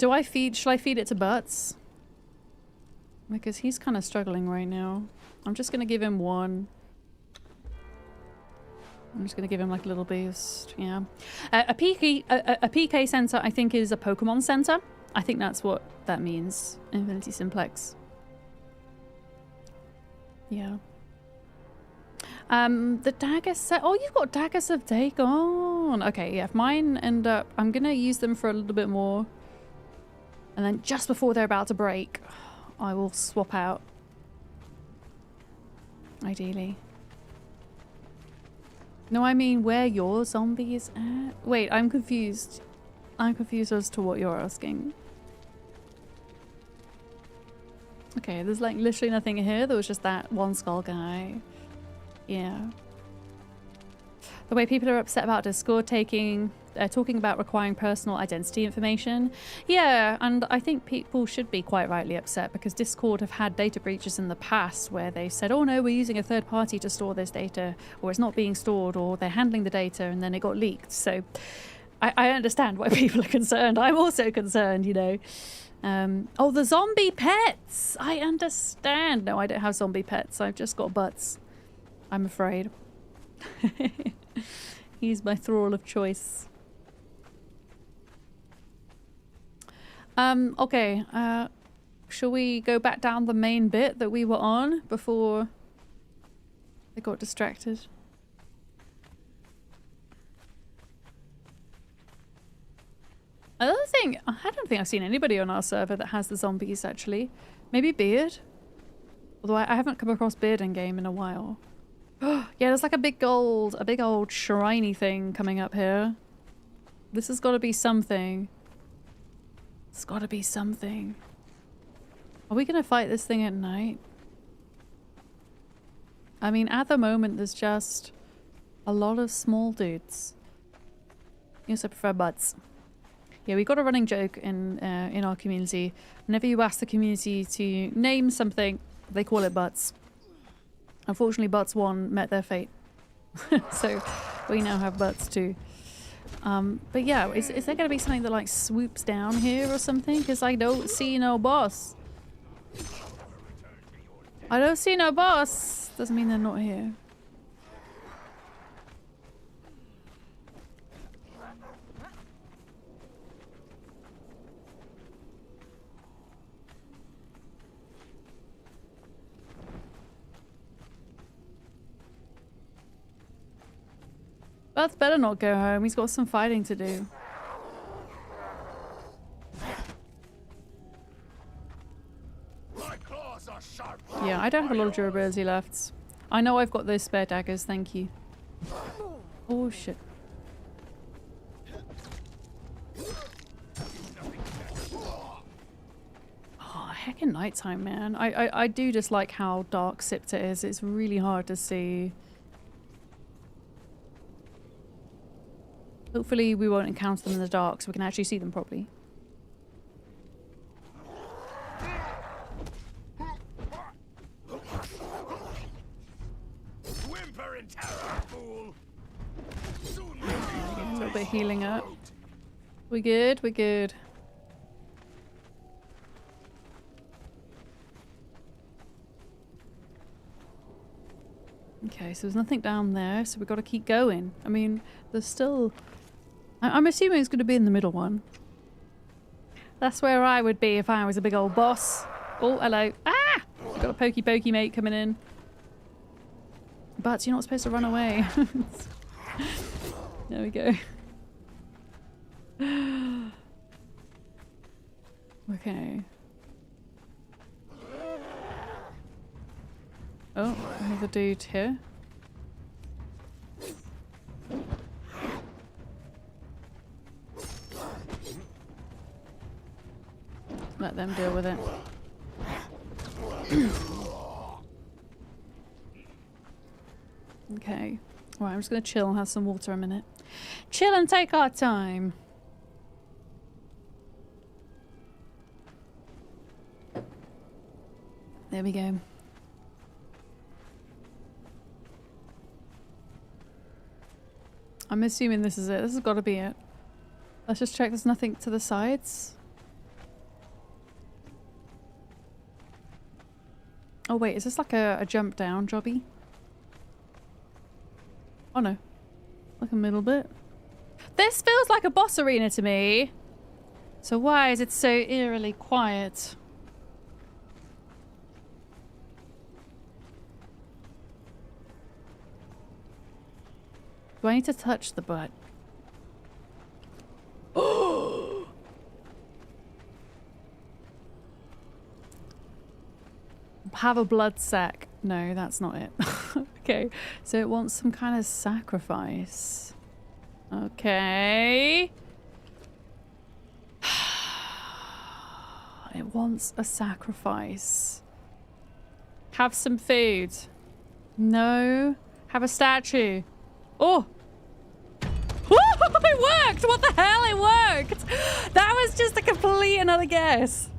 Shall I feed it to Butts? Because he's kind of struggling right now. I'm just going to give him one. I'm just going to give him like a little boost. Yeah. A PK center, I think, is a Pokemon center. I think that's what that means. Infinity Simplex. Yeah. The dagger set. Oh, you've got daggers of Dagon. Okay, yeah. If mine end up, I'm going to use them for a little bit more. And then just before they're about to break, I will swap out. Ideally. No, I mean where your zombies at? Wait, I'm confused. I'm confused as to what you're asking. Okay, there's like literally nothing here. There was just that one skull guy. Yeah. The way people are upset about Discord talking about requiring personal identity information. Yeah, and I think people should be quite rightly upset because Discord have had data breaches in the past where they said, oh no, we're using a third party to store this data, or it's not being stored, or they're handling the data and then it got leaked. So I understand why people are concerned. I'm also concerned, you know. Oh, the zombie pets! I understand. No, I don't have zombie pets. I've just got butts. I'm afraid. He's my thrall of choice. Okay. Shall we go back down the main bit that we were on before I got distracted? Another thing, I don't think I've seen anybody on our server that has the zombies, actually. Maybe Beard? Although I haven't come across Beard in game in a while. Yeah, there's like a big old shiny thing coming up here. This has got to be something. It's got to be something. Are we going to fight this thing at night? I mean, at the moment, there's just a lot of small dudes. Yes, I prefer butts. Yeah, we got a running joke in our community. Whenever you ask the community to name something, they call it butts. Unfortunately, butts 1 met their fate. So we now have butts 2. But yeah, is there going to be something that like swoops down here or something? Because I don't see no boss. I don't see no boss. Doesn't mean they're not here. Beth better not go home. He's got some fighting to do. Yeah, I don't have a lot of durability left. I know I've got those spare daggers, thank you. Oh shit. Oh, heckin' nighttime, man. I do just like how dark Siptah is. It's really hard to see. Hopefully we won't encounter them in the dark so we can actually see them properly. Whimper in terror, fool. Soon we'll Get a little bit of healing up. We good? We good. Okay, so there's nothing down there, so we've got to keep going. I mean, there's still... I'm assuming it's going to be in the middle one. That's where I would be if I was a big old boss. Oh, hello. Ah! We've got a pokey mate coming in. But you're not supposed to run away. There we go. Okay. Oh, another dude here. Let them deal with it. Okay. Right, I'm just gonna chill and have some water a minute. Chill and take our time. There we go. I'm assuming this is it. This has got to be it. Let's just check there's nothing to the sides. Oh wait, is this like a jump down jobby? Oh no. Like a middle bit. This feels like a boss arena to me. So why is it so eerily quiet? Do I need to touch the butt? Oh! Have a blood sack. No, that's not it. Okay, so it wants some kind of sacrifice. Okay. It wants a sacrifice. Have some food. No. Have a statue. Oh! It worked! What the hell? It worked! That was just a complete another guess.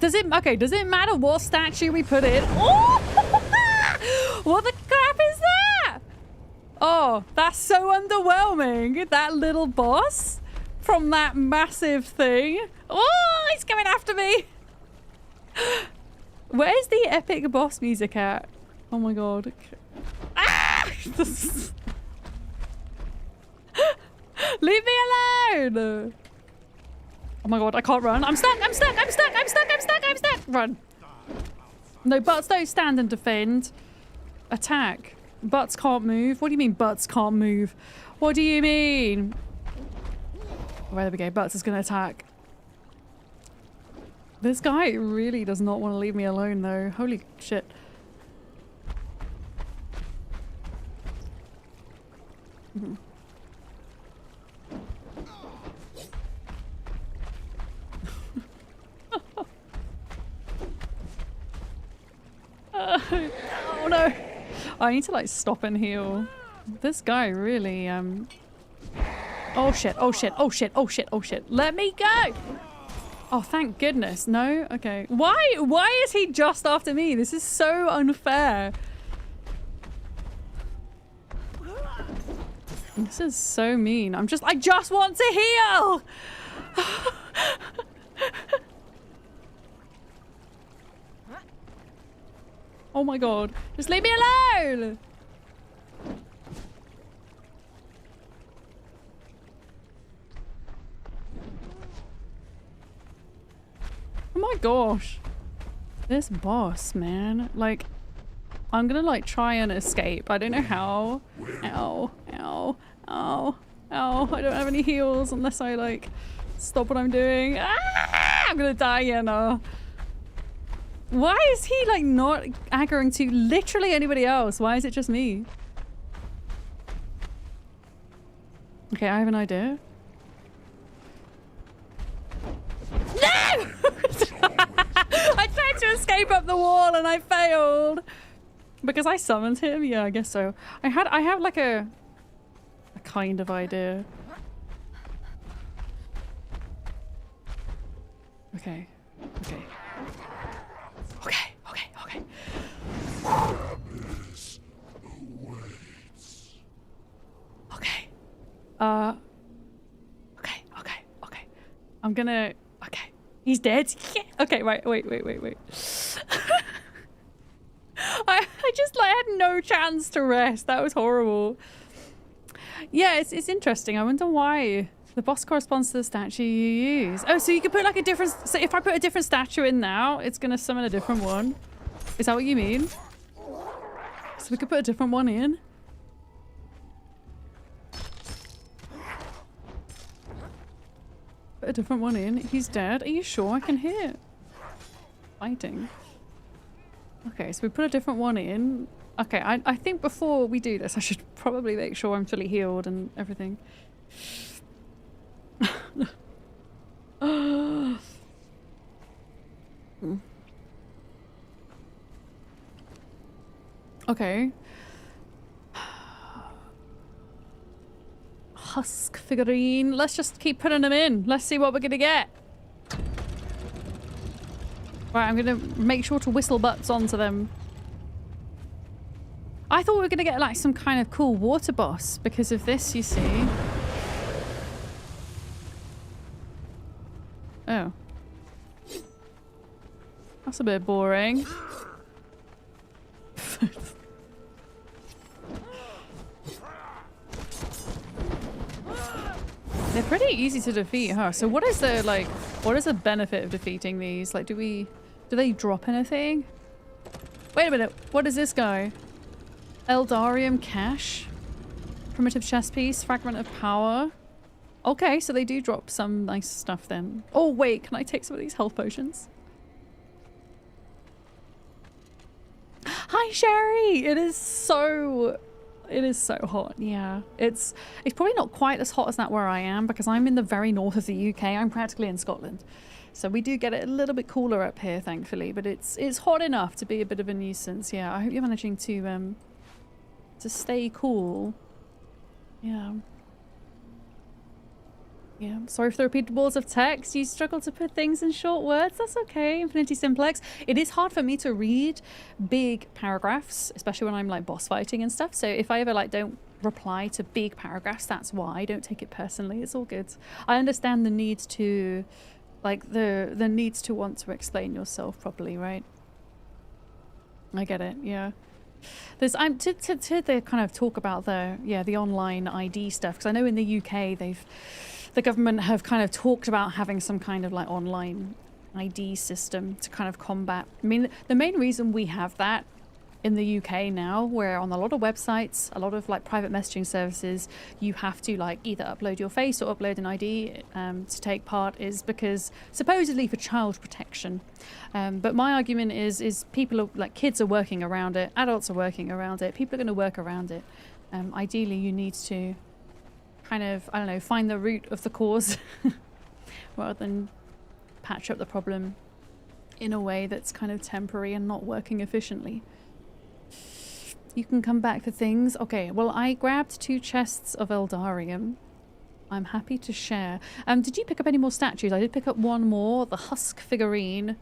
Does it matter what statue we put in? Oh! What the crap is that? Oh, that's so underwhelming. That little boss from that massive thing. Oh, he's coming after me. Where's the epic boss music at? Oh my god. Ah! Leave me alone! Oh my god, I can't run. I'm stuck, I'm stuck, I'm stuck, I'm stuck, I'm stuck, I'm stuck! Run. No, butts don't stand and defend. Attack. Butts can't move. What do you mean butts can't move? What do you mean? Oh, there we go. Butts is gonna attack. This guy really does not want to leave me alone though. Holy shit. Mm-hmm. Oh no. I need to like stop and heal. This guy really oh shit, oh shit, oh shit, oh shit, oh shit. Let me go! Oh thank goodness. No? Okay. Why is he just after me? This is so unfair. This is so mean. I just want to heal! Oh my god. Just leave me alone! Oh my gosh. This boss, man. Like, I'm gonna like try and escape. I don't know how. Ow. Ow. Ow. Ow. I don't have any heals unless I like stop what I'm doing. Ah! I'm gonna die here now. Why is he like not aggroing to literally anybody else? Why is it just me? Okay, I have an idea. No! I tried to escape up the wall and I failed. Because I summoned him? Yeah, I guess so. I have like a kind of idea. Okay. Okay. Okay, okay, okay. Okay. Okay, okay, okay. I'm gonna... Okay. He's dead? Yeah. Okay, right, wait. I just like had no chance to rest. That was horrible. Yeah, it's interesting. I wonder why the boss corresponds to the statue you use. Oh, so you could put like a different... So if I put a different statue in now, it's gonna summon a different one. Is that what you mean? So we could put a different one in? Put a different one in. He's dead. Are you sure? I can hear fighting. Okay, so we put a different one in. Okay, I think before we do this, I should probably make sure I'm fully healed and everything. Okay. Husk figurine. Let's just keep putting them in. Let's see what we're gonna get. Right, I'm gonna make sure to whistle butts onto them. I thought we were gonna get like some kind of cool water boss because of this, you see. Oh. That's a bit boring. They're pretty easy to defeat, huh? So what is the benefit of defeating these? Like, do they drop anything? Wait a minute, what is this guy? Eldarium Cache? Primitive chest piece, fragment of power. Okay, so they do drop some nice stuff then. Oh wait, can I take some of these health potions? Hi, Sherry! It is so hot. Yeah, it's probably not quite as hot as that where I am because I'm in the very north of the UK. I'm practically in Scotland, so we do get it a little bit cooler up here, thankfully. But it's hot enough to be a bit of a nuisance. Yeah, I hope you're managing to stay cool. Yeah. Yeah, sorry for the repeated walls of text. You struggle to put things in short words. That's okay, Infinity Simplex. It is hard for me to read big paragraphs, especially when I'm like boss fighting and stuff. So if I ever like don't reply to big paragraphs, that's why. Don't take it personally. It's all good. I understand the need to, like the needs to want to explain yourself properly, right? I get it. Yeah. There's to the kind of talk about the online ID stuff, because I know in the UK the government have kind of talked about having some kind of like online ID system to kind of combat. I mean, the main reason we have that in the UK now, where on a lot of websites, a lot of like private messaging services, you have to like either upload your face or upload an ID to take part, is because supposedly for child protection. But my argument is people are like, kids are working around it, adults are working around it, people are going to work around it. Ideally, you need to kind of, I don't know, find the root of the cause rather than patch up the problem in a way that's kind of temporary and not working efficiently. You can come back for things. Okay, well, I grabbed 2 chests of Eldarium. I'm happy to share. Did you pick up any more statues? I did pick up 1 more, the husk figurine.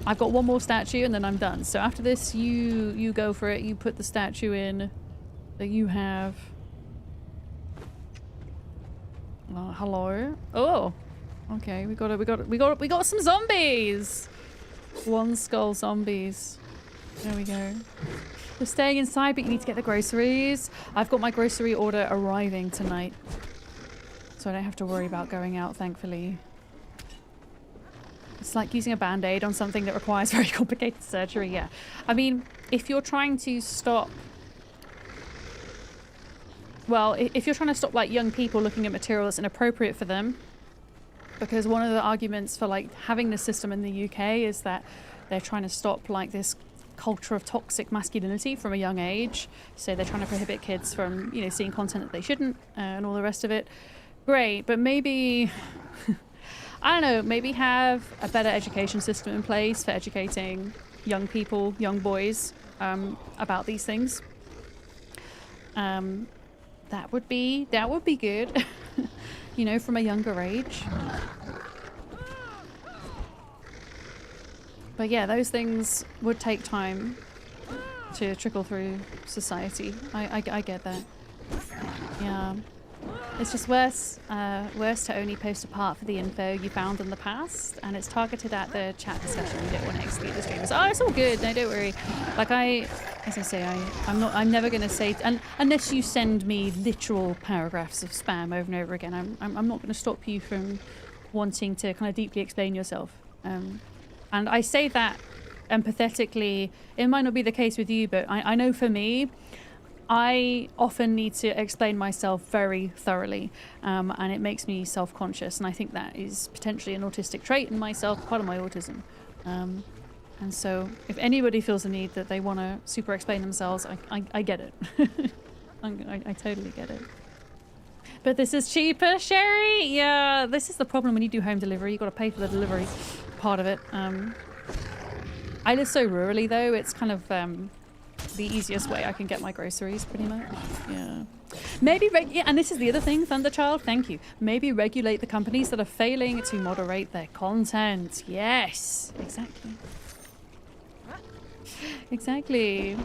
I've got 1 more statue and then I'm done. So after this, you go for it. You put the statue in that you have. Hello. Oh, okay. We got some zombies. 1 skull zombies. There we go. We're staying inside, but you need to get the groceries. I've got my grocery order arriving tonight, so I don't have to worry about going out, thankfully. It's like using a band-aid on something that requires very complicated surgery. Yeah. I mean, if you're trying to stop... Well, if you're trying to stop like young people looking at material that's inappropriate for them, because one of the arguments for like having this system in the UK is that they're trying to stop like this culture of toxic masculinity from a young age. So they're trying to prohibit kids from, you know, seeing content that they shouldn't and all the rest of it. Great, but maybe I don't know, maybe have a better education system in place for educating young people, young boys, about these things. That would be good. You know, from a younger age. But yeah, those things would take time to trickle through society. I get that. Yeah. It's just worse to only post a part for the info you found in the past, and it's targeted at the chat discussion. You don't want to exclude the streamers. Oh, it's all good. No, don't worry. Like as I say, I'm never going to say, unless you send me literal paragraphs of spam over and over again, I'm not going to stop you from wanting to kind of deeply explain yourself. And I say that empathetically. It might not be the case with you, but I know for me, I often need to explain myself very thoroughly, and it makes me self-conscious, and I think that is potentially an autistic trait in myself, part of my autism. And so if anybody feels the need that they want to super explain themselves, I get it. I totally get it. But this is cheaper, Sherry! Yeah, this is the problem when you do home delivery. You've got to pay for the delivery part of it. I live so rurally though, it's kind of the easiest way I can get my groceries, pretty much. Yeah. Maybe, and this is the other thing, Thunderchild, thank you. Maybe regulate the companies that are failing to moderate their content. Yes, exactly. Exactly.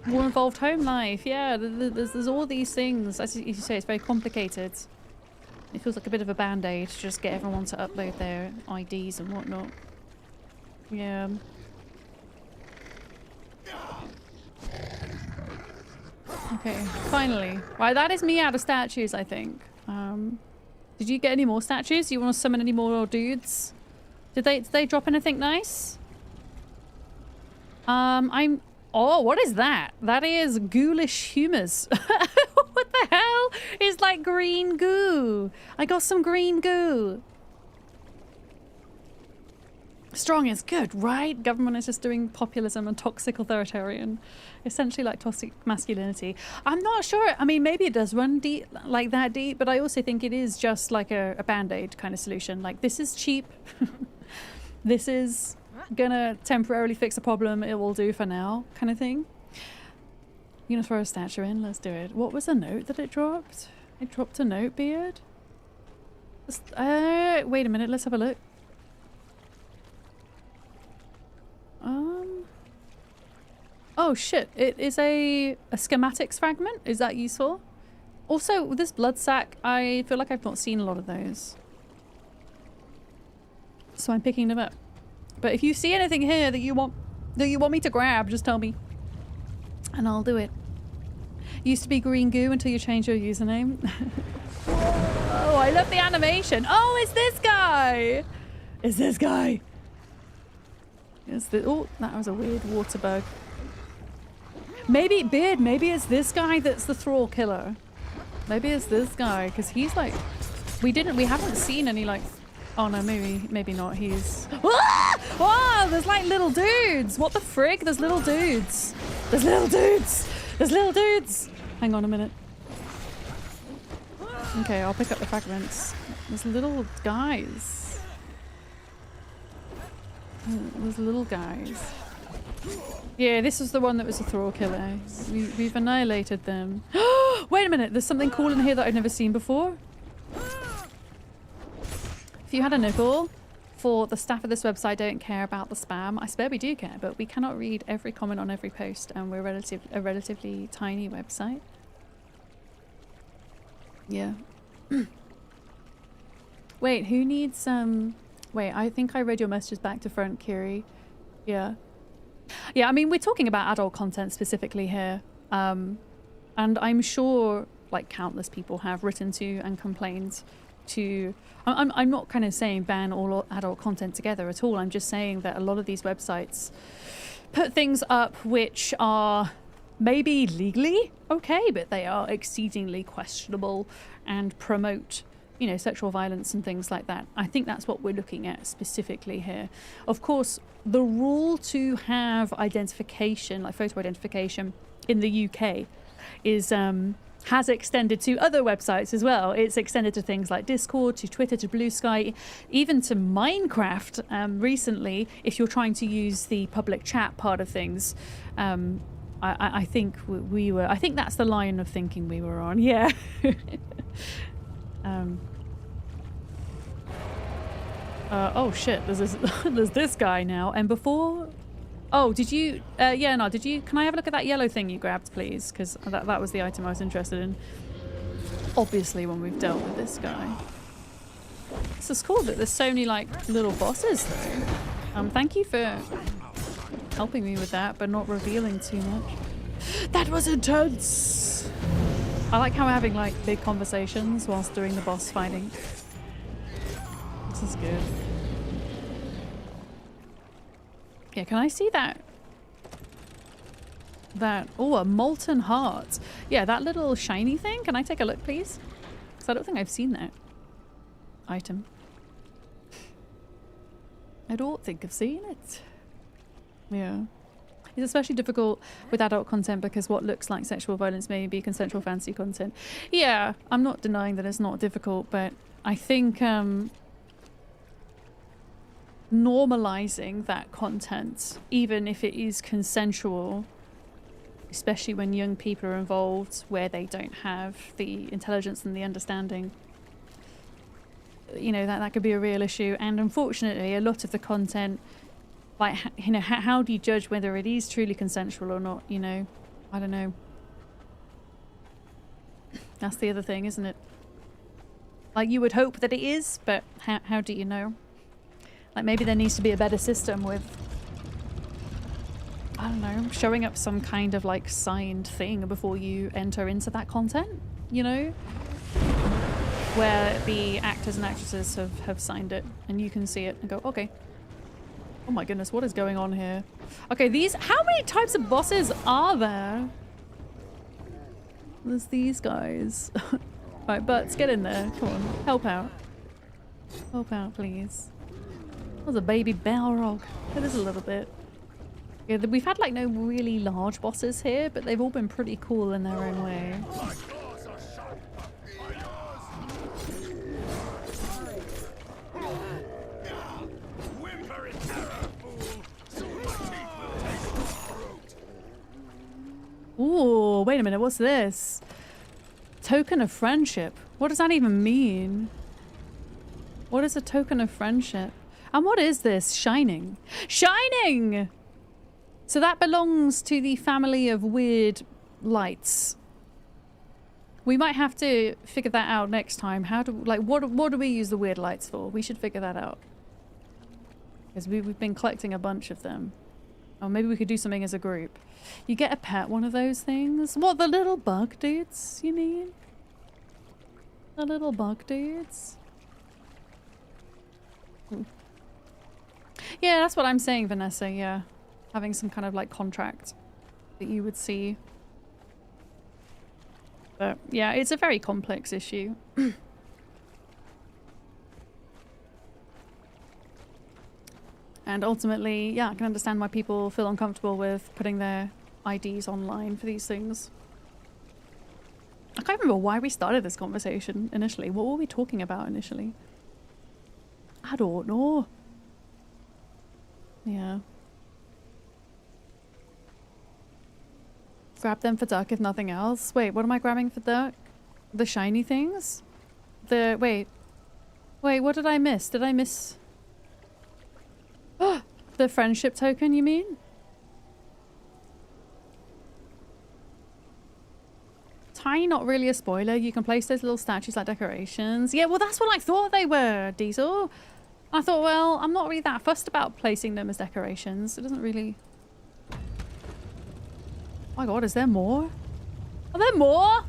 More involved home life. Yeah, there's all these things. As you say, it's very complicated. It feels like a bit of a band-aid to just get everyone to upload their IDs and whatnot. Yeah. Okay, finally. Right, that is me out of statues, I think. Did you get any more statues? Do you want to summon any more dudes? Did they drop anything nice? Oh, what is that? That is ghoulish humours. What the hell is like green goo? I got some green goo. Strong is good, right? Government is just doing populism and toxic authoritarian, essentially like toxic masculinity. I'm not sure. I mean, maybe it does run deep, like that deep, but I also think it is just like a band-aid kind of solution. Like, this is cheap. This is gonna temporarily fix a problem. It will do for now, kind of thing. You gonna throw a statue in? Let's do it. What was the note that it dropped? It dropped a note, Beard? Wait a minute. Let's have a look. Oh shit, it is a schematics fragment. Is that useful? Also, with this blood sack, I feel like I've not seen a lot of those. So I'm picking them up. But if you see anything here that you want me to grab, just tell me. And I'll do it. Used to be green goo until you change your username. Oh, I love the animation. Oh, it's this guy! It's this guy! Oh, that was a weird water bug. Maybe, Beard, maybe it's this guy that's the thrall killer. Maybe it's this guy, because he's like... We haven't seen any like... Oh no, maybe not. He's... Ah! Oh, there's like little dudes! What the frig? There's little dudes! There's little dudes! There's little dudes! Hang on a minute. Okay, I'll pick up the fragments. There's little guys. There's little guys. Yeah, this was the one that was a thrall killer. We've annihilated them. Wait a minute, there's something cool in here that I've never seen before. If you had a nickel for the staff of this website don't care about the spam, I swear we do care, but we cannot read every comment on every post, and we're a relatively tiny website. Yeah. Wait, who needs wait, I think I read your messages back to front, Kiri. Yeah. Yeah, I mean, we're talking about adult content specifically here. And I'm sure like countless people have written to and complained to... I'm not kind of saying ban all adult content together at all. I'm just saying that a lot of these websites put things up which are maybe legally okay, but they are exceedingly questionable and promote, you know, sexual violence and things like that. I think that's what we're looking at specifically here. Of course, the rule to have identification, like photo identification in the UK is has extended to other websites as well. It's extended to things like Discord, to Twitter, to Blue Sky, even to Minecraft recently, if you're trying to use the public chat part of things. I think we were... I think that's the line of thinking we were on, yeah. Oh shit, there's this guy now. And before... Oh, did you... yeah, no, did you... Can I have a look at that yellow thing you grabbed, please? Because that was the item I was interested in. Obviously, when we've dealt with this guy. This is cool that there's so many, like, little bosses, though. Thank you for helping me with that, but not revealing too much. That was intense! I like how we're having, like, big conversations whilst doing the boss fighting. This is good. Yeah, can I see that? Oh, a molten heart. Yeah, that little shiny thing. Can I take a look, please? Because I don't think I've seen that item. I don't think I've seen it. Yeah. It's especially difficult with adult content because what looks like sexual violence may be consensual fantasy content. Yeah, I'm not denying that it's not difficult, but I think normalizing that content, even if it is consensual, especially when young people are involved where they don't have the intelligence and the understanding, you know, that could be a real issue. And unfortunately, a lot of the content, like, you know, how do you judge whether it is truly consensual or not, you know? I don't know. That's the other thing, isn't it? Like, you would hope that it is, but how do you know? Like, maybe there needs to be a better system with, I don't know, showing up some kind of, like, signed thing before you enter into that content, you know? Where the actors and actresses have signed it, and you can see it and go, okay. Oh my goodness, what is going on here? Okay, how many types of bosses are there? There's these guys. Right, Butts, get in there. Come on, help out. Help out, please. That was a baby Balrog. It is a little bit. Yeah, we've had like no really large bosses here, but they've all been pretty cool in their own way. My claws are sharp. Are yours? Whimper in terror, fool. Soon my teeth will taste your throat. Ooh, wait a minute, what's this? Token of friendship. What does that even mean? What is a token of friendship? And what is this? Shining. Shining! So that belongs to the family of weird lights. We might have to figure that out next time. How do, like, what do we use the weird lights for? We should figure that out. Because we've been collecting a bunch of them. Or maybe we could do something as a group. You get a pet one of those things? What, the little bug dudes, you mean? The little bug dudes? Yeah, that's what I'm saying, Vanessa, yeah. Having some kind of like contract that you would see. But yeah, it's a very complex issue. And ultimately, yeah, I can understand why people feel uncomfortable with putting their IDs online for these things. I can't remember why we started this conversation initially. What were we talking about initially? I don't know. Yeah. Grab them for duck if nothing else. Wait, what am I grabbing for duck? The shiny things? The... Wait. Wait, what did I miss? Did I miss... The friendship token, you mean? Tiny, not really a spoiler. You can place those little statues like decorations. Yeah, well, that's what I thought they were, Diesel. I thought, well, I'm not really that fussed about placing them as decorations. It doesn't really... Oh my god, is there more? Are there more? Are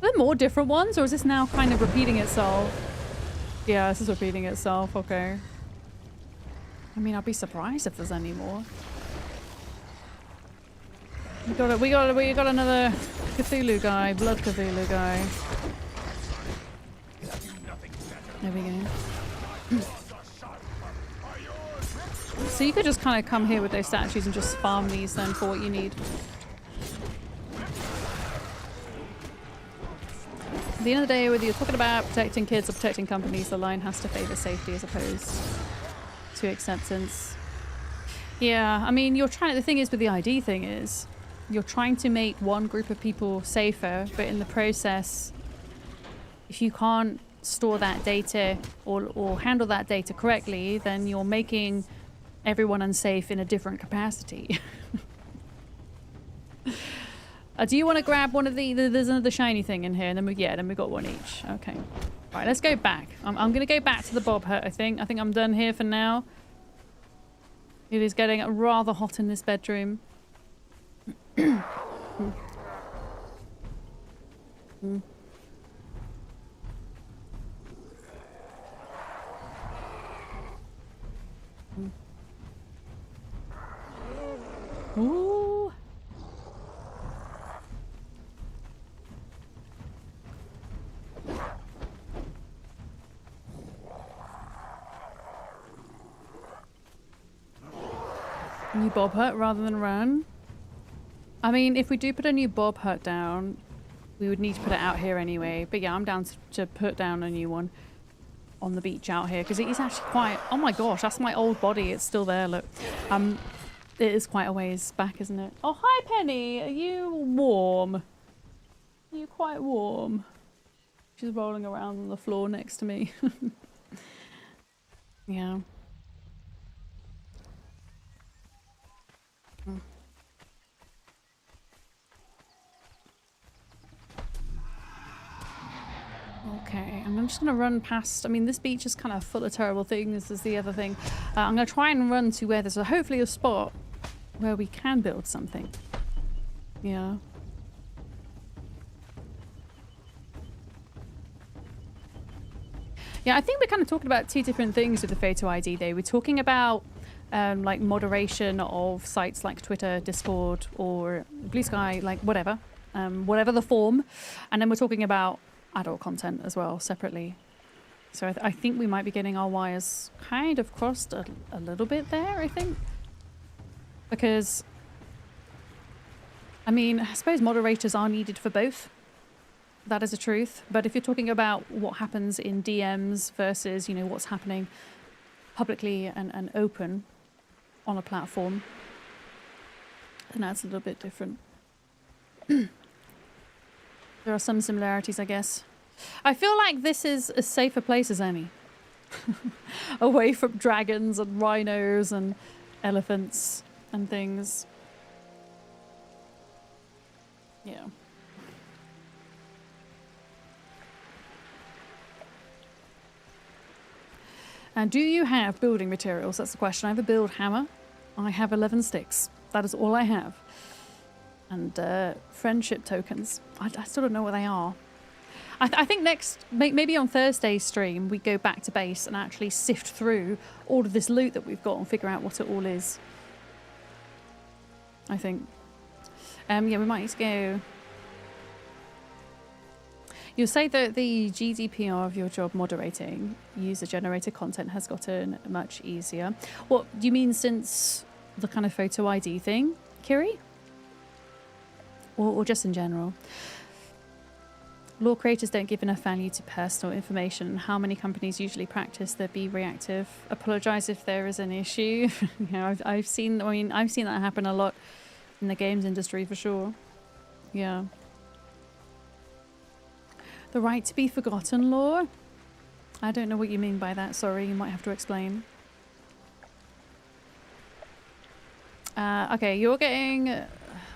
there more different ones, or is this now kind of repeating itself? Yeah, this is repeating itself, okay. I mean, I'd be surprised if there's any more. We got another Cthulhu guy, blood Cthulhu guy. There we go. So you could just kind of come here with those statues and just farm these then for what you need. At the end of the day, whether you're talking about protecting kids or protecting companies, the line has to favour safety as opposed to acceptance. Yeah, I mean, the thing is with the ID thing is, you're trying to make one group of people safer, but in the process, if you can't store that data or handle that data correctly, then you're making everyone unsafe in a different capacity. Do you want to grab one of there's another shiny thing in here, and then we got one each. Okay. Right, let's go back. I'm going to go back to the Bob hut, I think. I think I'm done here for now. It is getting rather hot in this bedroom. Ooh. New Bob hut rather than run. I mean, if we do put a new Bob hut down, we would need to put it out here anyway. But yeah, I'm down to put down a new one on the beach out here because it is actually quite... Oh my gosh, that's my old body. It's still there, look. It is quite a ways back, isn't it? Oh, hi, Penny. Are you warm? Are you quite warm? She's rolling around on the floor next to me. Yeah. Okay, I'm just going to run past... I mean, this beach is kind of full of terrible things, is the other thing. I'm going to try and run to where there's hopefully a spot where we can build something. Yeah. Yeah, I think we're kind of talking about two different things with the photo ID though. We're talking about like moderation of sites like Twitter, Discord, or Blue Sky, like whatever. Whatever the form. And then we're talking about adult content as well, separately. So I think we might be getting our wires kind of crossed a little bit there, I think. Because, I mean, I suppose moderators are needed for both. That is the truth. But if you're talking about what happens in DMs versus, you know, what's happening publicly and open on a platform, then that's a little bit different. There are some similarities, I guess. I feel like this is as safe a place as any. Away from dragons and rhinos and elephants and things. Yeah. And do you have building materials? That's the question. I have a build hammer. I have 11 sticks. That is all I have. And friendship tokens. I still don't know what they are. I think next, maybe on Thursday's stream, we go back to base and actually sift through all of this loot that we've got and figure out what it all is. I think. Yeah, we might need to go. You'll say that the GDPR of your job moderating user-generated content has gotten much easier. What do you mean since the kind of photo ID thing, Kiri? Or just in general? Law creators don't give enough value to personal information. How many companies usually practice the be reactive? Apologize if there is an issue. You know, I've seen that happen a lot in the games industry for sure. Yeah. The right to be forgotten law? I don't know what you mean by that. Sorry, you might have to explain. Okay, you're getting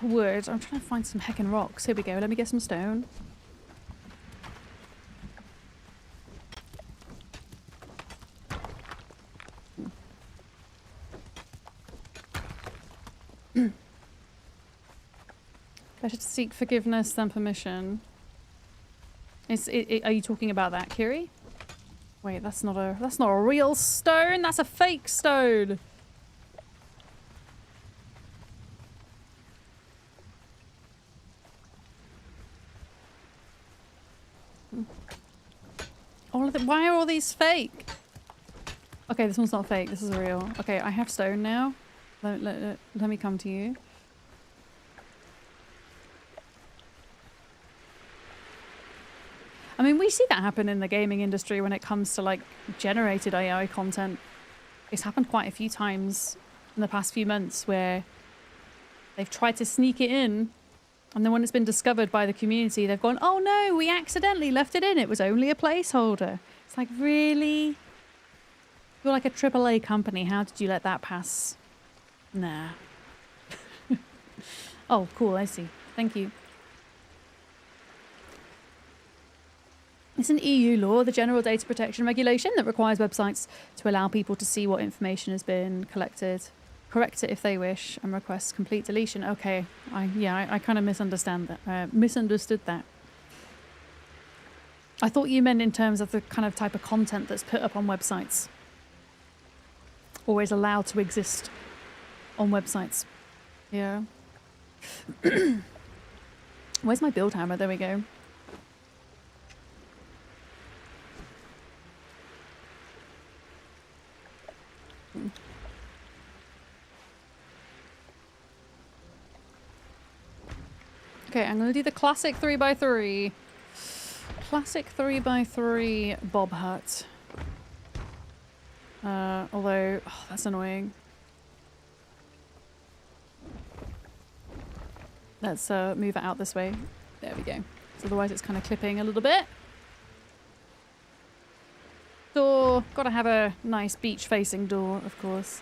wood. I'm trying to find some heckin' rocks. Here we go. Let me get some stone. Better to seek forgiveness than permission. Are you talking about that, Kiri? Wait, that's not a real stone. That's a fake stone. All of them. Why are all these fake? Okay, this one's not fake. This is real. Okay, I have stone now. Let me come to you. I mean, we see that happen in the gaming industry when it comes to like generated AI content. It's happened quite a few times in the past few months where they've tried to sneak it in, and then when it's been discovered by the community, they've gone, oh no, we accidentally left it in. It was only a placeholder. It's like, really? You're like a AAA company. How did you let that pass? Nah. Oh, cool. I see. Thank you. It's an EU law, the General Data Protection Regulation, that requires websites to allow people to see what information has been collected, correct it if they wish, and request complete deletion. Okay, I kind of misunderstood that. I thought you meant in terms of the kind of type of content that's put up on websites. Always allowed to exist on websites. Yeah. Where's my build hammer? There we go. Okay, I'm going to do the classic 3x3. Classic 3x3 bob hut. Although, oh, that's annoying. Let's move it out this way. There we go. So otherwise it's kind of clipping a little bit. Door. Gotta have a nice beach facing door, of course.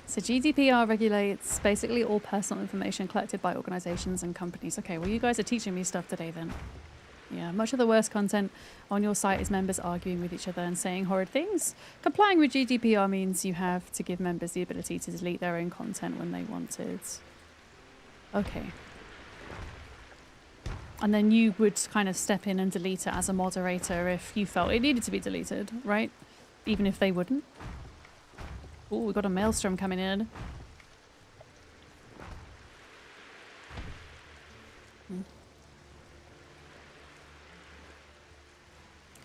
So GDPR regulates basically all personal information collected by organizations and companies. Okay, well you guys are teaching me stuff today then. Yeah, much of the worst content on your site is members arguing with each other and saying horrid things. Complying with GDPR means you have to give members the ability to delete their own content when they want it. Okay. And then you would kind of step in and delete it as a moderator if you felt it needed to be deleted, right? Even if they wouldn't. Oh, we've got a maelstrom coming in.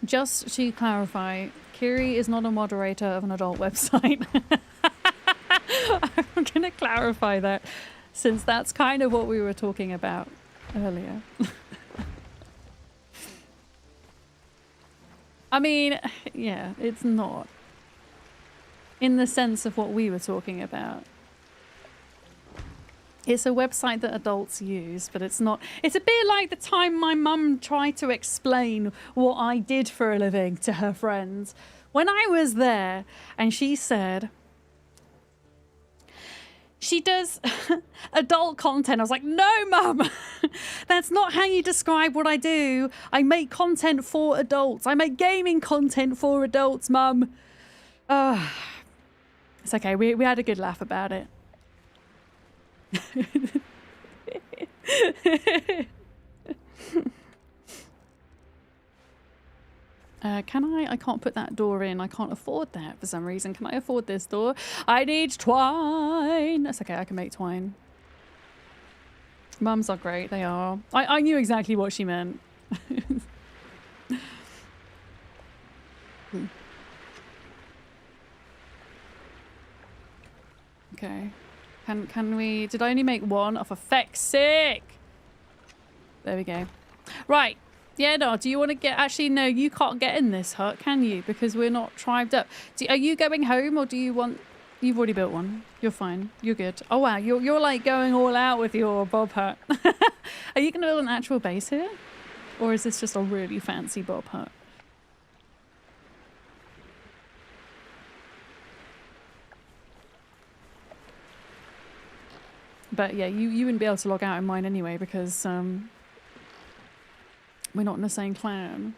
Just to clarify, Kiri is not a moderator of an adult website. I'm going to clarify that, since that's kind of what we were talking about earlier. I mean, yeah, it's not. In the sense of what we were talking about. It's a website that adults use, but it's not. It's a bit like the time my mum tried to explain what I did for a living to her friends. When I was there, and she said, she does adult content. I was like, no, mum, that's not how you describe what I do. I make content for adults. I make gaming content for adults, mum. It's okay. We had a good laugh about it. I can't put that door in. I can't afford that for some reason. Can I afford this door? I need twine. That's okay. I can make twine. Mums are great. They are. I knew exactly what she meant. Okay. Can we... Did I only make one? Oh, for feck's sake! There we go. Right. Yeah, no, do you want to get... Actually, no, you can't get in this hut, can you? Because we're not tribed up. Are you going home, or do you want... You've already built one. You're fine. You're good. Oh, wow. You're like going all out with your Bob hut. Are you going to build an actual base here? Or is this just a really fancy Bob hut? But yeah, you wouldn't be able to log out in mine anyway, because we're not in the same clan.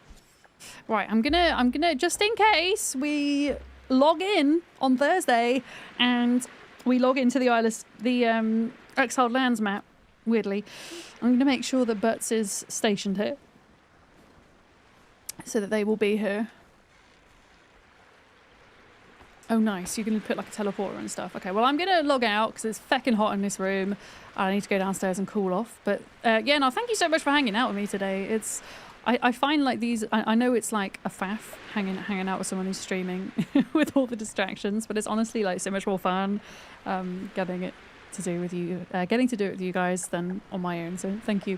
Right, I'm gonna just in case we log in on Thursday and we log into the Exiled Lands map, weirdly, I'm gonna make sure that Butts is stationed here, so that they will be here. Oh, nice. You're going to put like a teleporter and stuff. Okay, well, I'm going to log out because it's feckin' hot in this room. I need to go downstairs and cool off. But yeah, no, thank you so much for hanging out with me today. I find like these... I know it's like a faff hanging out with someone who's streaming with all the distractions, but it's honestly like so much more fun getting to do it with you guys than on my own. So thank you.